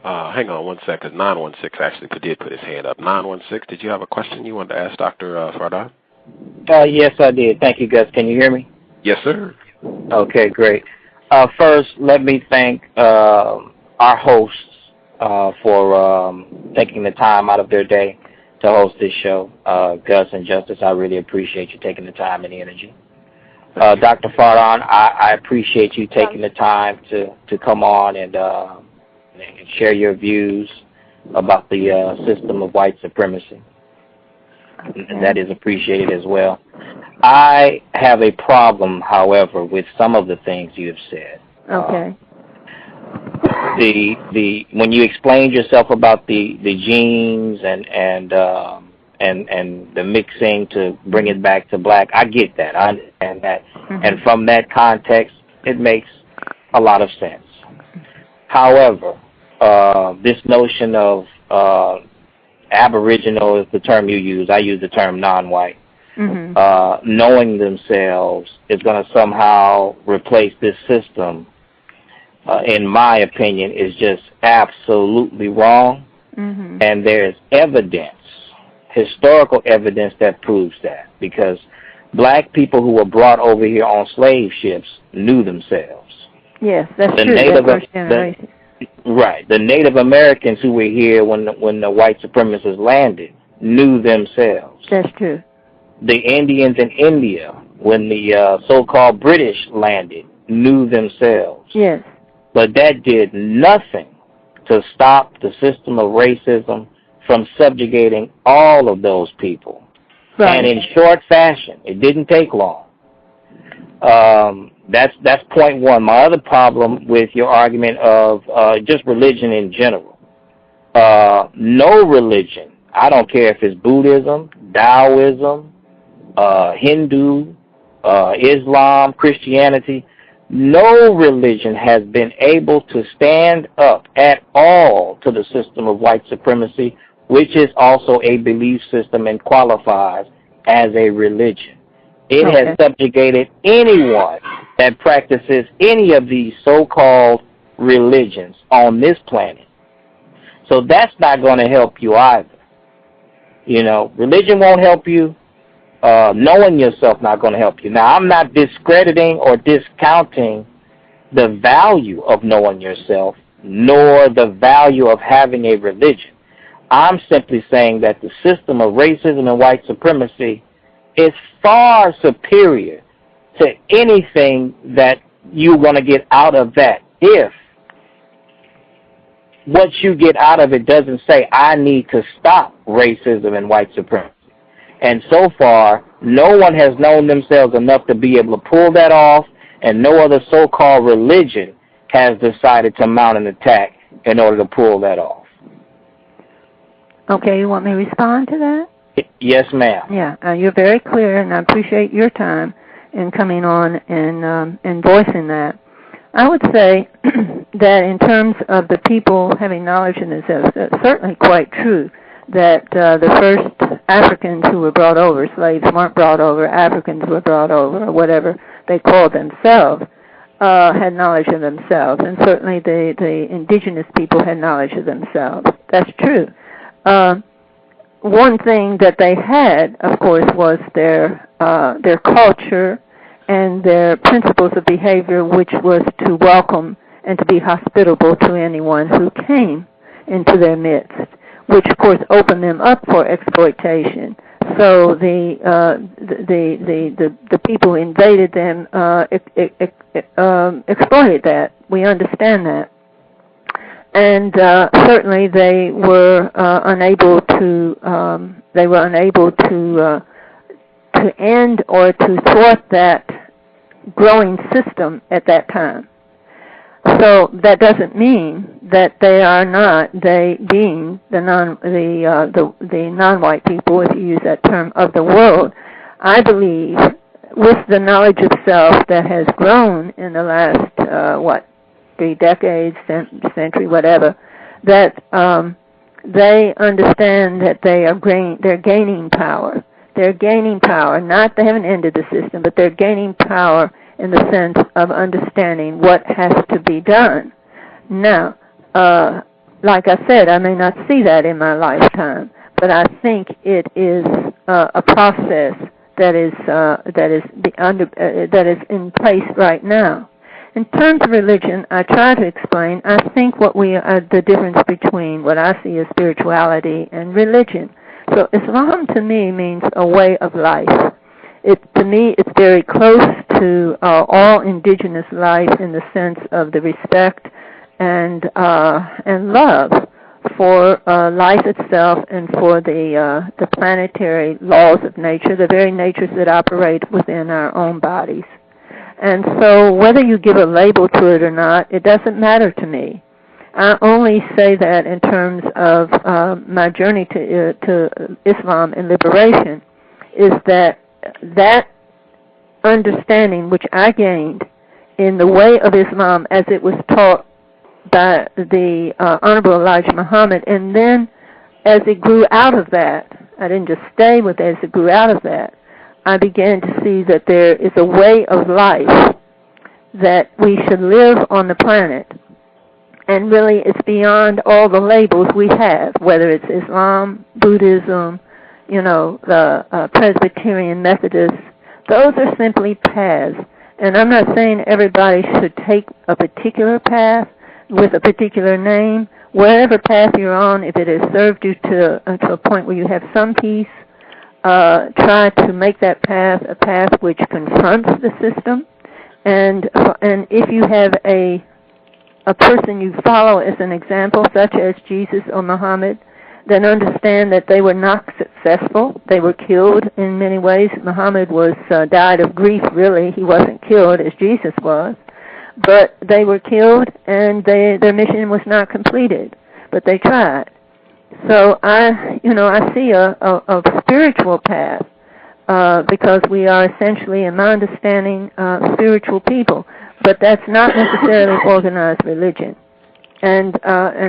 Hang on 1 second. 916 actually did put his hand up. 916, did you have a question you wanted to ask Dr. Farden? Yes, I did. Thank you, Gus. Can you hear me? Yes, sir. Okay, great. First, let me thank our hosts for taking the time out of their day to host this show. Gus and Justice, I really appreciate you taking the time and the energy. Dr. Farden, I appreciate you taking the time to come on and share your views about the system of white supremacy. And that is appreciated as well. I have a problem, however, with some of the things you have said. Okay. When you explained yourself about the genes and and the mixing to bring it back to black. I get that. I understand that. And from that context, it makes a lot of sense. However, this notion of Aboriginal is the term you use. I use the term non-white. Knowing themselves is going to somehow replace this system, in my opinion, is just absolutely wrong. And there's evidence, historical evidence that proves that, because black people who were brought over here on slave ships knew themselves. Yes, that's true. Right. The Native Americans who were here when the white supremacists landed knew themselves. That's true. The Indians in India, when the so-called British landed, knew themselves. Yes. But that did nothing to stop the system of racism from subjugating all of those people. Right. And in short fashion. It didn't take long. That's point one. My other problem with your argument of just religion in general. No religion, I don't care if it's Buddhism, Taoism, Hindu, Islam, Christianity, no religion has been able to stand up at all to the system of white supremacy, which is also a belief system and qualifies as a religion. It has subjugated anyone that practices any of these so-called religions on this planet. So that's not going to help you either. You know, religion won't help you. Knowing yourself not going to help you. Now, I'm not discrediting or discounting the value of knowing yourself, nor the value of having a religion. I'm simply saying that the system of racism and white supremacy is far superior to anything that you're going to get out of that if what you get out of it doesn't say, I need to stop racism and white supremacy. And so far, no one has known themselves enough to be able to pull that off, and no other so-called religion has decided to mount an attack in order to pull that off. Okay, you want me to respond to that? Yes, ma'am. Yeah, you're very clear, and I appreciate your time in coming on and voicing that. I would say that in terms of the people having knowledge in themselves, that's certainly quite true. That the first Africans who were brought over, slaves weren't brought over, Africans were brought over, or whatever they called themselves, had knowledge of themselves. And certainly the indigenous people had knowledge of themselves. That's true. One thing that they had, of course, was their culture and their principles of behavior, which was to welcome and to be hospitable to anyone who came into their midst, which of course opened them up for exploitation. So the people who invaded them exploited that. We understand that, and certainly they were unable to end or to thwart that growing system at that time. So that doesn't mean that they are not, they being the non-white people, if you use that term, of the world. I believe with the knowledge of self that has grown in the last 3 decades, century, whatever, that they understand that they're gaining power. They're gaining power. Not they haven't ended the system, but they're gaining power in the sense of understanding what has to be done. Now, like I said, I may not see that in my lifetime, but I think it is a process that is in place right now. In terms of religion, I try to explain. I think the difference between what I see as spirituality and religion. So Islam to me means a way of life. To me, it's very close to all indigenous life in the sense of the respect and love for life itself and for the planetary laws of nature, the very natures that operate within our own bodies. And so whether you give a label to it or not, it doesn't matter to me. I only say that in terms of my journey to Islam and liberation, is that understanding which I gained in the way of Islam as it was taught by the Honorable Elijah Muhammad, and then as it grew out of that, I didn't just stay with it, as it grew out of that, I began to see that there is a way of life that we should live on the planet, and really it's beyond all the labels we have, whether it's Islam, Buddhism, the Presbyterian, Methodist. Those are simply paths. And I'm not saying everybody should take a particular path with a particular name. Wherever path you're on, if it has served you to a point where you have some peace, try to make that path a path which confronts the system. And if you have a person you follow as an example, such as Jesus or Muhammad, then understand that they were not successful. They were killed in many ways. Muhammad died of grief, really. He wasn't killed as Jesus was. But they were killed, and their mission was not completed. But they tried. So I see a spiritual path, because we are essentially, in my understanding, spiritual people. But that's not necessarily organized religion. And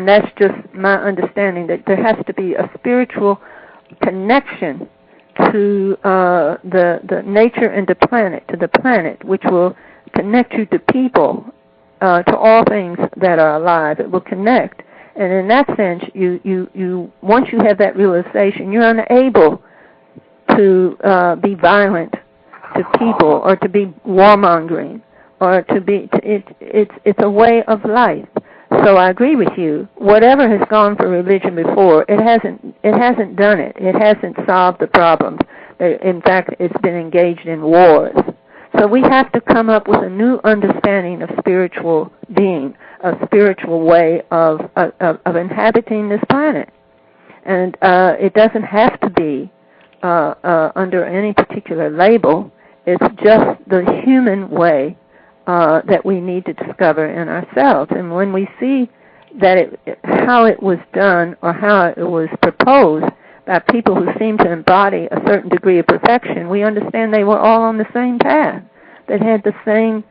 that's just my understanding, that there has to be a spiritual connection to the nature and to the planet, which will connect you to people, to all things that are alive. It will connect. And in that sense, you once you have that realization, you're unable to be violent to people or to be warmongering or to be. It's a way of life. So I agree with you. Whatever has gone for religion before, it hasn't done it. It hasn't solved the problems. In fact, it's been engaged in wars. So we have to come up with a new understanding of spiritual being, a spiritual way of inhabiting this planet. And it doesn't have to be under any particular label. It's just the human way that we need to discover in ourselves. And when we see that how it was done or how it was proposed by people who seem to embody a certain degree of perfection, we understand they were all on the same path, that had the same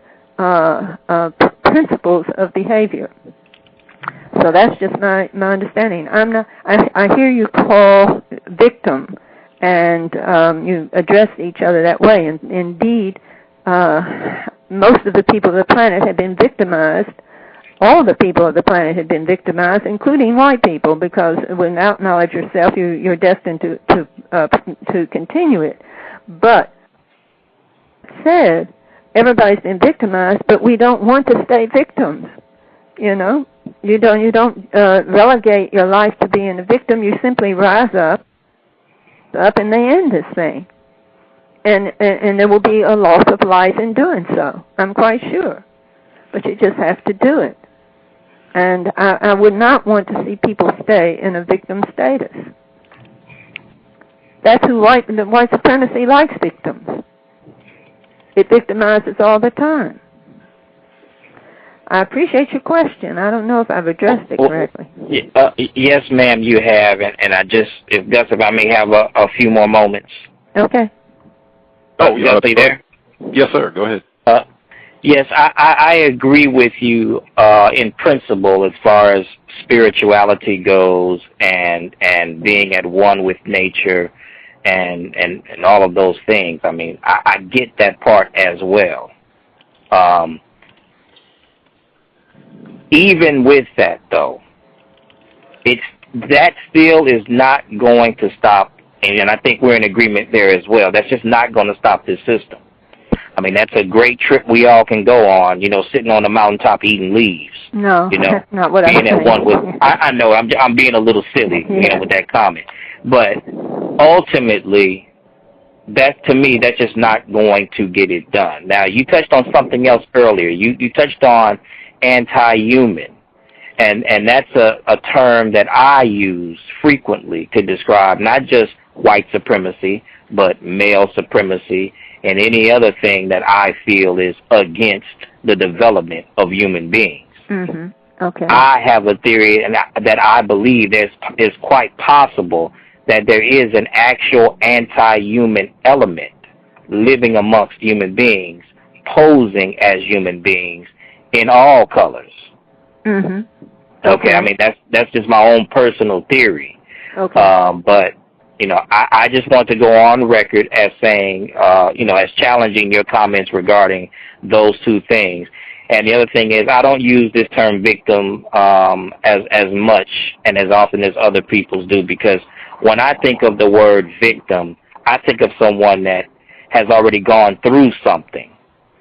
principles of behavior. So that's just my understanding. I hear you call victim, and you address each other that way. And indeed, most of the people of the planet have been victimized. All the people of the planet have been victimized, including white people, because without knowledge yourself, you're destined to continue it. But said, everybody's been victimized, but we don't want to stay victims. You don't relegate your life to being a victim. You simply rise up, and they end this thing. And there will be a loss of life in doing so. I'm quite sure. But you just have to do it. And I would not want to see people stay in a victim status. That's who white supremacy likes victims. It victimizes all the time. I appreciate your question. I don't know if I've addressed it correctly. Yes, ma'am, you have. And I just, if I may have a few more moments. Okay. Oh, Gus, are you there? Yes, sir. Go ahead. Yes, I agree with you in principle as far as spirituality goes and being at one with nature and all of those things. I mean, I get that part as well. Even with that, though, that still is not going to stop, and I think we're in agreement there as well. That's just not going to stop this system. I mean, that's a great trip we all can go on, sitting on the mountaintop eating leaves. No, that's not what I'm saying. Being at one with, I know, I'm being a little silly, with that comment. But ultimately, to me, that's just not going to get it done. Now, you touched on something else earlier. You touched on anti-human. And that's a term that I use frequently to describe not just white supremacy, but male supremacy and any other thing that I feel is against the development of human beings. Mm-hmm. Okay. I have a theory that I believe it's quite possible that there is an actual anti-human element living amongst human beings, posing as human beings in all colors. Mm-hmm. Okay, I mean, that's just my own personal theory. Okay. But, you know, I just want to go on record as saying, you know, as challenging your comments regarding those two things. And the other thing is, I don't use this term victim as much and as often as other people do, because when I think of the word victim, I think of someone that has already gone through something.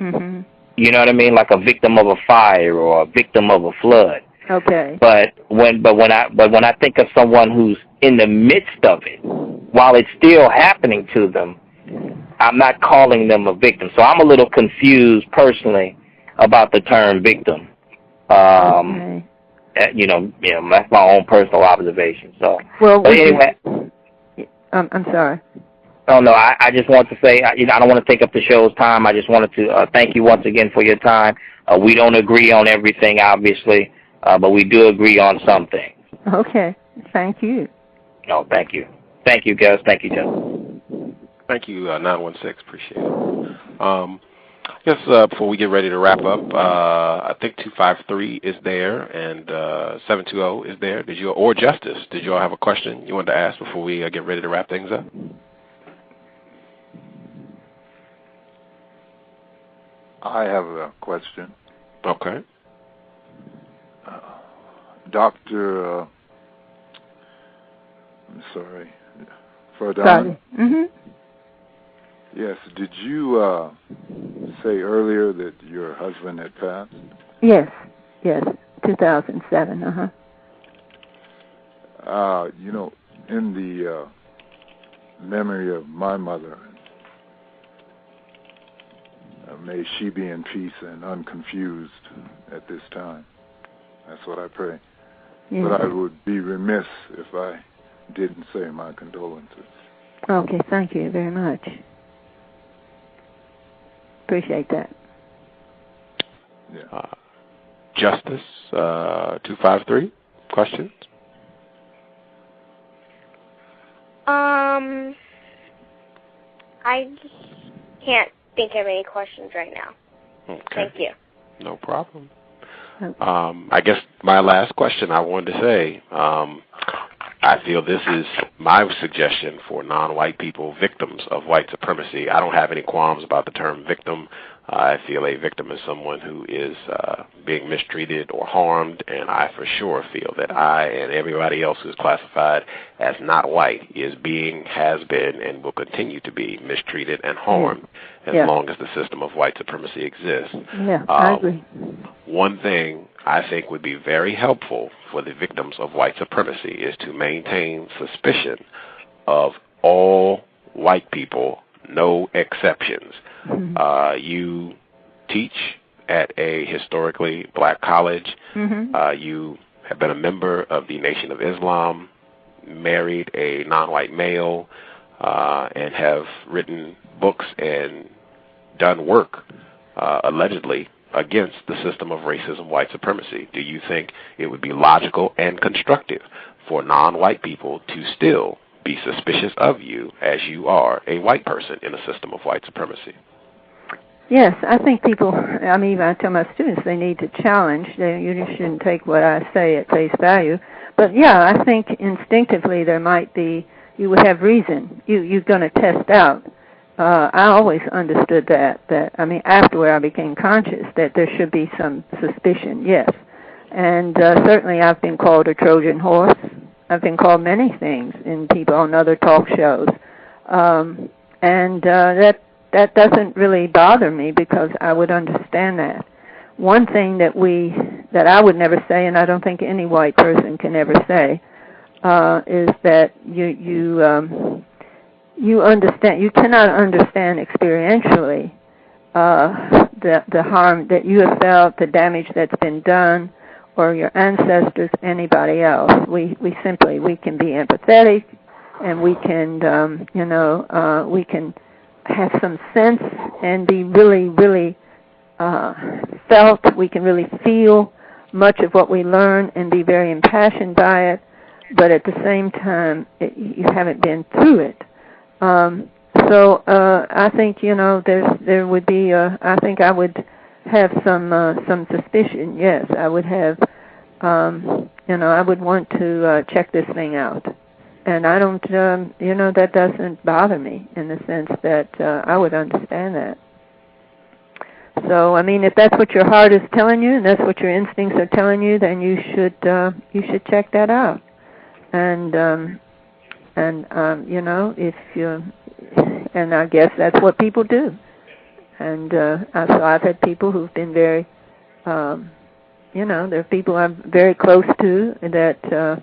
Mm-hmm. You know what I mean? Like a victim of a fire or a victim of a flood. Okay. But when I think of someone who's in the midst of it, while it's still happening to them, I'm not calling them a victim. So I'm a little confused personally about the term victim. Okay. You know, that's my own personal observation. So, well, but anyway, I'm sorry. Oh no, I just want to say, I don't want to take up the show's time. I just wanted to thank you once again for your time. We don't agree on everything, obviously, but we do agree on some things. Okay, thank you. No, thank you. Thank you, Gus. Thank you, Justin. Thank you, 916. Appreciate it. Yes, before we get ready to wrap up, I think 253 is there and 720 is there. Or Justice, did you all have a question you wanted to ask before we get ready to wrap things up? I have a question. Okay. Dr. I'm sorry, Farden. Mm-hmm. Yes, did you say earlier that your husband had passed? Yes, 2007, You know, in the memory of my mother, may she be in peace and unconfused at this time. That's what I pray. Yes. But I would be remiss if I didn't say my condolences. Okay, thank you very much. Appreciate that. Yeah. Justice, 253, questions? I just can't think of any questions right now. Okay. Thank you. No problem. I guess my last question I wanted to say, I feel this is my suggestion for non-white people, victims of white supremacy. I don't have any qualms about the term victim. I feel a victim is someone who is being mistreated or harmed, and I for sure feel that I and everybody else who's classified as not white is being, has been, and will continue to be mistreated and harmed as long as the system of white supremacy exists. Yeah, I agree. One thing I think would be very helpful for the victims of white supremacy is to maintain suspicion of all white people, no exceptions. Mm-hmm. You teach at a historically black college. Mm-hmm. You have been a member of the Nation of Islam, married a non-white male, and have written books and done work, allegedly, against the system of racism, white supremacy. Do you think it would be logical and constructive for non-white people to still be suspicious of you as you are a white person in a system of white supremacy? Yes, I think people, I mean, I tell my students they need to challenge. You shouldn't take what I say at face value. But, yeah, I think instinctively there might be, you would have reason. You're going to test out. I always understood that, I mean, afterward I became conscious that there should be some suspicion, yes. And certainly I've been called a Trojan horse. I've been called many things in people on other talk shows. That doesn't really bother me because I would understand that. One thing that I would never say, and I don't think any white person can ever say, is that you understand. You cannot understand experientially the harm that you have felt, the damage that's been done, or your ancestors, anybody else. We can be empathetic, and we can we can have some sense and be really, really felt. We can really feel, much of what we learn and be very impassioned by it, but at the same time, you haven't been through it. So I think, there would be, I think I would have some suspicion. Yes, I would have, I would want to check this thing out. And I don't, that doesn't bother me in the sense that I would understand that. So, I mean, if that's what your heart is telling you and that's what your instincts are telling you, then you should check that out. And if you, and I guess that's what people do. And so I've had people who've been very, there are people I'm very close to that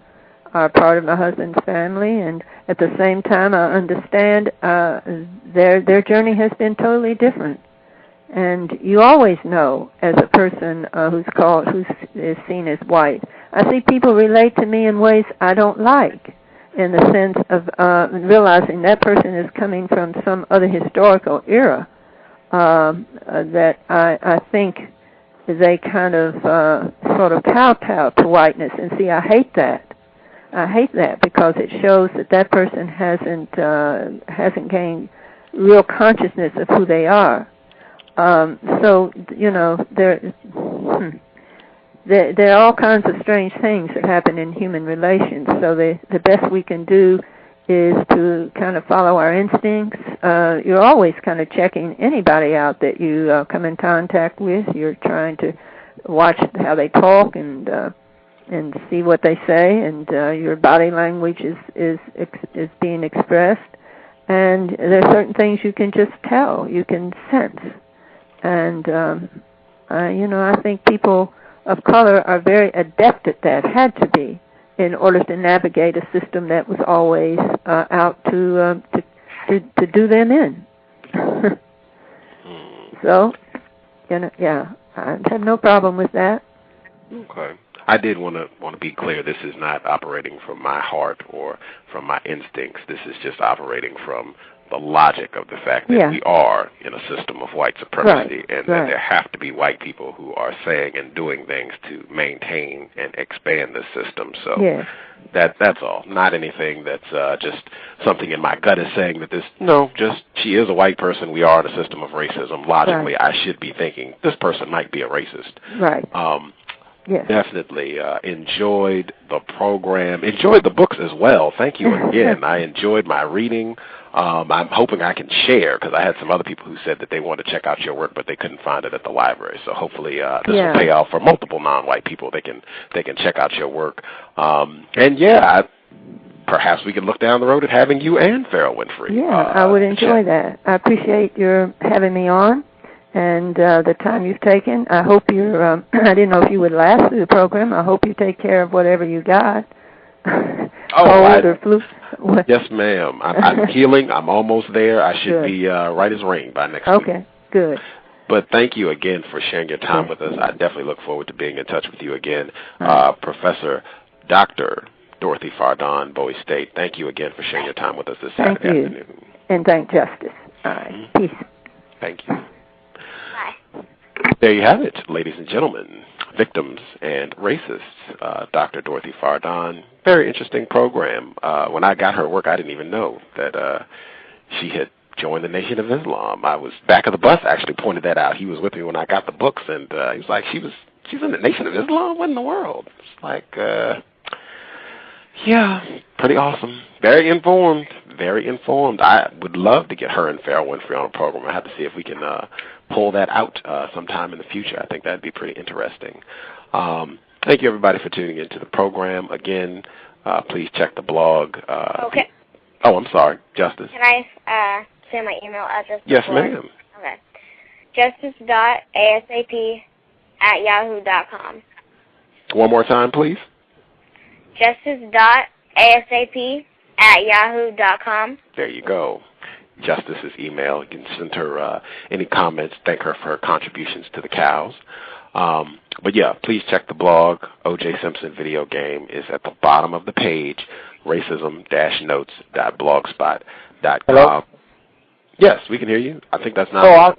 are part of my husband's family, and at the same time I understand their journey has been totally different. And you always know, as a person who is seen as white, I see people relate to me in ways I don't like, in the sense of realizing that person is coming from some other historical era that I think they kind of sort of kowtow to whiteness. And see, I hate that. I hate that because it shows that person hasn't gained real consciousness of who they are. So, there are all kinds of strange things that happen in human relations. So the best we can do is to kind of follow our instincts. You're always kind of checking anybody out that you come in contact with. You're trying to watch how they talk and see what they say, and your body language is being expressed. And there are certain things you can just tell, you can sense. And I think people of color are very adept at that, had to be, in order to navigate a system that was always out to do them in. So, yeah, I have no problem with that. Okay. I did want to be clear. This is not operating from my heart or from my instincts. This is just operating from the logic of the fact that we are in a system of white supremacy, and that there have to be white people who are saying and doing things to maintain and expand the system. So that's all. Not anything that's just something in my gut is saying that this, just she is a white person. We are in a system of racism. Logically, I should be thinking this person might be a racist. Right. Yes. Definitely enjoyed the program. Enjoyed the books as well. Thank you again. I enjoyed my reading. I'm hoping I can share, because I had some other people who said that they wanted to check out your work, but they couldn't find it at the library. So hopefully this will pay off for multiple non-white people. They can check out your work. Perhaps we can look down the road at having you and Ferrell Winfree. Yeah, I would enjoy that. I appreciate your having me on. And the time you've taken. I hope you're, I didn't know if you would last through the program. I hope you take care of whatever you got. Cold or flu. What? Yes, ma'am. I'm healing. I'm almost there. I should be right as rain by next week. Okay, good. But thank you again for sharing your time with us. I definitely look forward to being in touch with you again. Professor Dr. Dorothy Farden, Bowie State, thank you again for sharing your time with us this Saturday afternoon. And thank Justice. All right. Peace. Thank you. There you have it, ladies and gentlemen, victims and racists. Dr. Dorothy Farden, very interesting program. When I got her work, I didn't even know that she had joined the Nation of Islam. I was back of the bus, actually pointed that out. He was with me when I got the books, and he was like, she's in the Nation of Islam? What in the world? It's like, pretty awesome. Very informed. I would love to get her and Ferrell Winfree on a program. I have to see if we can pull that out sometime in the future. I think that'd be pretty interesting. Thank you, everybody, for tuning into the program. Again, please check the blog. Okay. Oh, I'm sorry. Justice. Can I say my email address? Yes, ma'am. Okay. justice.asap@yahoo.com. One more time, please. justice.asap@yahoo.com. There you go. Justice's email. You can send her any comments. Thank her for her contributions to the cows. But yeah, please check the blog. O.J. Simpson Video Game is at the bottom of the page. Racism-notes.blogspot.com. Hello? Yes, we can hear you. I think that's not.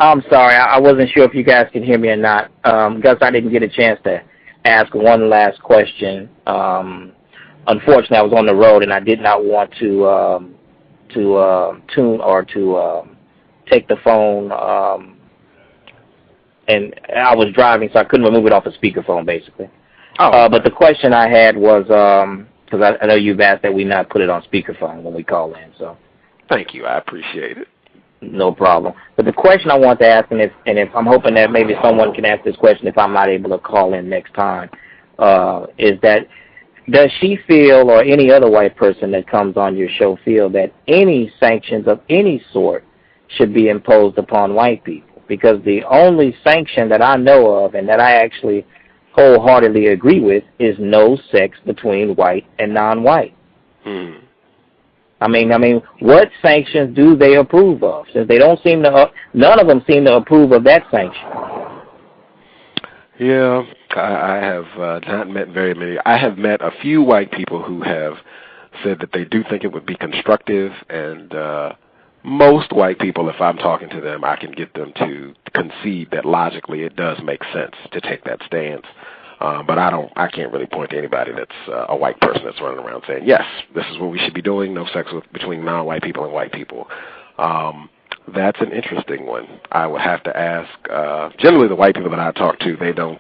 I'm sorry. I wasn't sure if you guys can hear me or not. Gus, I didn't get a chance to ask one last question. Unfortunately, I was on the road, and I did not want to tune or to take the phone. And I was driving, so I couldn't remove it off of speakerphone, basically. But the question I had was, because I know you've asked that we not put it on speakerphone when we call in. So, thank you. I appreciate it. No problem. But the question I want to ask, and if I'm hoping that maybe someone can ask this question if I'm not able to call in next time, is that does she feel, or any other white person that comes on your show feel, that any sanctions of any sort should be imposed upon white people? Because the only sanction that I know of and that I actually wholeheartedly agree with is no sex between white and non-white. I mean, what sanctions do they approve of? Since they don't seem to, none of them seem to approve of that sanction. Yeah, I have not met very many. I have met a few white people who have said that they do think it would be constructive, and most white people, if I'm talking to them, I can get them to concede that logically it does make sense to take that stance. But I can't really point to anybody that's a white person that's running around saying, yes, this is what we should be doing, no sex between non-white people and white people. That's an interesting one. I would have to ask. Generally, the white people that I talk to, they don't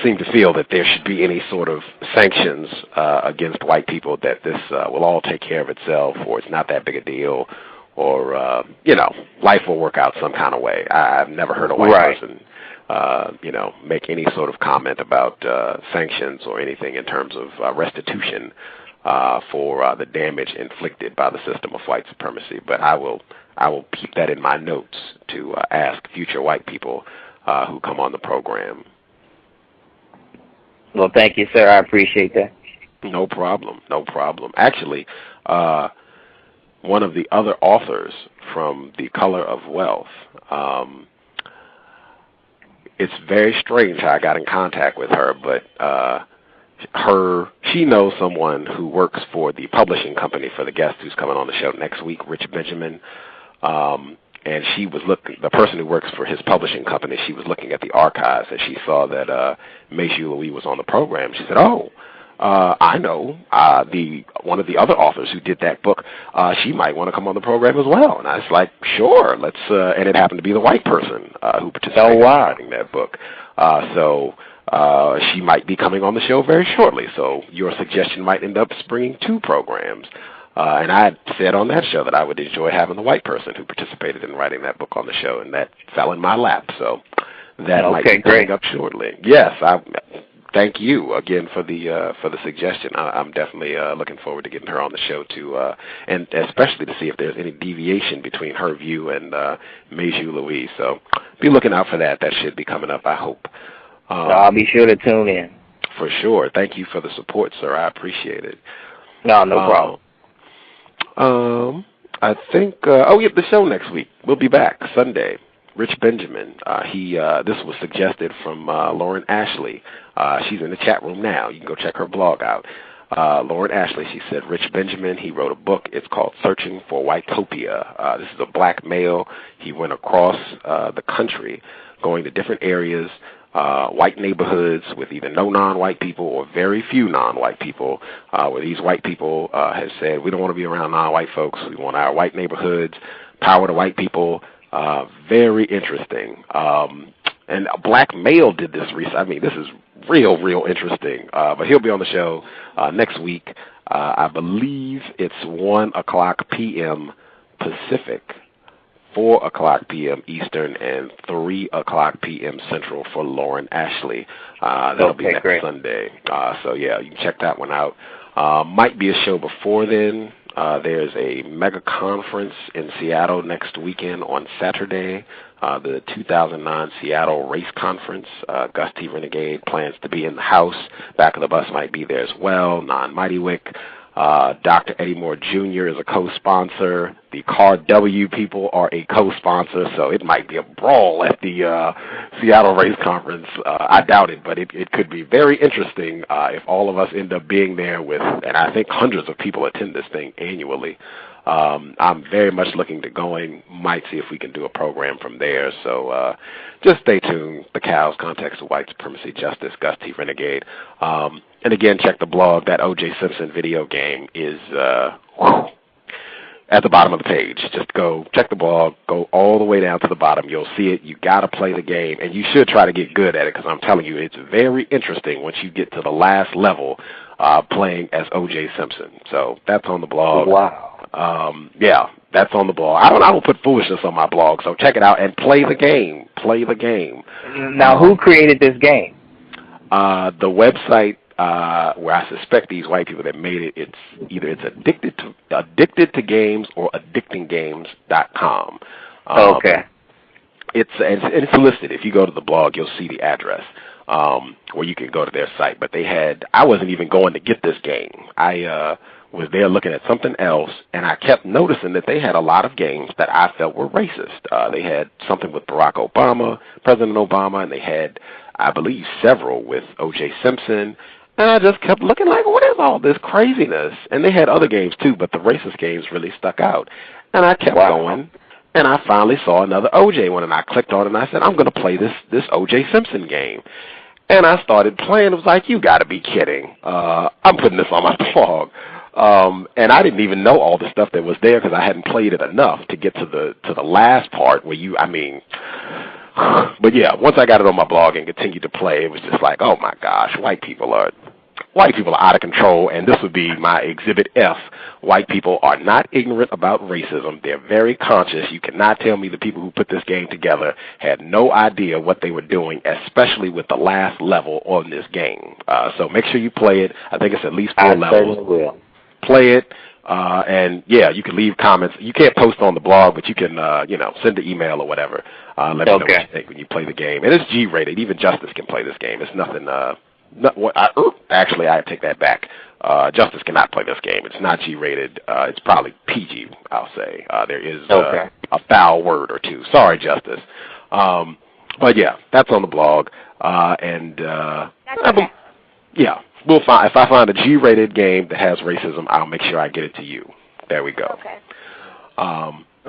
seem to feel that there should be any sort of sanctions against white people, that this will all take care of itself, or it's not that big a deal, or, life will work out some kind of way. I've never heard a white person make any sort of comment about sanctions or anything in terms of restitution for the damage inflicted by the system of white supremacy. But I will keep that in my notes to ask future white people who come on the program. Well, thank you, sir. I appreciate that. No problem. Actually, one of the other authors from The Color of Wealth, it's very strange how I got in contact with her, but she knows someone who works for the publishing company for the guest who's coming on the show next week, Rich Benjamin, and she was the person who works for his publishing company, she was looking at the archives, and she saw that Mayju Louis was on the program. She said, I know one of the other authors who did that book. She might want to come on the program as well. And I was like, sure, let's. And it happened to be the white person who participated in writing that book. So she might be coming on the show very shortly. So your suggestion might end up springing 2 programs. And I had said on that show that I would enjoy having the white person who participated in writing that book on the show, and that fell in my lap. So that might be coming up shortly. Yes, thank you again for the suggestion. I'm definitely looking forward to getting her on the show and especially to see if there's any deviation between her view and Mayju Louis. So be looking out for that. That should be coming up, I hope. I'll be sure to tune in. For sure. Thank you for the support, sir. I appreciate it. No problem. I think. The show next week. We'll be back Sunday. Rich Benjamin. This was suggested from Lauren Ashley. She's in the chat room now. You can go check her blog out. Lauren Ashley, she said, Rich Benjamin, he wrote a book. It's called Searching for Whitopia. This is a black male. He went across the country going to different areas, white neighborhoods with either no non-white people or very few non-white people, where these white people have said, we don't want to be around non-white folks. We want our white neighborhoods, power to white people. Very interesting. And a black male did this recently. I mean, this is real interesting. But he'll be on the show next week. I believe it's 1:00 p.m. Pacific, 4:00 p.m. Eastern, and 3:00 p.m. Central for Lauren Ashley. That'll be next Sunday. So, yeah, you can check that one out. Might be a show before then. There's a mega conference in Seattle next weekend on Saturday, the 2009 Seattle Race Conference. Gus T Renegade plans to be in the house. Back of the Bus might be there as well. Non-Mighty Wick. Dr. Eddie Moore Jr. is a co-sponsor. The Car W people are a co-sponsor, so it might be a brawl at the Seattle Race Conference. I doubt it, but it could be very interesting if all of us end up being there with, and I think hundreds of people attend this thing annually. I'm very much looking to going. Might see if we can do a program from there. So just stay tuned. The Cows, Context of White Supremacy, Justice, Gus T Renegade. And again, check the blog. That O.J. Simpson video game is at the bottom of the page. Just go check the blog, go all the way down to the bottom. You'll see it. You got to play the game, and you should try to get good at it, because I'm telling you, it's very interesting once you get to the last level playing as O.J. Simpson. So that's on the blog. Wow. Yeah, that's on the blog. I don't put foolishness on my blog, so check it out and play the game. Play the game. Now, who created this game? The website where I suspect these white people that made it, it's addicted to games or addictinggames.com. Okay. It's listed. If you go to the blog, you'll see the address where you can go to their site. But I wasn't even going to get this game. I was there looking at something else, and I kept noticing that they had a lot of games that I felt were racist. They had something with Barack Obama, President Obama, and they had, I believe, several with O.J. Simpson. And I just kept looking like, what is all this craziness? And they had other games too, but the racist games really stuck out. And I kept going, and I finally saw another O.J. one, and I clicked on it, and I said, I'm going to play this O.J. Simpson game. And I started playing. It was like, you got to be kidding. I'm putting this on my blog. And I didn't even know all the stuff that was there, because I hadn't played it enough to get to the last part where but yeah, once I got it on my blog and continued to play, it was just like, oh my gosh, white people are out of control, and this would be my Exhibit F. White people are not ignorant about racism. They're very conscious. You cannot tell me the people who put this game together had no idea what they were doing, especially with the last level on this game. So make sure you play it. I think it's at least 4 levels. I certainly will. Play it. And yeah, you can leave comments. You can't post on the blog, but you can, send an email or whatever. Let me know what you think when you play the game. And it's G-rated. Even Justice can play this game. It's nothing. Actually, I take that back. Justice cannot play this game. It's not G-rated. It's probably PG. I'll say there is a foul word or two. Sorry, Justice. But yeah, that's on the blog. Yeah. We'll find, if I find a G-rated game that has racism, I'll make sure I get it to you. There we go. Okay.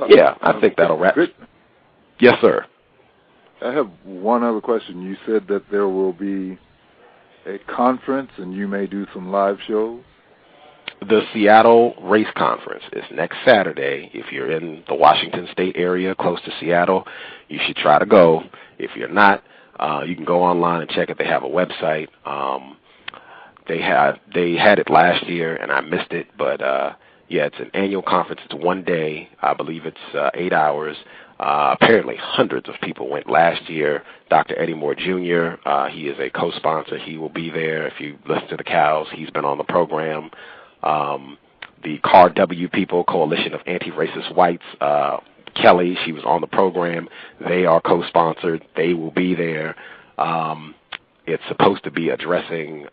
Yeah, I think that'll wrap. Yes, sir. I have one other question. You said that there will be a conference and you may do some live shows? The Seattle Race Conference is next Saturday. If you're in the Washington State area close to Seattle, you should try to go. If you're not, you can go online and check it. They have a website. They had it last year, and I missed it. But, yeah, it's an annual conference. It's one day. I believe it's 8 hours. Apparently hundreds of people went last year. Dr. Eddie Moore Jr., he is a co-sponsor. He will be there. If you listen to the Cows, he's been on the program. The CAR-W people, Coalition of Anti-Racist Whites, Kelly, she was on the program. They are co-sponsored. They will be there. It's supposed to be addressing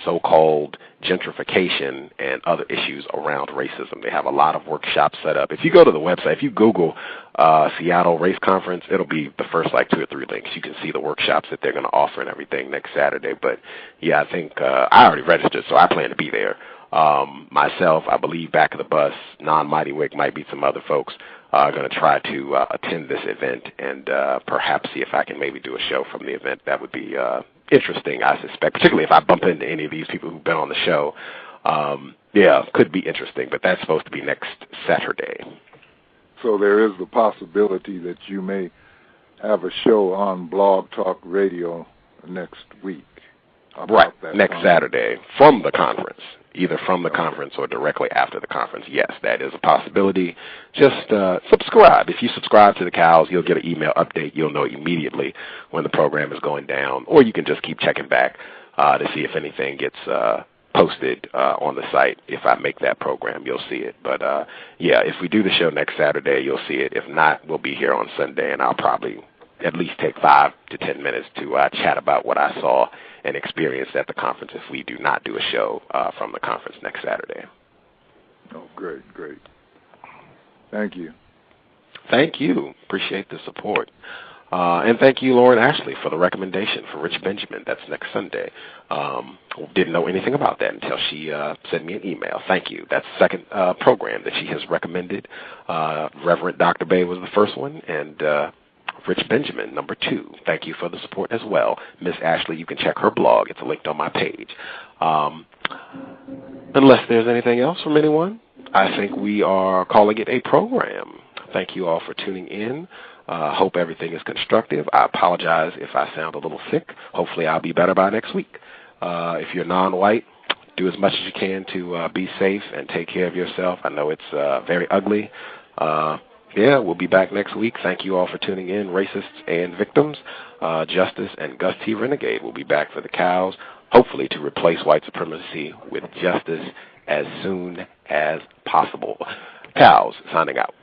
so-called gentrification and other issues around racism. They have a lot of workshops set up. If you go to the website, if you Google Seattle Race Conference, it'll be the first 2 or 3 links. You can see the workshops that they're going to offer and everything next Saturday. But, yeah, I think I already registered, so I plan to be there. Myself, I believe Back of the Bus, Non-Mighty Wick, might be some other folks going to try to attend this event and perhaps see if I can maybe do a show from the event. That would be interesting, I suspect, particularly if I bump into any of these people who've been on the show. Yeah, could be interesting, but that's supposed to be next Saturday. So there is the possibility that you may have a show on Blog Talk Radio next week. Right, next Saturday from the conference. Either from the conference or directly after the conference. Yes, that is a possibility. Just subscribe. If you subscribe to the Cows, you'll get an email update. You'll know immediately when the program is going down. Or you can just keep checking back to see if anything gets posted on the site. If I make that program, you'll see it. But, yeah, if we do the show next Saturday, you'll see it. If not, we'll be here on Sunday, and I'll probably at least take 5 to 10 minutes to chat about what I saw and experienced at the conference if we do not do a show from the conference next Saturday. Oh, great, great. Thank you. Thank you. Appreciate the support. And thank you, Lauren Ashley, for the recommendation for Rich Benjamin. That's next Sunday. Didn't know anything about that until she sent me an email. Thank you. That's the second program that she has recommended. Reverend Dr. Bay was the first one, and Rich Benjamin, number 2. Thank you for the support as well. Miss Ashley, you can check her blog. It's linked on my page. Unless there's anything else from anyone, I think we are calling it a program. Thank you all for tuning in. Hope everything is constructive. I apologize if I sound a little sick. Hopefully I'll be better by next week. If you're non-white, do as much as you can to be safe and take care of yourself. I know it's very ugly. We'll be back next week. Thank you all for tuning in, racists and victims. Justice and Gus T Renegade will be back for the cows, hopefully to replace white supremacy with justice as soon as possible. Cows, signing out.